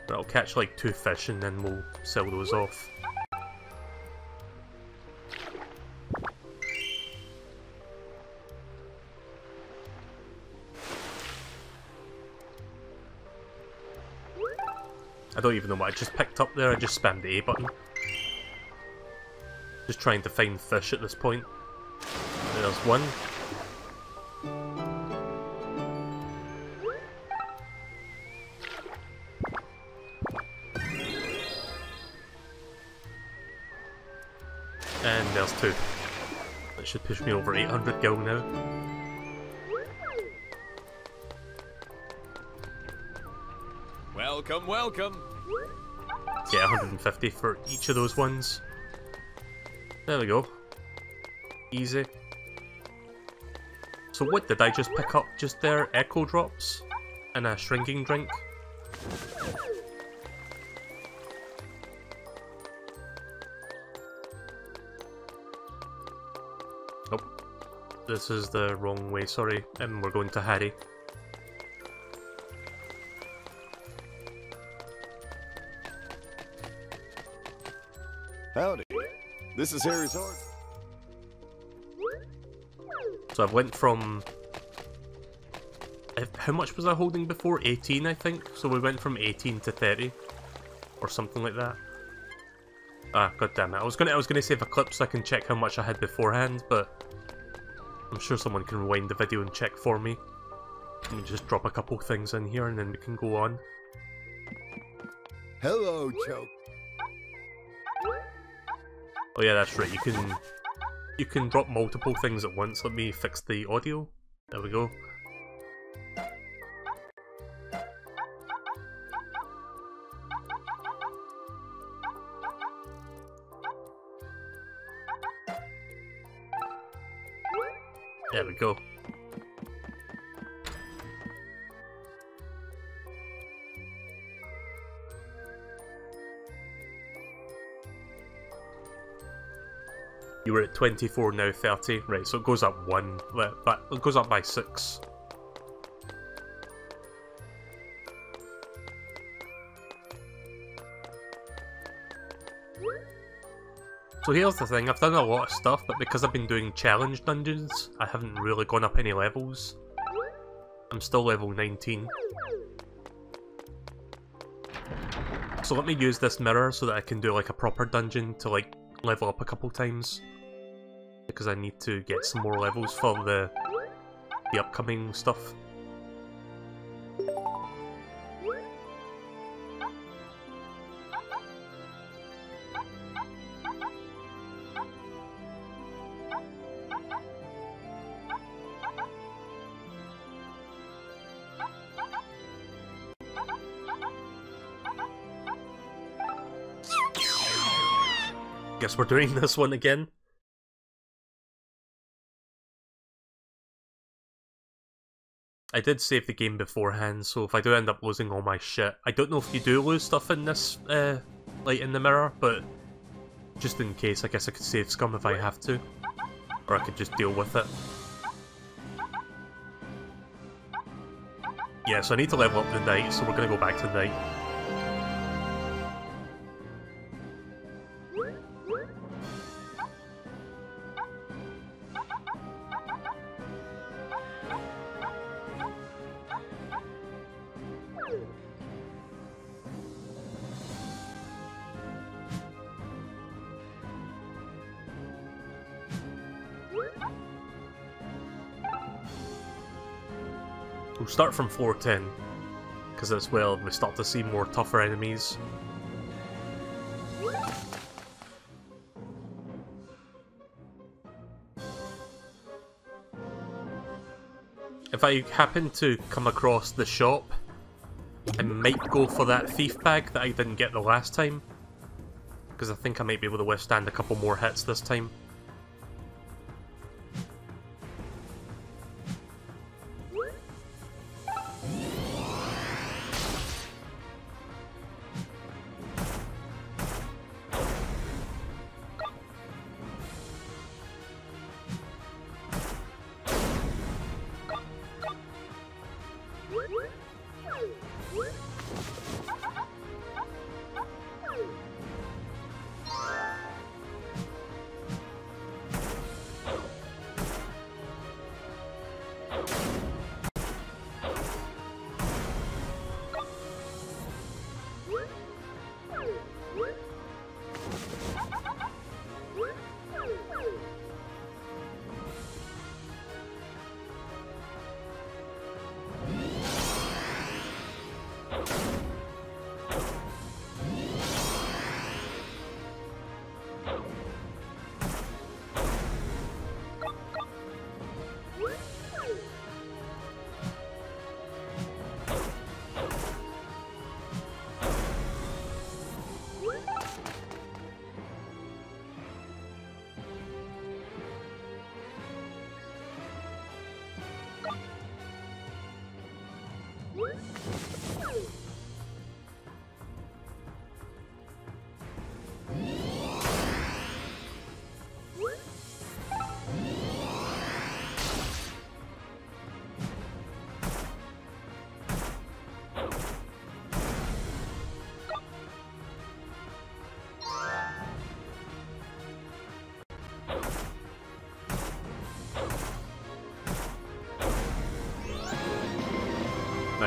I'll catch like 2 fish and then we'll sell those off. I don't even know what I just picked up there, I just spammed the A button. Just trying to find fish at this point. There's one. And there's 2. That should push me over 800 gil now. Welcome, welcome. Get 150 for each of those ones. There we go. Easy. So what did I just pick up just there? Echo drops? And a shrinking drink? Nope. This is the wrong way, sorry. And we're going to Harry. Howdy. This is Harry's Horse. So I went from... How much was I holding before? 18, I think? So we went from 18 to 30. Or something like that. Ah, god damn it. I was gonna save a clip so I can check how much I had beforehand, but... I'm sure someone can rewind the video and check for me. Let me just drop a couple things in here and then we can go on. Hello, Choke. Oh yeah, that's right, you can drop multiple things at once. Let me fix the audio. There we go. There we go. You were at 24, now 30. Right, so it goes up 1, but it goes up by 6. So here's the thing, I've done a lot of stuff, but because I've been doing challenge dungeons, I haven't really gone up any levels. I'm still level 19. So let me use this mirror so that I can do like a proper dungeon to like level up a couple times. Because I need to get some more levels for the upcoming stuff. Guess we're doing this one again. I did save the game beforehand, so if I do end up losing all my shit, I don't know if you do lose stuff in this, like in the mirror, but just in case, I guess I could save scum if I have to, or I could just deal with it. Yeah, so I need to level up the knight, so we're gonna go back to the knight. We'll start from floor 10, because that's where we start to see more tougher enemies. If I happen to come across the shop, I might go for that thief bag that I didn't get the last time, because I think I might be able to withstand a couple more hits this time.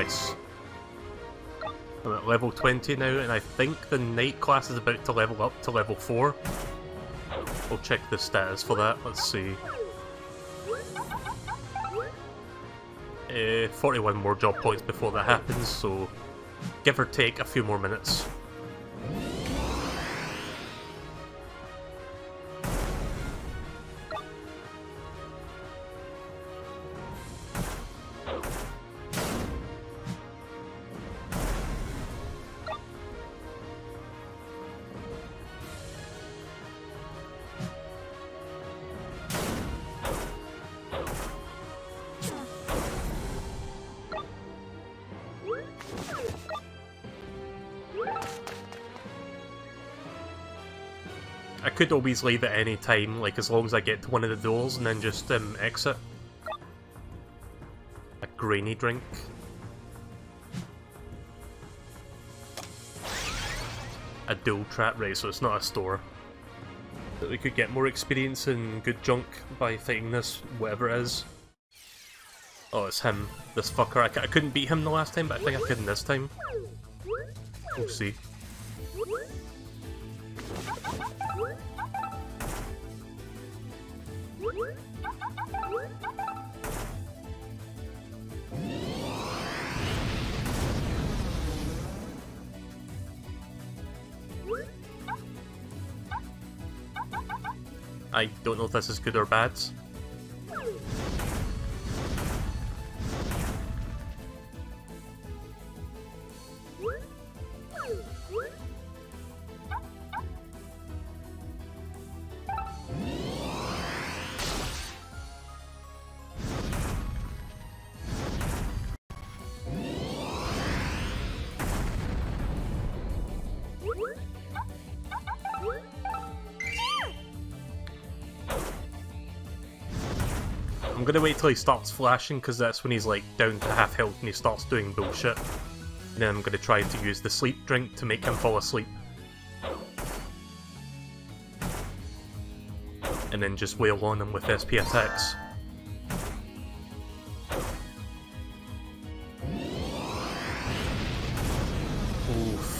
Nice. I'm at level 20 now, and I think the night class is about to level up to level 4. We'll check the status for that, let's see. 41 more job points before that happens, so give or take a few more minutes. I could always leave at any time, like as long as I get to one of the doors and then just exit. A grainy drink. A dual trap, right, so it's not a store. But we could get more experience and good junk by fighting this, whatever it is. Oh, it's him, this fucker. I couldn't beat him the last time, but I think I can this time. We'll see. I don't know if this is good or bad. I'm gonna wait till he starts flashing, because that's when he's like down to half health and he starts doing bullshit. And then I'm gonna try to use the sleep drink to make him fall asleep. And then just wail on him with SP attacks. Oof.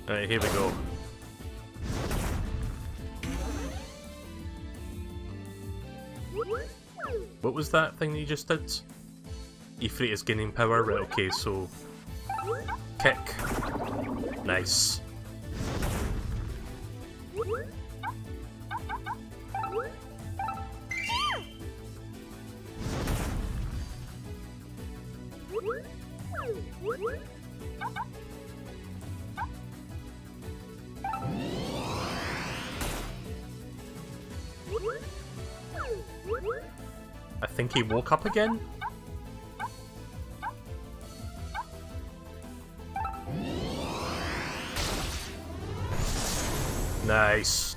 Alright, here we go. What was that thing that you just did? Ifrit is gaining power, right, okay, so... Kick. Nice. I think he woke up again? Nice.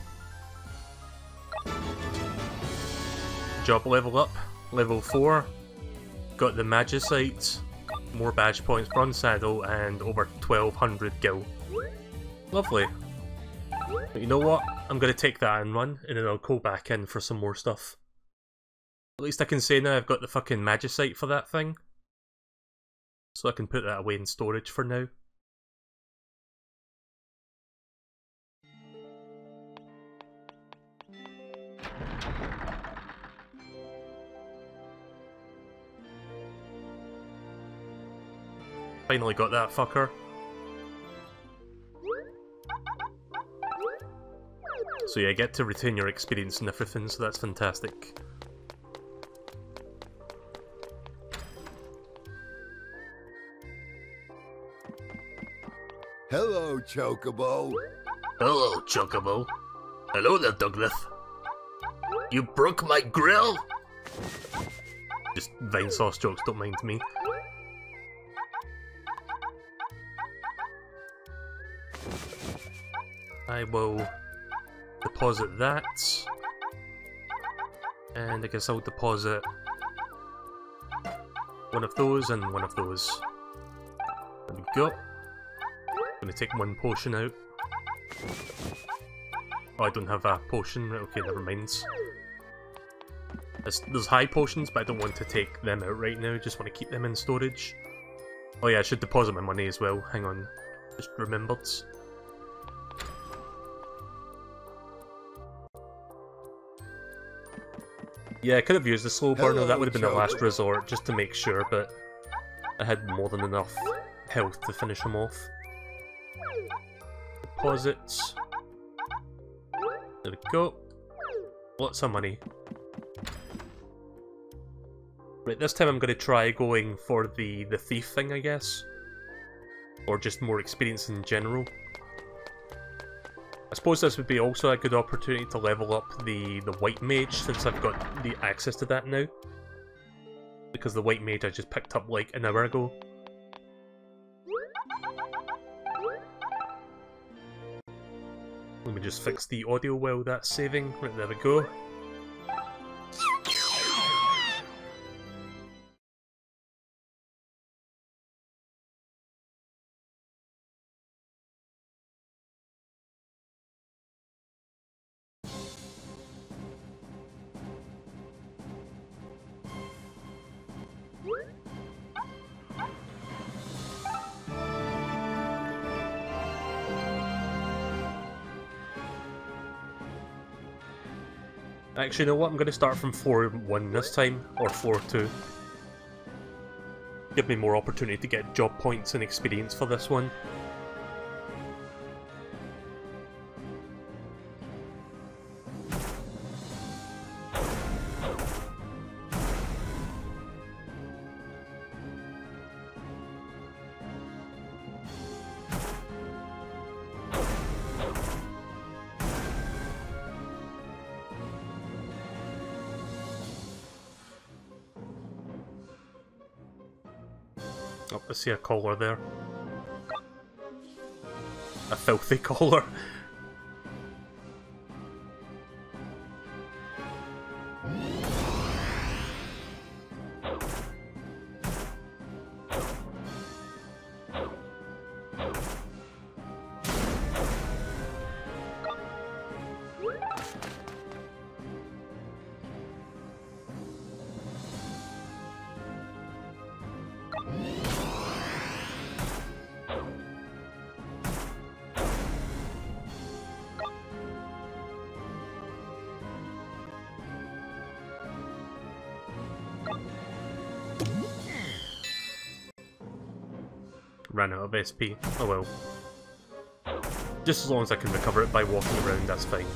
Job level up, level 4. Got the Magicite, more badge points, bronze saddle, and over 1200 gil. Lovely. But you know what? I'm gonna take that and run, and then I'll go back in for some more stuff. At least I can say now I've got the fucking Magicite for that thing. So I can put that away in storage for now. Finally got that fucker. So yeah, get to retain your experience and everything, so that's fantastic. Hello, Chocobo. Hello, Chocobo. Hello there, Douglas. You broke my grill? Just Vine Sauce jokes, don't mind me. I will deposit that. And I guess I'll deposit one of those and one of those. There we go. Gonna take one potion out. Oh, I don't have a potion. Okay, never mind. There's high potions, but I don't want to take them out right now. Just want to keep them in storage. Oh yeah, I should deposit my money as well. Hang on. Just remembered. Yeah, I could have used the slow burner. That would have been the last resort, just to make sure, but I had more than enough health to finish him off. Deposits. There we go. Lots of money. Right, this time I'm going to try going for the thief thing, I guess. Or just more experience in general. I suppose this would be also a good opportunity to level up the white mage, since I've got the access to that now. Because the white mage I just picked up like an hour ago. Let me just fix the audio while that's saving. Right, there we go. Actually, you know what? I'm going to start from 4-1 this time, or 4-2. Give me more opportunity to get job points and experience for this one. Oh, I see a collar there. A filthy collar. Ran out of SP. Oh well. Just as long as I can recover it by walking around, that's fine.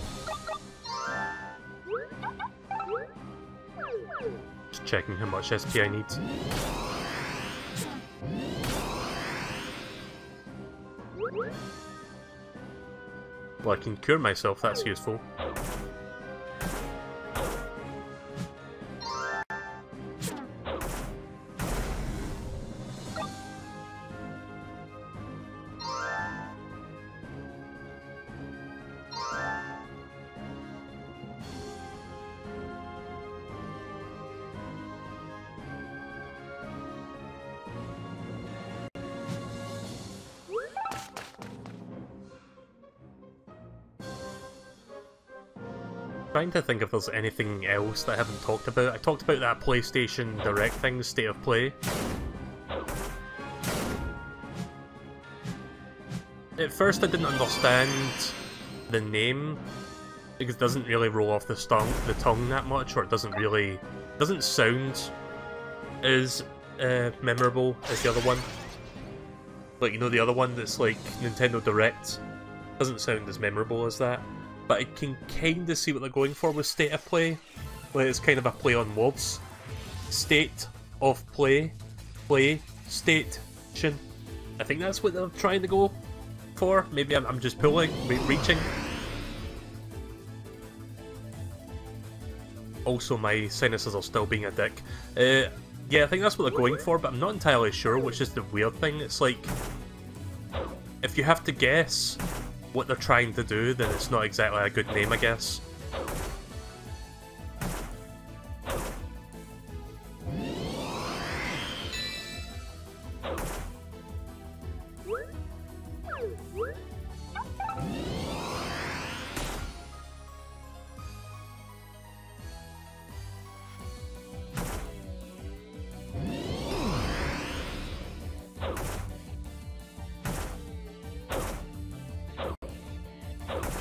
Just checking how much SP I need. Well, I can cure myself, that's useful. Trying to think if there's anything else that I haven't talked about. I talked about that PlayStation Direct thing, State of Play. At first I didn't understand the name, because it doesn't really roll off the tongue that much, or it doesn't sound as memorable as the other one. Like, you know, the other one that's like Nintendo Direct doesn't sound as memorable as that. But I can kind of see what they're going for with State of Play. Like, it's kind of a play on words. State of Play. Play. Station. I think that's what they're trying to go for. Maybe I'm just pulling, reaching. Also, my sinuses are still being a dick. Yeah, I think that's what they're going for, but I'm not entirely sure, which is the weird thing. It's like, if you have to guess what they're trying to do, then it's not exactly a good name, I guess.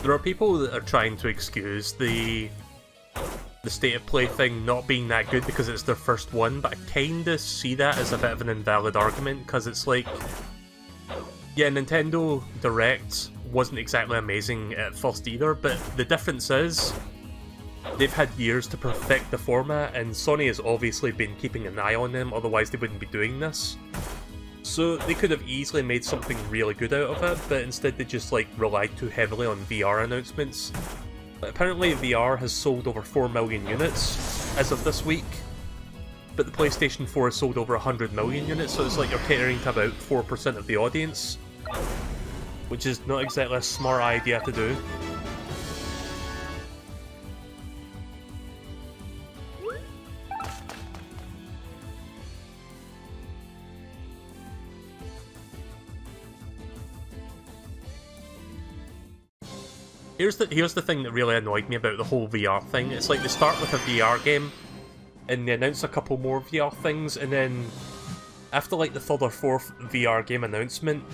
There are people that are trying to excuse the state of play thing not being that good because it's their first one, but I kinda see that as a bit of an invalid argument, because it's like, yeah, Nintendo Direct wasn't exactly amazing at first either, but the difference is they've had years to perfect the format, and Sony has obviously been keeping an eye on them, otherwise they wouldn't be doing this. So they could have easily made something really good out of it, but instead they just like relied too heavily on VR announcements. But apparently VR has sold over 4 million units as of this week, but the PlayStation 4 has sold over 100 million units, so it's like you're catering to about 4% of the audience, which is not exactly a smart idea to do. Here's the thing that really annoyed me about the whole VR thing. It's like they start with a VR game, and they announce a couple more VR things, and then after like the third or fourth VR game announcement,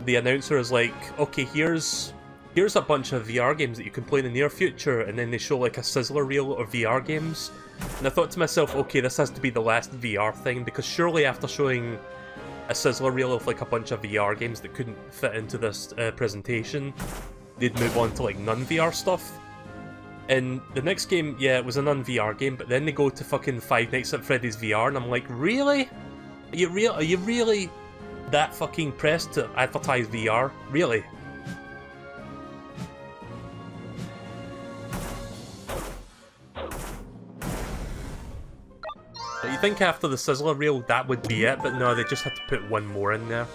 the announcer is like, okay, here's a bunch of VR games that you can play in the near future, and then they show like a sizzler reel of VR games. And I thought to myself, okay, this has to be the last VR thing, because surely after showing a sizzler reel of like a bunch of VR games that couldn't fit into this presentation, they'd move on to like non-VR stuff. And the next game, yeah, it was a non-VR game, but then they go to fucking Five Nights at Freddy's VR, and I'm like, really? Are you really that fucking pressed to advertise VR? Really? You think after the sizzler reel that would be it, but no, they just had to put one more in there.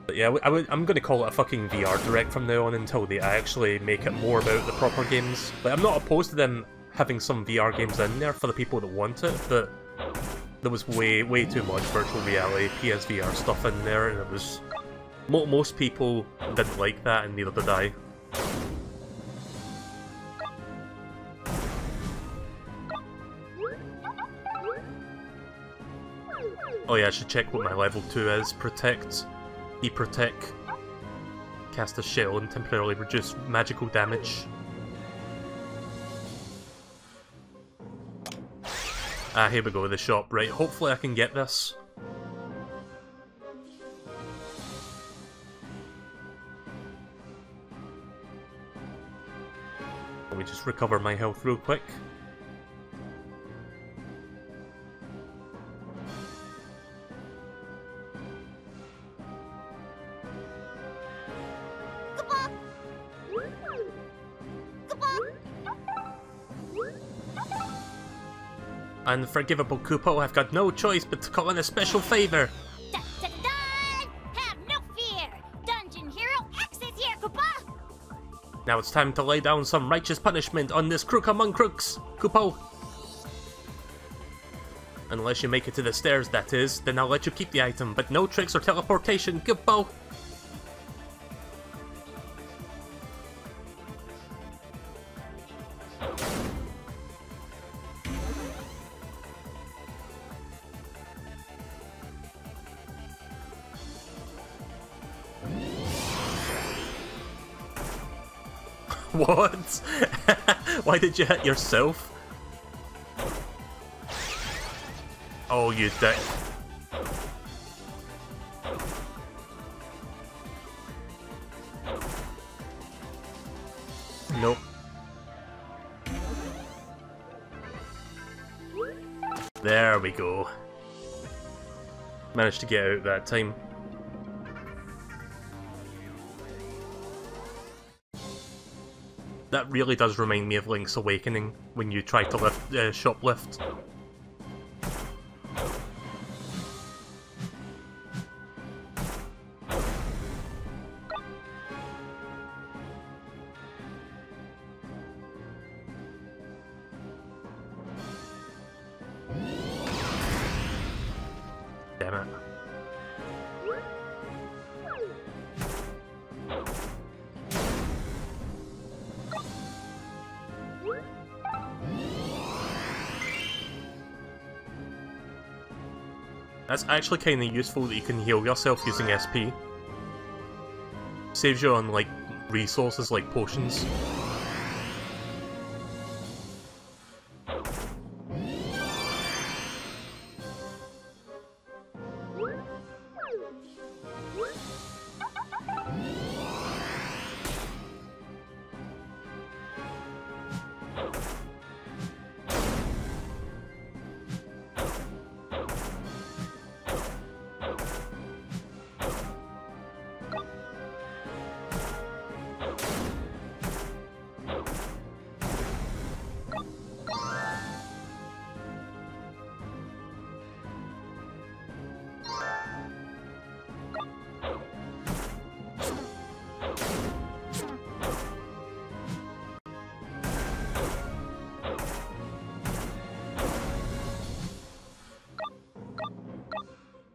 But yeah, I'm going to call it a fucking VR Direct from now on until they actually make it more about the proper games. Like, I'm not opposed to them having some VR games in there for the people that want it, but there was way too much virtual reality, PSVR stuff in there, and it was... most people didn't like that, and neither did I. Oh yeah, I should check what my level 2 is. Protect. Protect. Cast a shell and temporarily reduce magical damage. Ah, here we go, the shop. Right, hopefully I can get this. Let me just recover my health real quick. Unforgivable Kupo, I've got no choice but to call in a special favor. Dun, dun, dun! Have no fear! Dungeon Hero X is here, Kupo! Now it's time to lay down some righteous punishment on this crook among crooks, Kupo. Unless you make it to the stairs, that is, then I'll let you keep the item, but no tricks or teleportation, Kupo. What? Why did you hit yourself? Oh, you dick. Nope. There we go. Managed to get out that time. That really does remind me of Link's Awakening, when you try to shoplift. damn it. That's actually kind of useful that you can heal yourself using SP. Saves you on, like, resources like potions.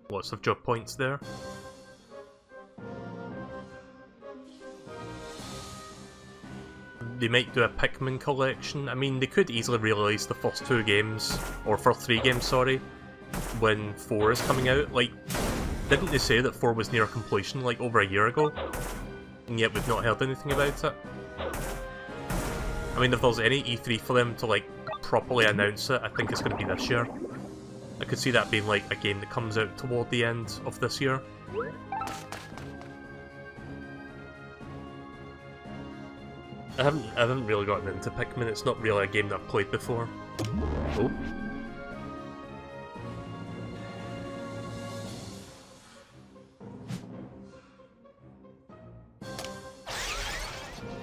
Lots of job points there. They might do a Pikmin collection. I mean, they could easily release the first 2 games, or first 3 games, sorry, when 4 is coming out. Like, didn't they say that 4 was near completion, like, over a year ago? And yet we've not heard anything about it. I mean, if there's any E3 for them to, like, properly announce it, I think it's going to be this year. I could see that being, like, a game that comes out toward the end of this year. I haven't really gotten into Pikmin. It's not really a game that I've played before. Oh.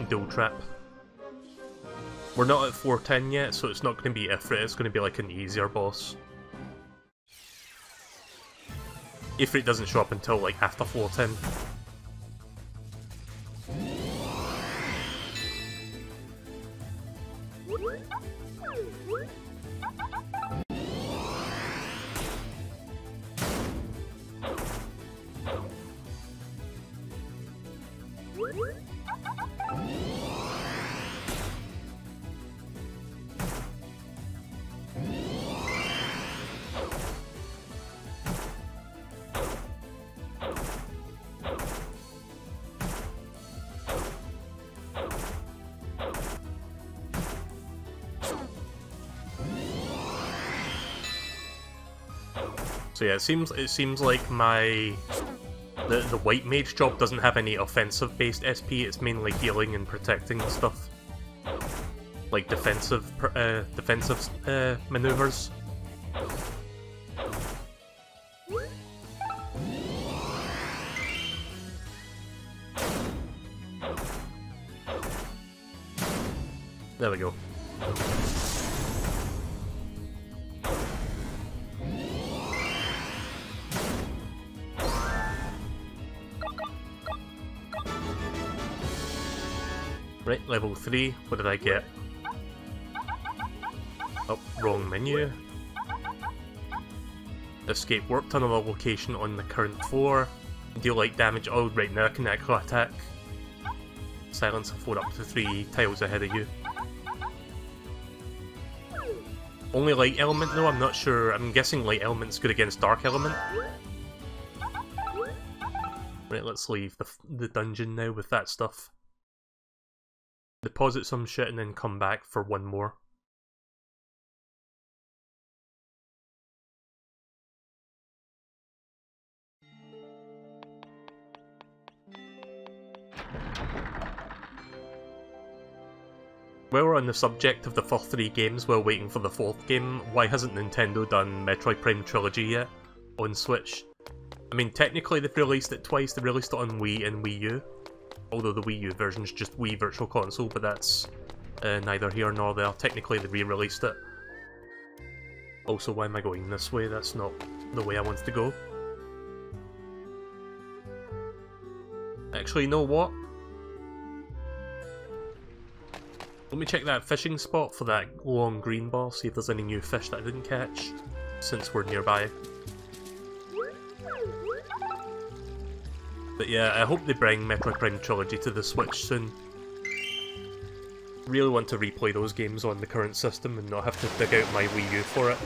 Dual Trap. We're not at 410 yet, so it's not going to be Ifrit, it's going to be like an easier boss. Ifrit doesn't show up until like after 410. So yeah, it seems like the white mage job doesn't have any offensive based SP. It's mainly healing and protecting and stuff, like defensive maneuvers. There we go. Right, level 3, what did I get? Oh, wrong menu. Escape warp to another location on the current floor. Deal light damage, oh right, now I can actually attack. Silence a 4 up to 3 tiles ahead of you. Only light element though, I'm not sure, I'm guessing light element's good against dark element. Right, let's leave the dungeon now with that stuff. Deposit some shit and then come back for one more. While we're on the subject of the first 3 games while waiting for the 4th game, why hasn't Nintendo done Metroid Prime Trilogy yet on Switch? I mean, technically they've released it twice. They released it on Wii and Wii U. Although the Wii U version is just Wii Virtual Console, but that's neither here nor there. Technically they re-released it. Also, why am I going this way? That's not the way I wanted to go. Actually, you know what? Let me check that fishing spot for that long green bar, see if there's any new fish that I didn't catch, since we're nearby. But yeah, I hope they bring Metroid Prime Trilogy to the Switch soon. Really want to replay those games on the current system and not have to dig out my Wii U for it.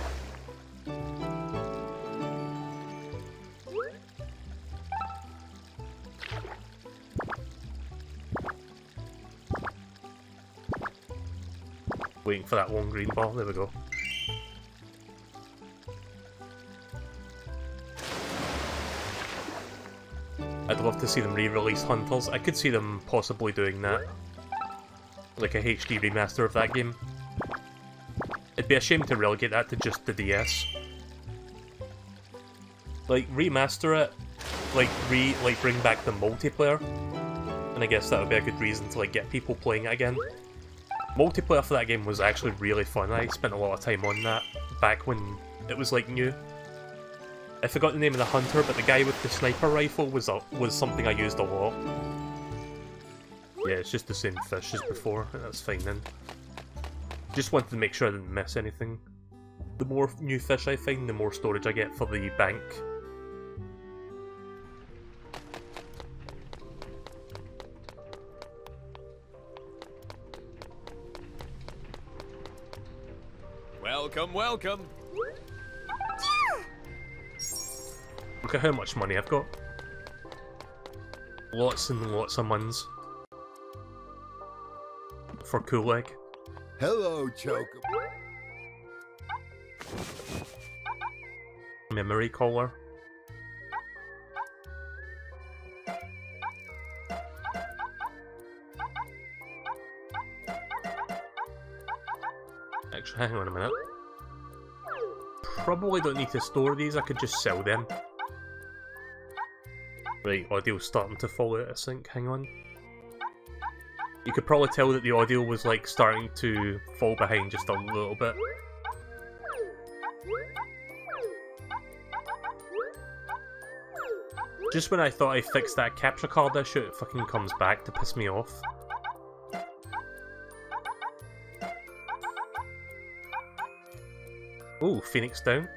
Waiting for that one green ball, there we go. I'd love to see them re-release Hunters. I could see them possibly doing that. Like a HD remaster of that game. It'd be a shame to relegate that to just the DS. Like, remaster it, like bring back the multiplayer, and I guess that would be a good reason to like get people playing it again. Multiplayer for that game was actually really fun. I spent a lot of time on that back when it was like new. I forgot the name of the hunter, but the guy with the sniper rifle was something I used a lot. Yeah, it's just the same fish as before, and that's fine then. Just wanted to make sure I didn't miss anything. The more new fish I find, the more storage I get for the bank. Welcome, welcome! Look at how much money I've got. Lots and lots of muns. For Cool Egg. Hello, Chocobo. Memory collar. Actually, hang on a minute. Probably don't need to store these, I could just sell them. Right, audio's starting to fall out of sync, hang on. You could probably tell that the audio was like starting to fall behind just a little bit. Just when I thought I fixed that capture card issue, it fucking comes back to piss me off. Ooh, Phoenix down.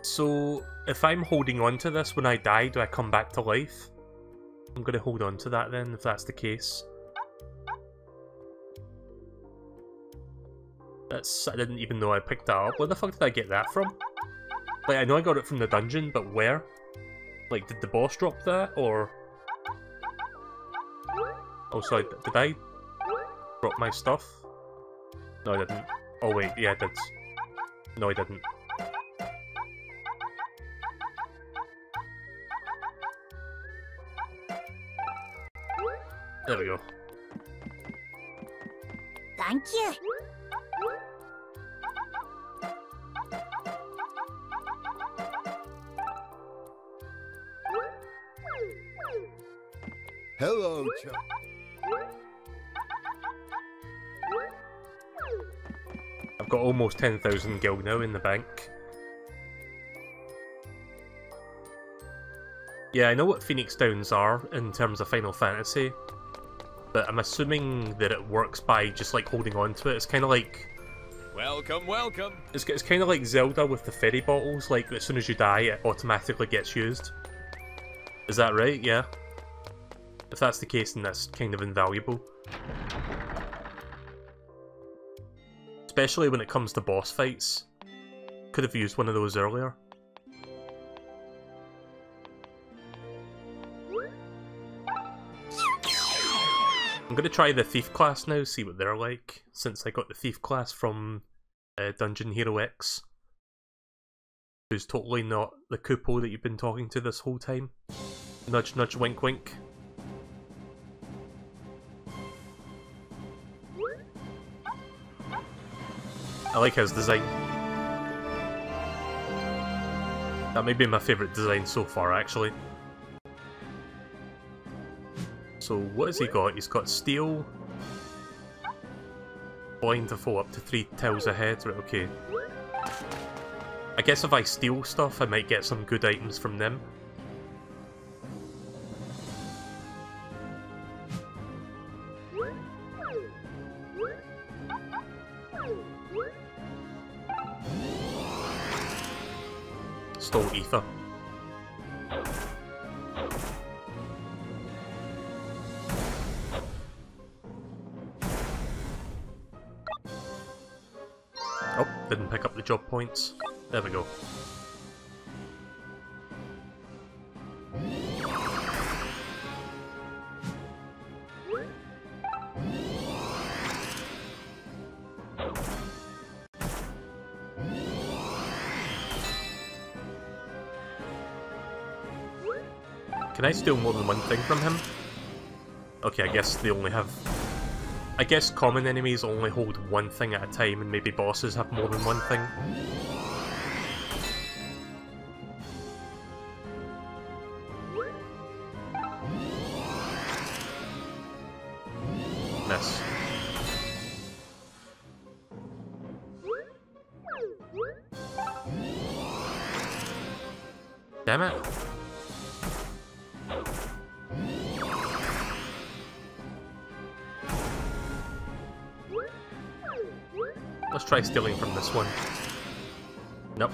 So, if I'm holding on to this when I die, do I come back to life? I'm gonna hold on to that then, if that's the case. I didn't even know I picked that up. Where the fuck did I get that from? Like, I know I got it from the dungeon, but where? Like, did the boss drop that, or... Oh, sorry, did I drop my stuff? No, I didn't. Oh wait, yeah, I did. No, I didn't. There we go. Thank you. Hello, Chocobo. I've got almost 10,000 gil now in the bank. Yeah, I know what Phoenix Downs are in terms of Final Fantasy, but I'm assuming that it works by just like holding on to it. It's kind of like... Welcome, welcome! It's kind of like Zelda with the fairy bottles, like as soon as you die it automatically gets used. Is that right? Yeah. If that's the case, then that's kind of invaluable. Especially when it comes to boss fights. Could have used one of those earlier. I'm gonna try the Thief class now, see what they're like, since I got the Thief class from Dungeon Hero X. Who's totally not the Kupo that you've been talking to this whole time. Nudge nudge wink wink. I like his design. That may be my favourite design so far, actually. So, what has he got? He's got steel. Blind to fall up to 3 tiles ahead. Right, okay. I guess if I steal stuff, I might get some good items from them. Stole ether. job points. There we go. Can I steal more than one thing from him? Okay, I guess they only have... I guess common enemies only hold one thing at a time, and maybe bosses have more than one thing. Miss. Damn it. Let's try stealing from this one. Nope.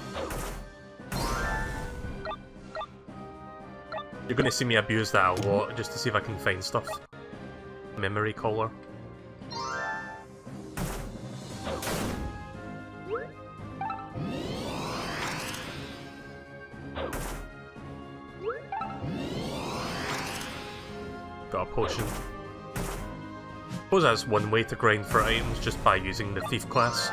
You're gonna see me abuse that a lot just to see if I can find stuff. Memory collar. Got a potion. Suppose that's one way to grind for items, just by using the thief class.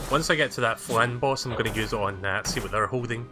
Once I get to that Flan boss, I'm going to use it on that, see what they're holding.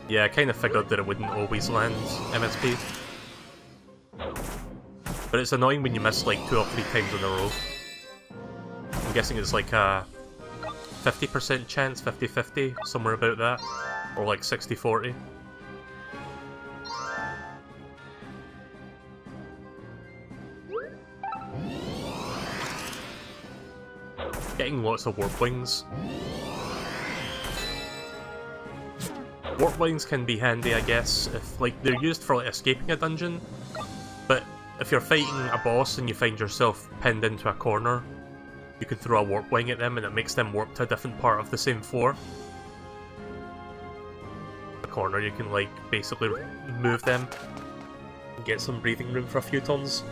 Yeah, I kind of figured that it wouldn't always land MSP. But it's annoying when you miss like 2 or 3 times in a row. I'm guessing it's like a 50% chance, 50-50, somewhere about that. Or like 60-40. Getting lots of warp wings. Warp wings can be handy, I guess, if like they're used for like escaping a dungeon, but if you're fighting a boss and you find yourself pinned into a corner, you can throw a warp wing at them and it makes them warp to a different part of the same floor. The corner, you can like basically move them and get some breathing room for a few turns.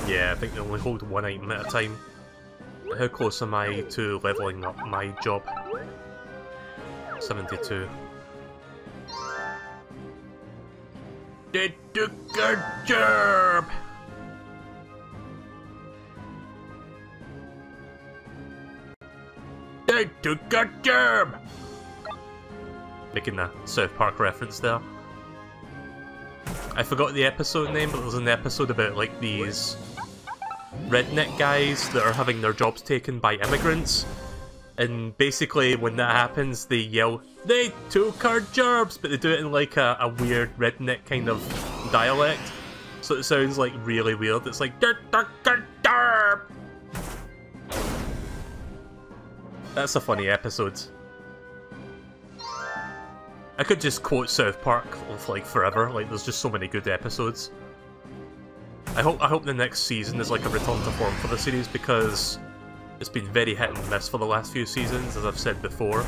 Yeah, I think they only hold one item at a time. How close am I to leveling up my job? 72. They took a job! They took a job! Making a South Park reference there. I forgot the episode name, but there's an episode about like these redneck guys that are having their jobs taken by immigrants, and basically when that happens they yell, "They took our jobs!" but they do it in like a weird redneck kind of dialect, so it sounds like really weird. It's like "They took our job!" That's a funny episode. I could just quote South Park like forever, like there's just so many good episodes. I hope the next season is like a return to form for the series, because it's been very hit and miss for the last few seasons, as I've said before.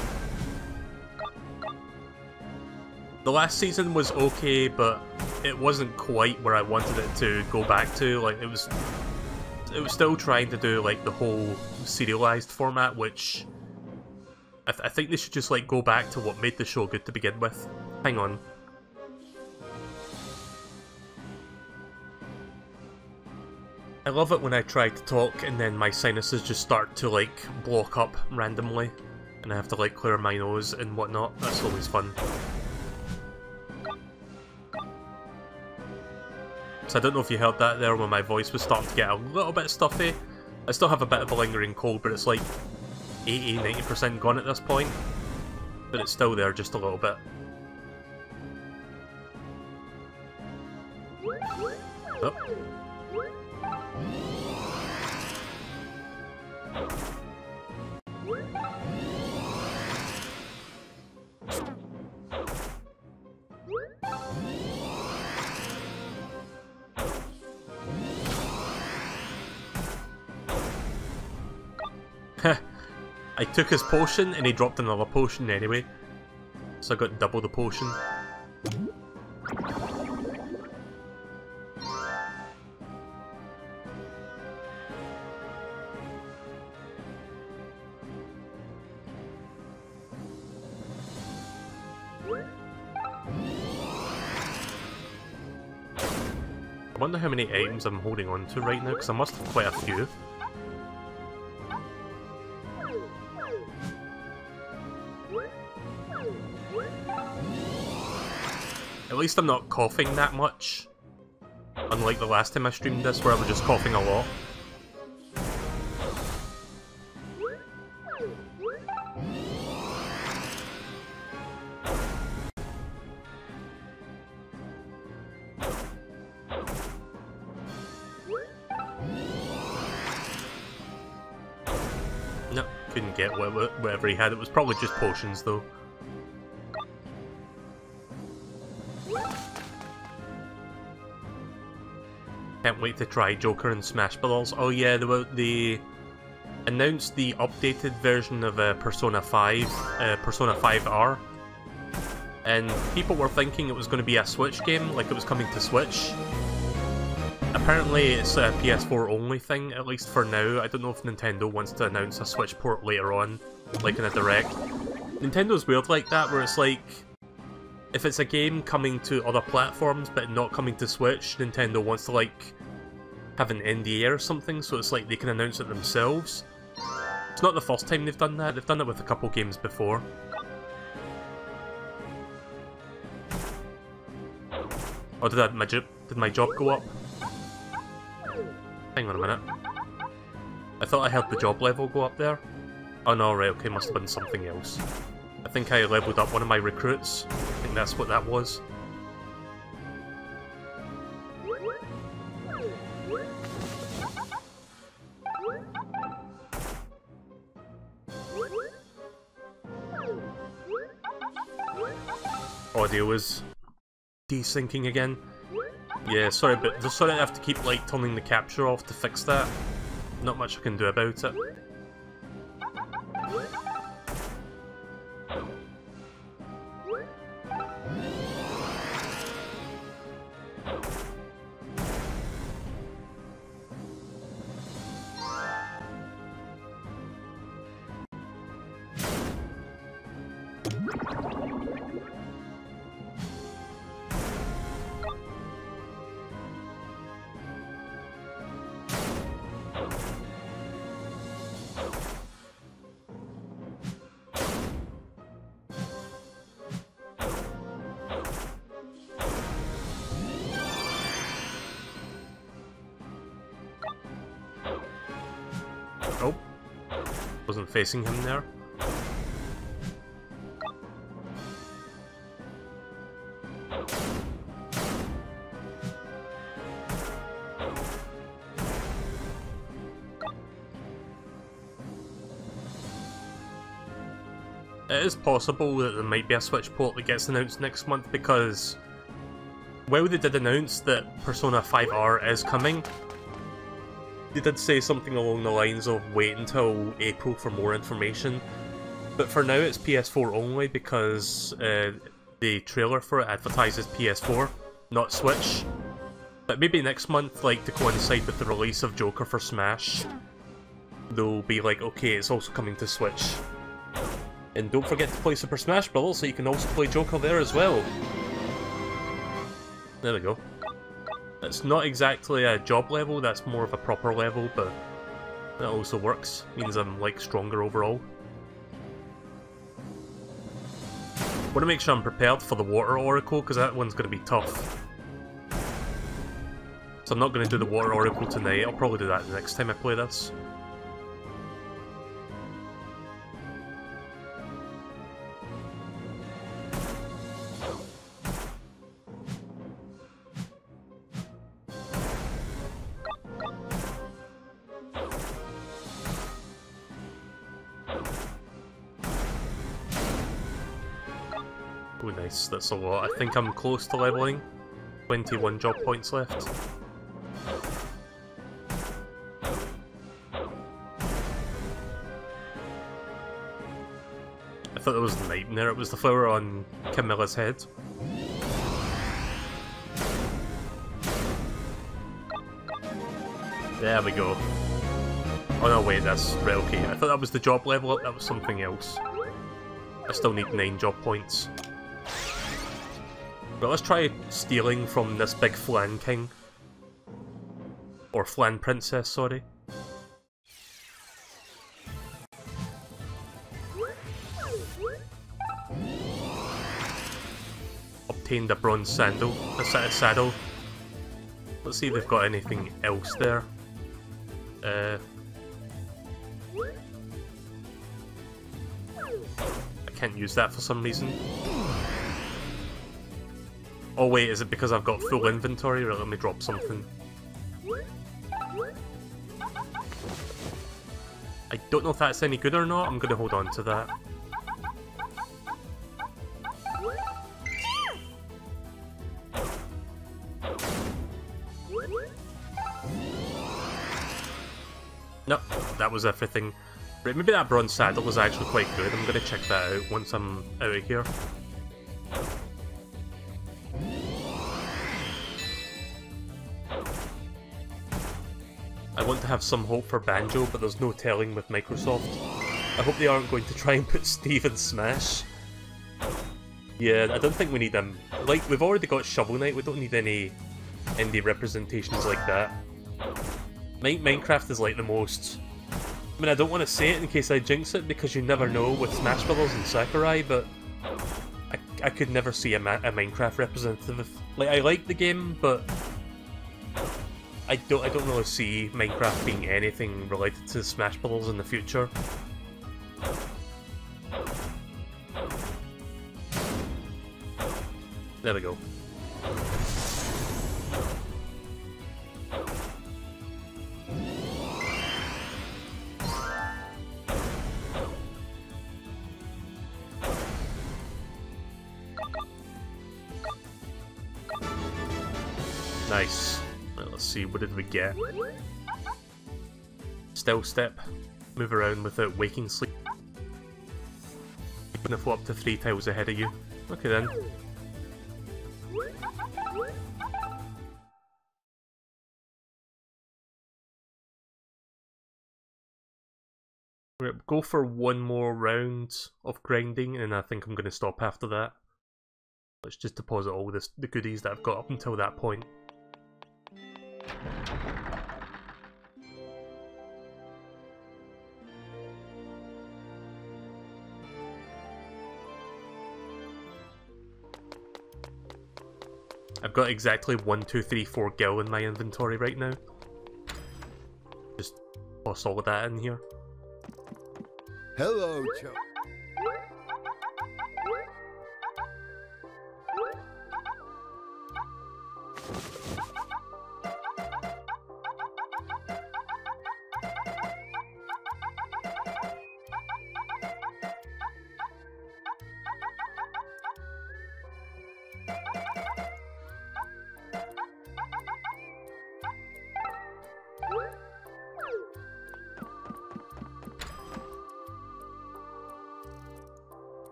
The last season was okay, but it wasn't quite where I wanted it to go back to. Like it was still trying to do like the whole serialized format, which I think they should just like go back to what made the show good to begin with. Hang on. I love it when I try to talk and then my sinuses just start to like block up randomly, and and I have to like clear my nose and whatnot. That's always fun. So I don't know if you heard that there when my voice was starting to get a little bit stuffy. I still have a bit of a lingering cold, but it's like 80–90% gone at this point. But it's still there just a little bit. Oh. I took his potion and he dropped another potion anyway. So I got double the potion. I wonder how many items I'm holding on to right now, because I must have quite a few. At least I'm not coughing that much. Unlike the last time I streamed this, where I was just coughing a lot. No, couldn't get whatever he had. It was probably just potions though. Can't wait to try Joker and Smash Bros. Oh yeah, they announced the updated version of Persona 5, Persona 5R. And people were thinking it was going to be a Switch game, like it was coming to Switch. Apparently it's a PS4 only thing, at least for now. I don't know if Nintendo wants to announce a Switch port later on, like in a Direct. Nintendo's weird like that, where it's like, if it's a game coming to other platforms but not coming to Switch, Nintendo wants to like have an NDA or something, so it's like they can announce it themselves. It's not the first time they've done that, they've done it with a couple games before. Oh, did my job go up? Hang on a minute. I thought I heard the job level go up there. Oh no, right, okay, must have been something else. I think I leveled up one of my recruits. I think that's what that was. Audio is desyncing again. Yeah, sorry, but I have to keep like turning the capture off to fix that. Not much I can do about it. Oh, wasn't facing him there. It is possible that there might be a Switch port that gets announced next month, because while they did announce that Persona 5R is coming, they did say something along the lines of wait until April for more information. But for now it's PS4 only, because the trailer for it advertises PS4, not Switch. But maybe next month, like to coincide with the release of Joker for Smash, they'll be like, okay, it's also coming to Switch. And don't forget to play Super Smash Bros. So you can also play Joker there as well. There we go. It's not exactly a job level, that's more of a proper level, but that also works. Means I'm like stronger overall. Want to make sure I'm prepared for the Water Oracle, because that one's going to be tough. So I'm not going to do the Water Oracle tonight, I'll probably do that the next time I play this. Oh nice, that's a lot. I think I'm close to leveling. 21 job points left. I thought there was Nightmare, it was the flower on Camilla's head. There we go. Oh no wait, that's right, okay. I thought that was the job level up, that was something else. I still need 9 job points. But let's try stealing from this big Flan King. Or Flan Princess, sorry. Obtained a bronze sandal, a saddle. Let's see if they've got anything else there. I can't use that for some reason. Oh wait, is it because I've got full inventory? Right, let me drop something. I don't know if that's any good or not, I'm gonna hold on to that. Nope, that was everything. Right, maybe that bronze saddle was actually quite good. I'm gonna check that out once I'm out of here. I want to have some hope for Banjo, but there's no telling with Microsoft. I hope they aren't going to try and put Steve in Smash. Yeah, I don't think we need them. Like, we've already got Shovel Knight, we don't need any indie representations like that. Minecraft is like the most... I mean, I don't want to say it in case I jinx it, because you never know with Smash Bros. And Sakurai, but... I could never see a Minecraft representative. Like, I like the game, but... I don't really see Minecraft being anything related to Smash Bros. In the future. There we go. Nice. Right, let's see, what did we get? Still step. Move around without waking sleep. Even if we're up to 3 tiles ahead of you. Okay then. Right, go for one more round of grinding and I think I'm going to stop after that. Let's just deposit all the goodies that I've got up until that point. I've got exactly 1, 2, 3, 4 gil in my inventory right now. Just toss all of that in here. Hello, Chocobo.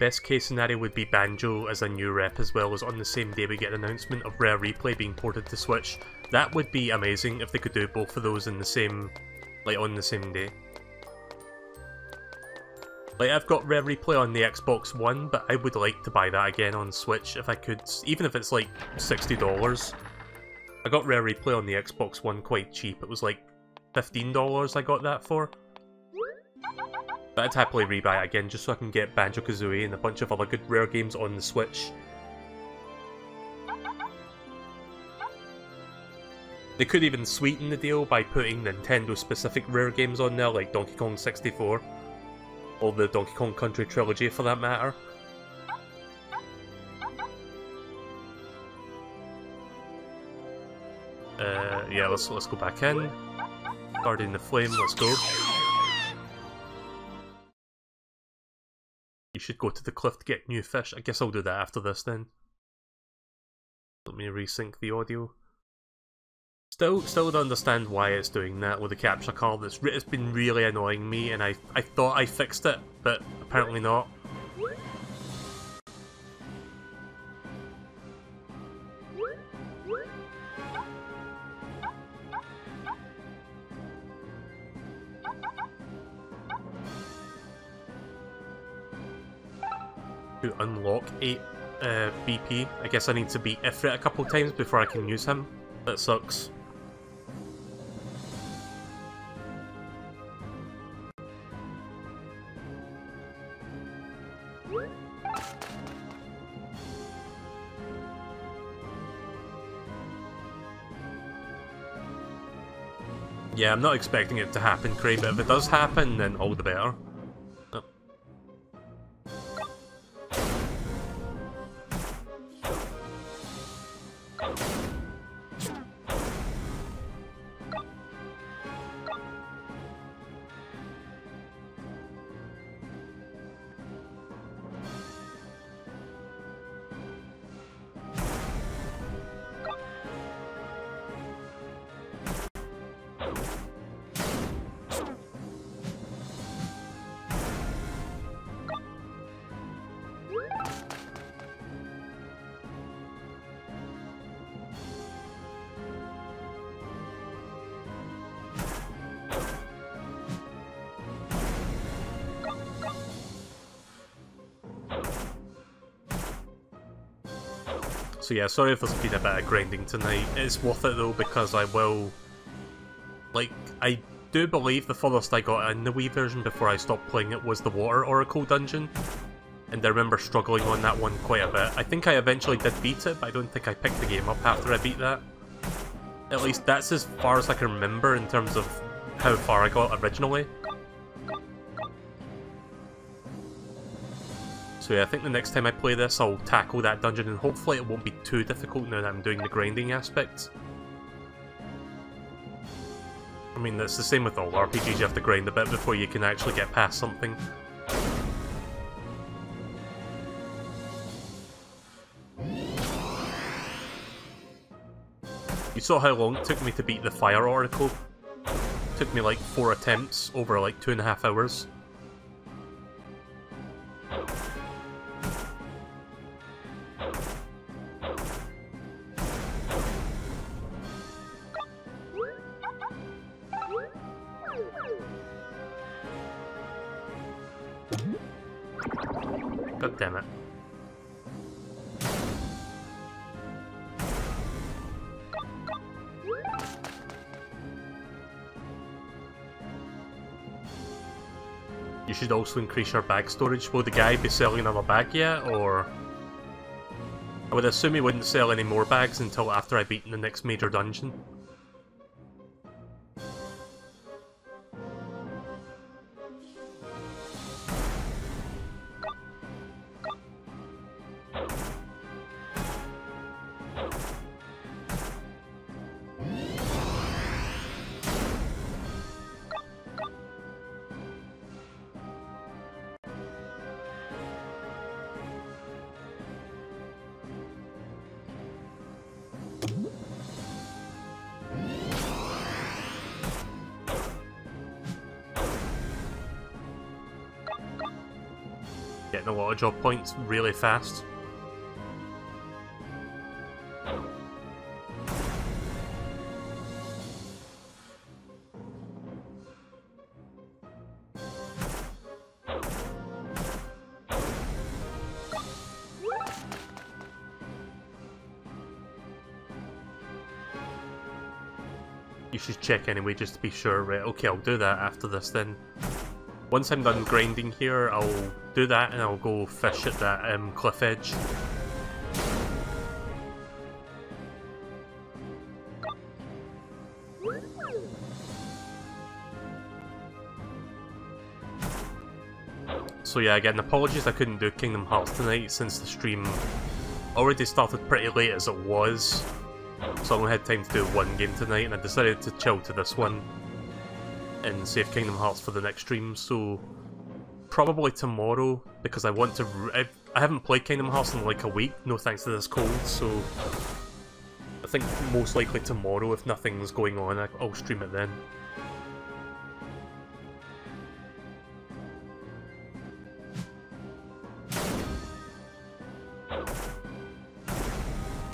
Best case scenario would be Banjo as a new rep, as well as on the same day we get an announcement of Rare Replay being ported to Switch. That would be amazing if they could do both of those in the same, like on the same day. Like, I've got Rare Replay on the Xbox One, but I would like to buy that again on Switch if I could, even if it's like $60. I got Rare Replay on the Xbox One quite cheap, it was like $15 I got that for. But I'd happily rebuy it again just so I can get Banjo-Kazooie and a bunch of other good rare games on the Switch. They could even sweeten the deal by putting Nintendo-specific rare games on there, like Donkey Kong 64, or the Donkey Kong Country trilogy for that matter. Yeah, let's go back in. Guarding the flame, let's go. You should go to the cliff to get new fish. I guess I'll do that after this then. Let me resync the audio. Still don't understand why it's doing that with the capture card. It's been really annoying me, and I thought I fixed it, but apparently not. To unlock 8 BP, I guess I need to beat Ifrit a couple times before I can use him. That sucks. Yeah, I'm not expecting it to happen, Cray, but if it does happen, then all the better. Oh. So yeah, sorry if there's been a bit of grinding tonight. It's worth it though, because I will... Like, I do believe the furthest I got in the Wii version before I stopped playing it was the Water Oracle dungeon. And I remember struggling on that one quite a bit. I think I eventually did beat it, but I don't think I picked the game up after I beat that. At least that's as far as I can remember in terms of how far I got originally. So yeah, I think the next time I play this I'll tackle that dungeon, and hopefully it won't be too difficult now that I'm doing the grinding aspect. I mean, it's the same with all RPGs, you have to grind a bit before you can actually get past something. You saw how long it took me to beat the Fire Oracle? It took me like 4 attempts over like 2.5 hours. God damn it. You should also increase your bag storage. Will the guy be selling another bag yet, or...? I would assume he wouldn't sell any more bags until after I beat the next major dungeon. Getting a lot of job points really fast. You should check anyway just to be sure. Right, okay, I'll do that after this then. once I'm done grinding here, I'll do that and I'll go fish at that cliff edge. So yeah, again, apologies I couldn't do Kingdom Hearts tonight since the stream already started pretty late as it was. So I only had time to do one game tonight, and I decided to chill to this one and save Kingdom Hearts for the next stream. So probably tomorrow, because I want to. I haven't played Kingdom Hearts in like a week, no thanks to this cold. So I think most likely tomorrow, if nothing's going on, I'll stream it then.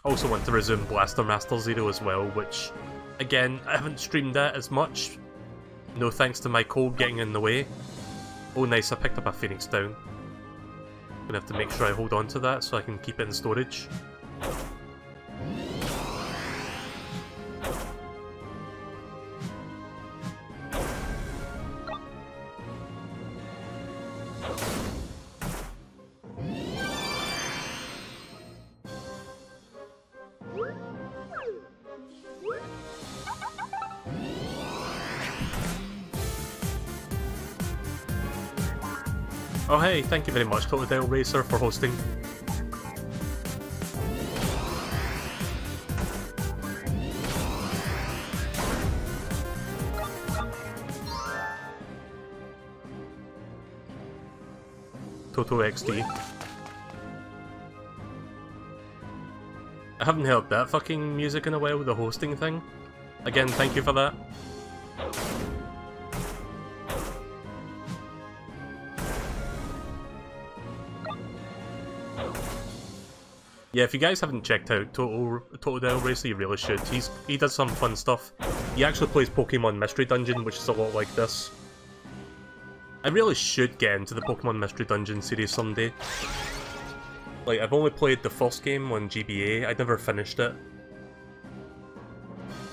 I also want to resume Blaster Master Zero as well, which, again, I haven't streamed that as much. No thanks to my cold getting in the way. Oh nice, I picked up a Phoenix Down. Gonna have to make sure I hold on to that so I can keep it in storage. Oh hey, thank you very much Totodile Racer for hosting. Toto XD. I haven't heard that fucking music in a while, the hosting thing. Again, thank you for that. Yeah, if you guys haven't checked out Totodile Racer, you really should. He does some fun stuff. He actually plays Pokemon Mystery Dungeon, which is a lot like this. I really should get into the Pokemon Mystery Dungeon series someday. Like, I've only played the first game on GBA, I never finished it.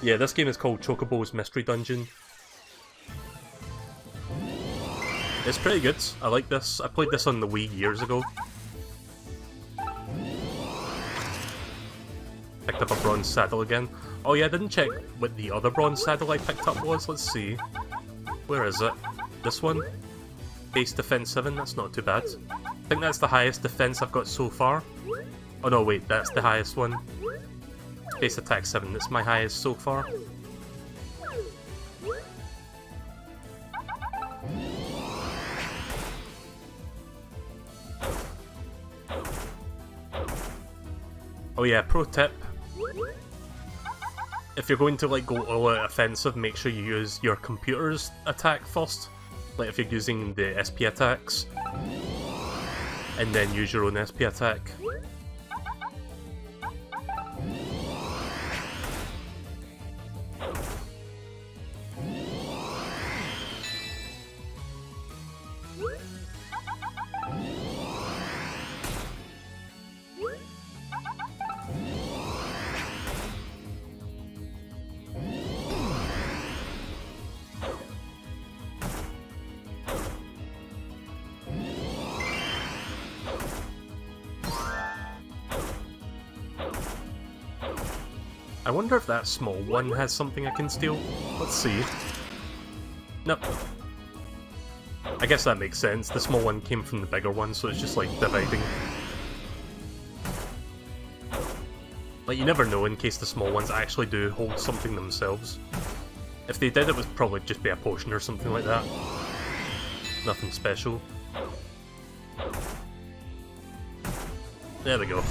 Yeah, this game is called Chocobo's Mystery Dungeon. It's pretty good, I like this. I played this on the Wii years ago. Picked up a bronze saddle again. Oh yeah, I didn't check what the other bronze saddle I picked up was. Let's see. Where is it? This one? Base defense 7, that's not too bad. I think that's the highest defense I've got so far. Oh no, wait, that's the highest one. Base attack 7, that's my highest so far. Oh yeah, pro tip. If you're going to like go all out offensive, make sure you use your computer's attack first. Like if you're using the SP attacks. And then use your own SP attack. I wonder if that small one has something I can steal. Let's see. Nope. I guess that makes sense. The small one came from the bigger one, so it's just like dividing. Like, you never know in case the small ones actually do hold something themselves. If they did, it would probably just be a potion or something like that. Nothing special. There we go.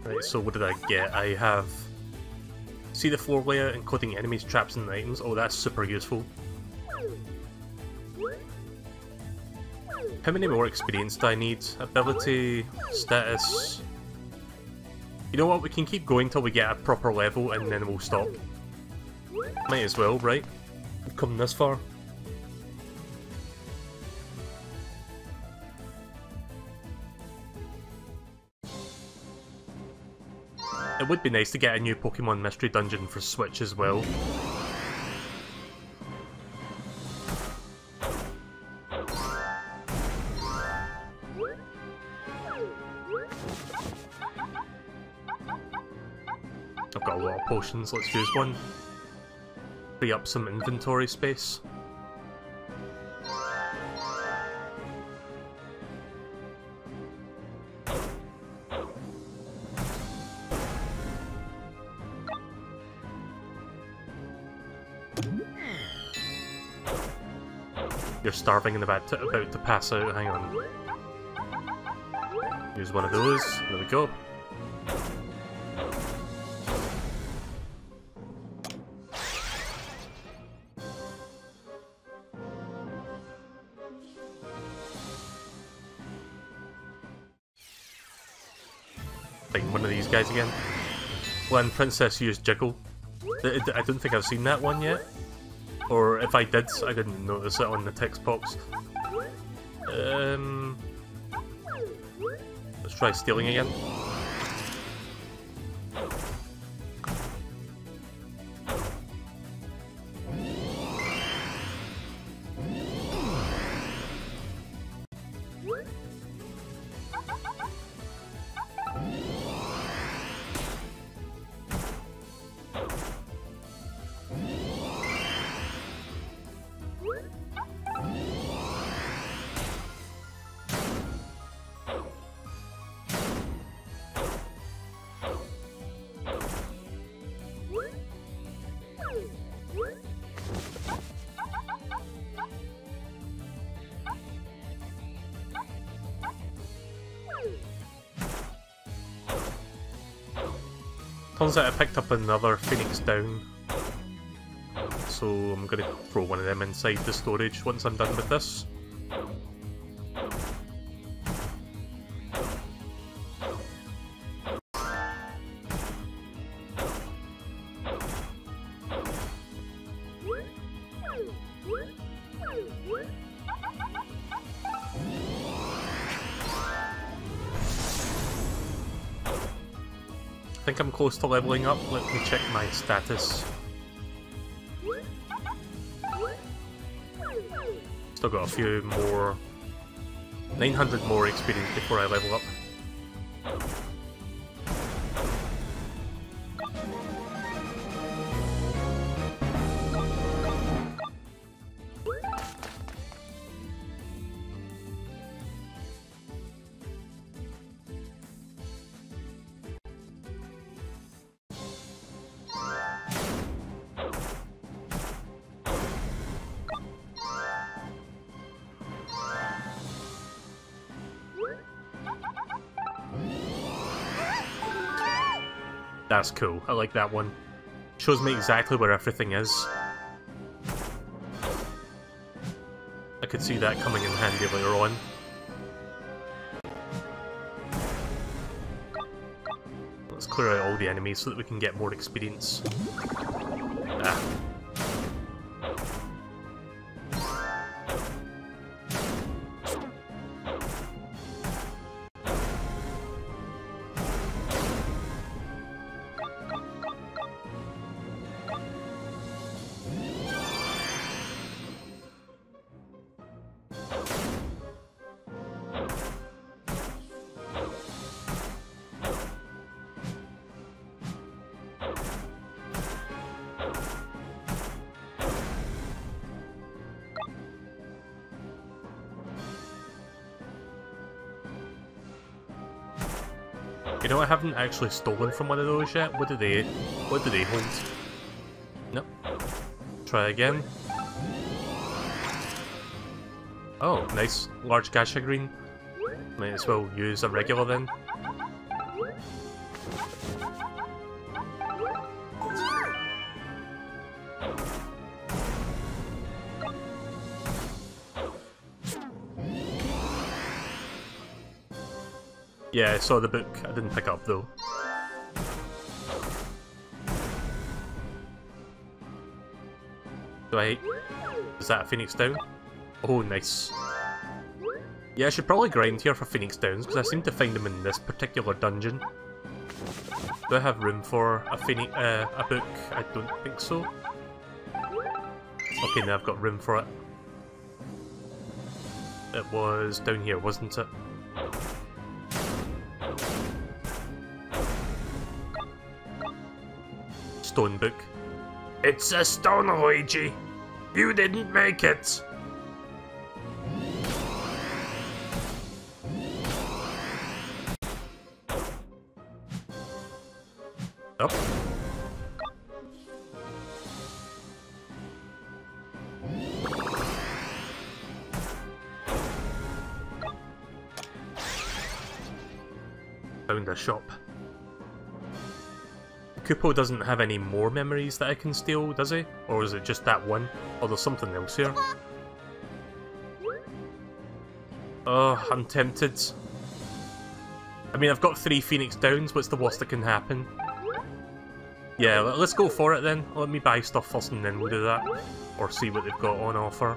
Right, so what did I get? I have... See the floor layout, including enemies, traps, and items? Oh, that's super useful. How many more experience do I need? Ability, status... You know what, we can keep going till we get a proper level and then we'll stop. Might as well, right? We've come this far. it would be nice to get a new Pokemon Mystery Dungeon for Switch as well. I've got a lot of potions, let's use one. Free up some inventory space. You're starving and about to pass out, hang on. Use one of those, there we go. Find one of these guys again. When Princess used Jiggle. I don't think I've seen that one yet. Or if I did, I didn't notice it on the text box. Let's try stealing again. Turns out I picked up another Phoenix Down, so I'm going to throw one of them inside the storage once I'm done with this. I think I'm close to leveling up. Let me check my status. Still got a few more. 900 more experience before I level up. That's cool, I like that one. Shows me exactly where everything is. I could see that coming in handy later on. Let's clear out all the enemies so that we can get more experience. Ah. You know, I haven't actually stolen from one of those yet. What do they hold? Nope. Try again. Oh, nice. Large gacha green. Might as well use a regular then. Yeah, I saw the book. I didn't pick up though. Is that a Phoenix Down? Oh, nice. Yeah, I should probably grind here for Phoenix Downs, because I seem to find them in this particular dungeon. Do I have room for a book? I don't think so. Okay, now I've got room for it. It was down here, wasn't it? Stone book. It's a stone, Luigi! You didn't make it! Up. Found a shop. Kupo doesn't have any more memories that I can steal, does he? Or is it just that one? Oh, there's something else here. Oh, I'm tempted. I mean, I've got 3 Phoenix Downs, what's the worst that can happen? Yeah, let's go for it then. Let me buy stuff first and then we'll do that. Or see what they've got on offer.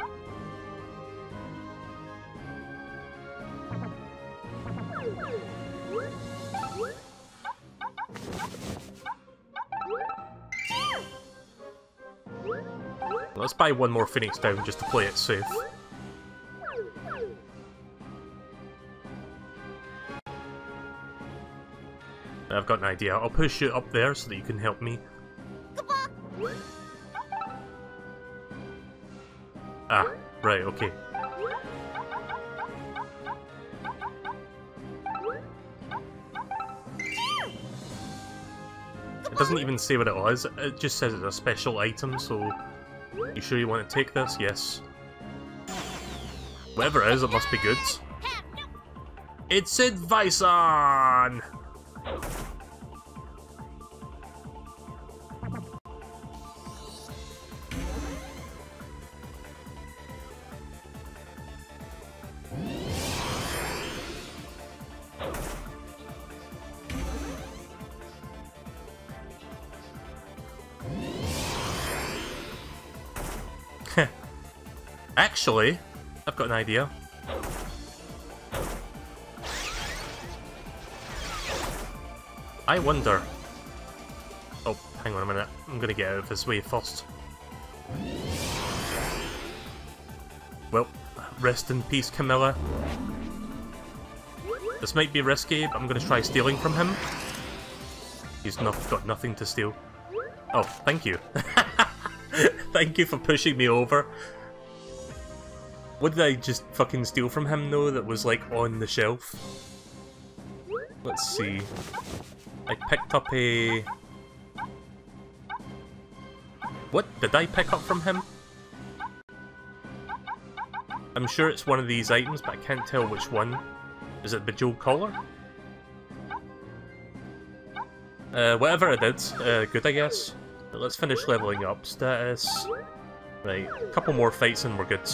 Let's buy one more Phoenix Down just to play it safe. I've got an idea. I'll push you up there so that you can help me. Ah, right, okay. It doesn't even say what it is. It just says it's a special item, so... You sure you want to take this? Yes. Whatever it is, it must be good. It's Advison! Actually, I've got an idea. I wonder... Oh, hang on a minute. I'm gonna get out of his way first. Well, rest in peace, Camilla. This might be risky, but I'm gonna try stealing from him. He's got nothing to steal. Oh, thank you. Thank you for pushing me over. What did I just fucking steal from him, though, that was, like, on the shelf? Let's see. I picked up a... What did I pick up from him? I'm sure it's one of these items, but I can't tell which one. Is it the Bejeweled Collar? Whatever I did, good I guess. But let's finish leveling up. Status... Right, a couple more fights and we're good.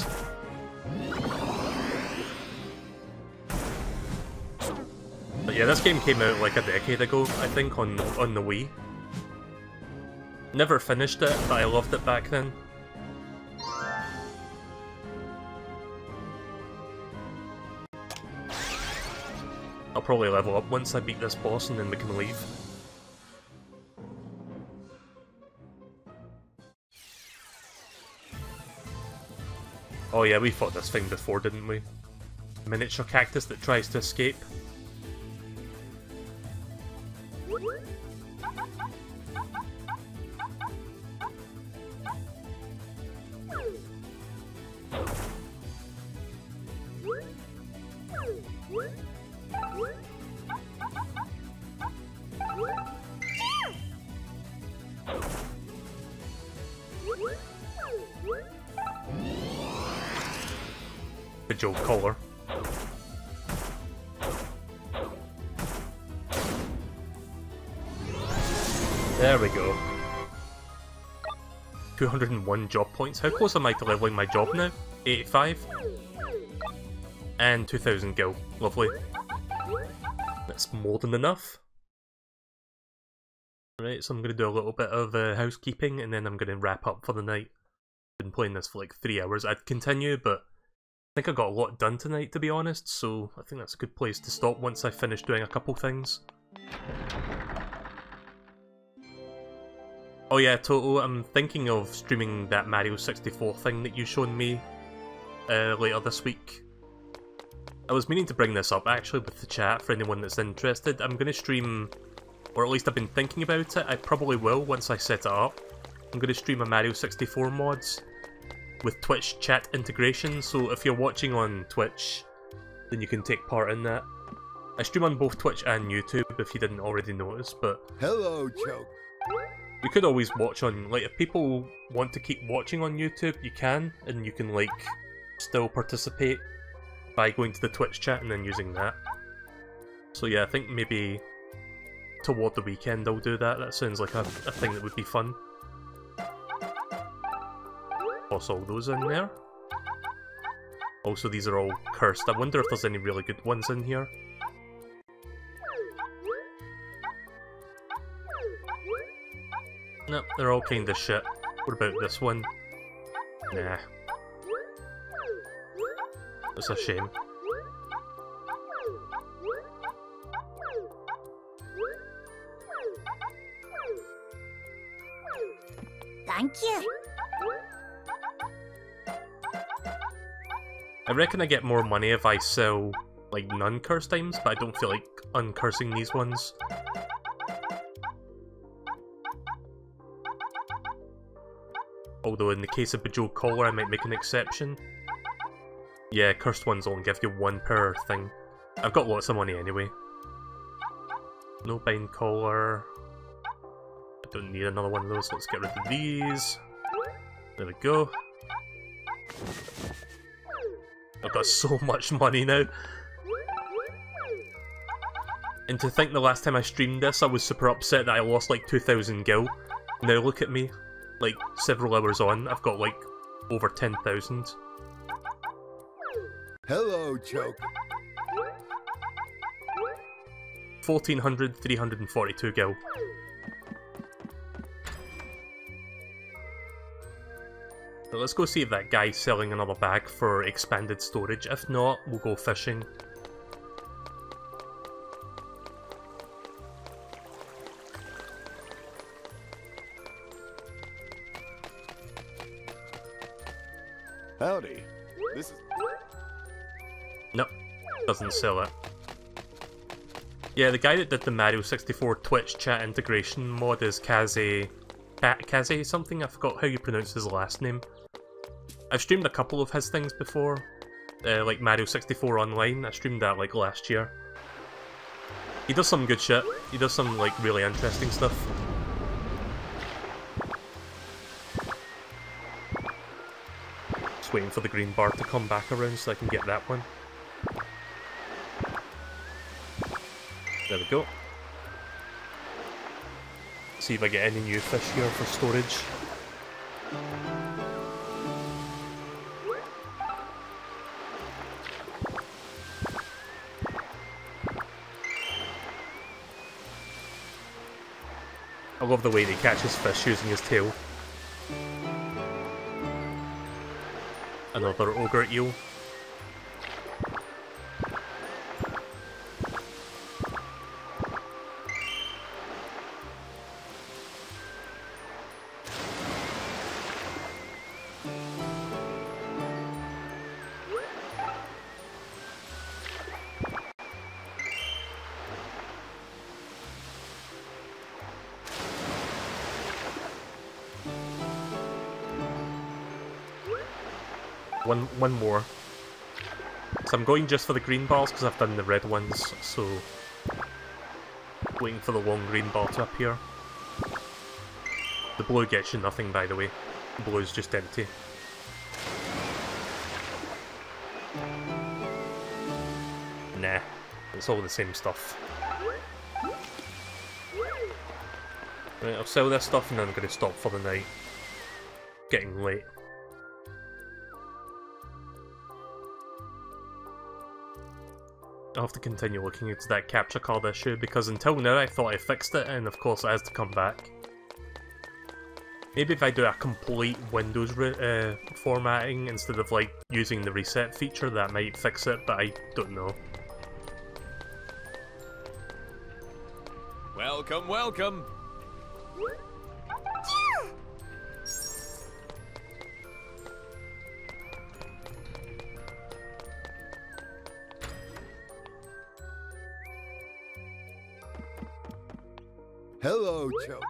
But yeah, this game came out like a decade ago, I think, on the Wii. Never finished it, but I loved it back then. I'll probably level up once I beat this boss and then we can leave. Oh yeah, we fought this thing before, didn't we? Miniature cactus that tries to escape. Bejeweled Collar. There we go. 201 job points. How close am I to leveling my job now? 85? And 2000 gil. Lovely. That's more than enough. Right, so I'm going to do a little bit of housekeeping and then I'm going to wrap up for the night. Been playing this for like 3 hours. I'd continue, but I think I got a lot done tonight, to be honest, so I think that's a good place to stop once I finish doing a couple things. Oh yeah, Toto, I'm thinking of streaming that Mario 64 thing that you shown me later this week. I was meaning to bring this up actually with the chat for anyone that's interested. I'm going to stream, or at least I've been thinking about it, I probably will once I set it up. I'm going to stream a Mario 64 mods with Twitch chat integration, so if you're watching on Twitch, then you can take part in that. I stream on both Twitch and YouTube if you didn't already notice, but... Hello, Choke. You could always watch on, like, if people want to keep watching on YouTube, you can, and you can, like, still participate by going to the Twitch chat and then using that. So yeah, I think maybe toward the weekend I'll do that. That sounds like a thing that would be fun. Toss all those in there. Also, these are all cursed. I wonder if there's any really good ones in here. Nope, they're all kinda shit. What about this one? Nah. It's a shame. Thank you. I reckon I get more money if I sell, like, non-curse items, but I don't feel like uncursing these ones. Although in the case of Bejeweled Collar I might make an exception. Yeah, cursed ones only give you one per thing. I've got lots of money anyway. No bind collar. I don't need another one of those, let's get rid of these. There we go. I've got so much money now. And to think the last time I streamed this, I was super upset that I lost like 2,000 gil. Now look at me, like several hours on, I've got like over 10,000. Hello, Choke. 1,342 gil. But let's go see if that guy's selling another bag for expanded storage. If not, we'll go fishing. Howdy. This is... Nope, doesn't sell it. Yeah, the guy that did the Mario 64 Twitch chat integration mod is Kaze something, I forgot how you pronounce his last name. I've streamed a couple of his things before, like Mario 64 Online, I streamed that like last year. He does some good shit, he does some like really interesting stuff. Just waiting for the green bar to come back around so I can get that one. There we go. See if I get any new fish here for storage. I love the way that he catches fish using his tail. Another ogre eel. One more. So I'm going just for the green balls because I've done the red ones, so waiting for the long green ball to appear. The blue gets you nothing, by the way. The blue is just empty. Nah, it's all the same stuff. Right, I'll sell this stuff and then I'm going to stop for the night. Getting late. I'll have to continue looking into that capture card issue, because until now I thought I fixed it, and of course it has to come back. Maybe if I do a complete Windows formatting instead of like using the reset feature, that might fix it, but I don't know. Welcome, welcome! Hello, Choke.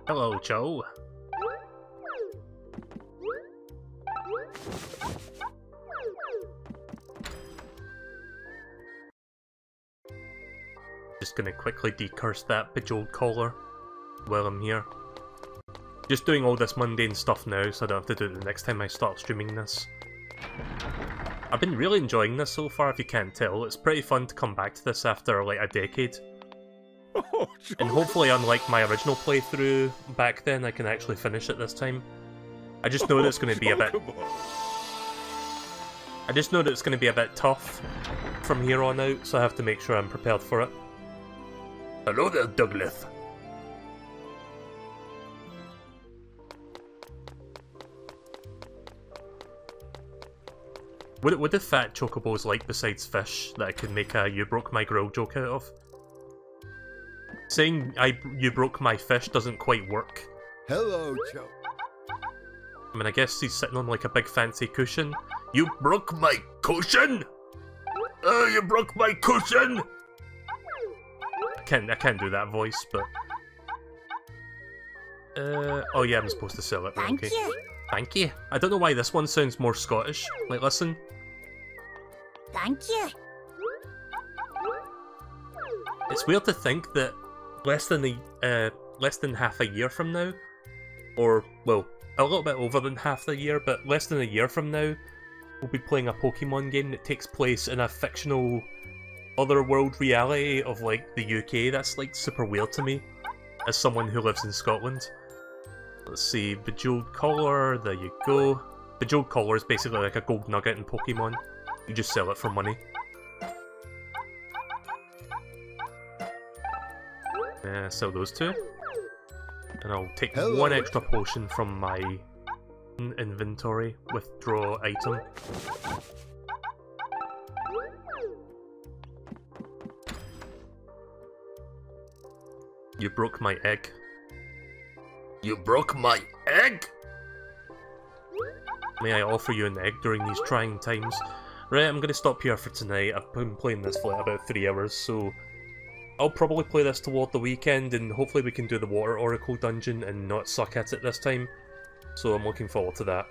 Hello, Joe. Just gonna quickly decurse that bejeweled collar while I'm here. Just doing all this mundane stuff now so I don't have to do it the next time I start streaming this. I've been really enjoying this so far, if you can't tell. It's pretty fun to come back to this after like a decade. Oh, And hopefully, unlike my original playthrough back then, I can actually finish it this time. I just know that it's going to be a bit... Chocobo. I just know that it's going to be a bit tough from here on out, so I have to make sure I'm prepared for it. Hello there, Douglas. What do fat chocobos like besides fish that I could make a "you broke my grill" joke out of? Saying "you broke my fish" doesn't quite work. Hello, Choke. I mean, I guess he's sitting on like a big fancy cushion. You broke my cushion! You broke my cushion! I can't do that voice, but... oh yeah, I'm supposed to sell it. Thank Okay. you. Thank you. I don't know why this one sounds more Scottish. Like, listen. Thank you. It's weird to think that less than half a year from now, or, well, a little bit over than half the year, but less than a year from now, we'll be playing a Pokemon game that takes place in a fictional otherworld reality of, like, the UK. That's, like, super weird to me, as someone who lives in Scotland. Let's see, Bejeweled Collar, there you go. Bejeweled Collar is basically like a gold nugget in Pokemon. You just sell it for money. Sell those two. And I'll take one extra potion from my inventory. Withdraw item. You broke my egg. You broke my egg? May I offer you an egg during these trying times? Right, I'm gonna stop here for tonight. I've been playing this for like about 3 hours, so I'll probably play this toward the weekend, and hopefully we can do the Water Oracle dungeon and not suck at it this time. So I'm looking forward to that.